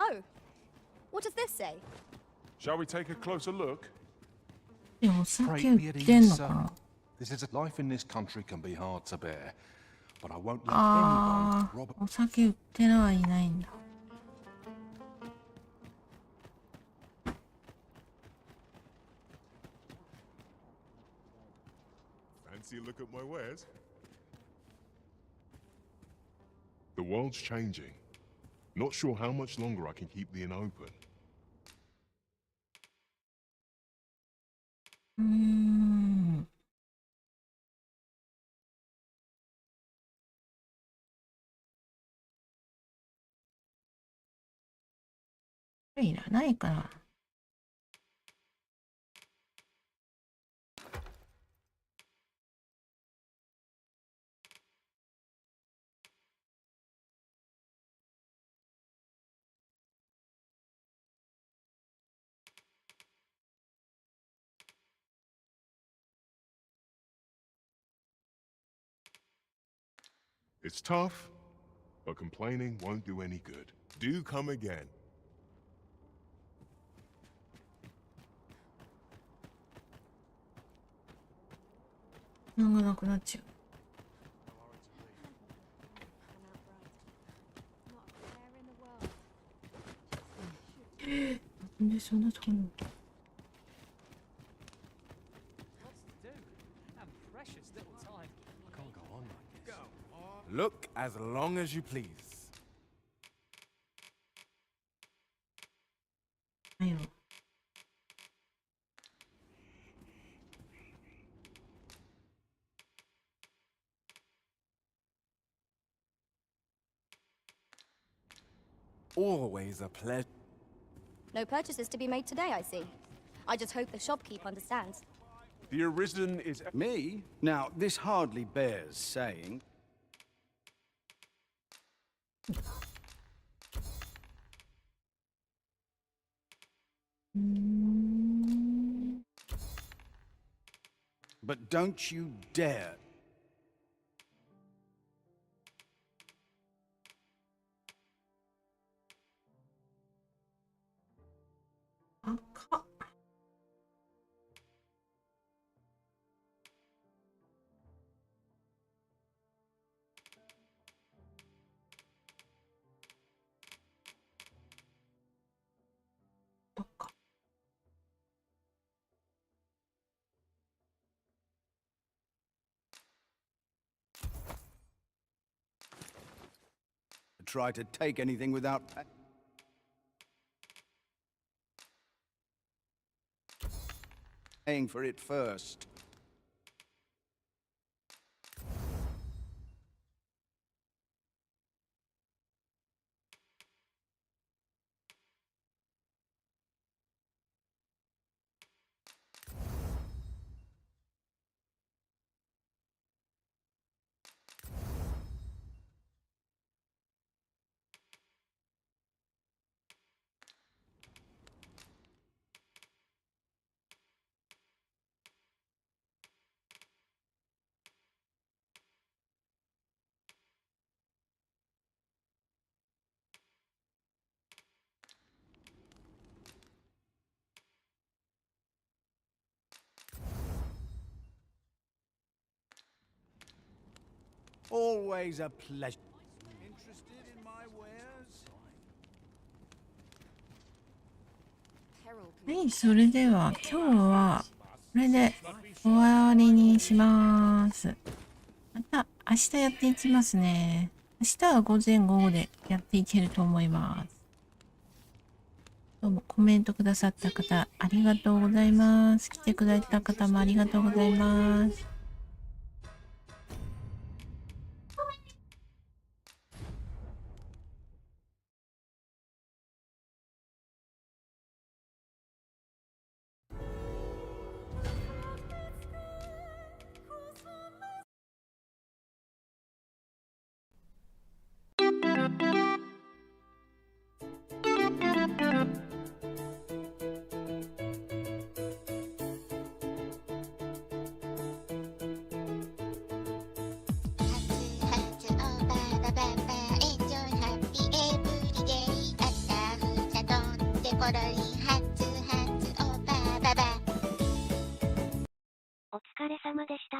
Oh, what does this say? Shall we take a closer look? でもお酒売ってんのかな。 This is life in this country can be hard to bear, but I won't let あ anyone rob あ、お酒売ってのはいないんだ。Fancy a look at my wares? The world's changing. Not sure how much longer I can keep the inn open. いらないから。It's tough, but complaining won't do any good. Do come again. なんがなくなっちゃう。なんでそんなとこに。 Look as long as you please. はいよ。 Always a pleasure. No purchases to be made today, I see. I just hope the shopkeep understands. The Arisen is... Me? Now, this hardly bears saying. But don't you dare. Try to take anything without paying for it first. Always a pleasure. Interested in my wares? はい、それでは今日はこれで終わりにします。また明日やっていきますね。明日は午前午後でやっていけると思います。どうもコメントくださった方ありがとうございます。来てくれた方もありがとうございます。お疲れ様でした。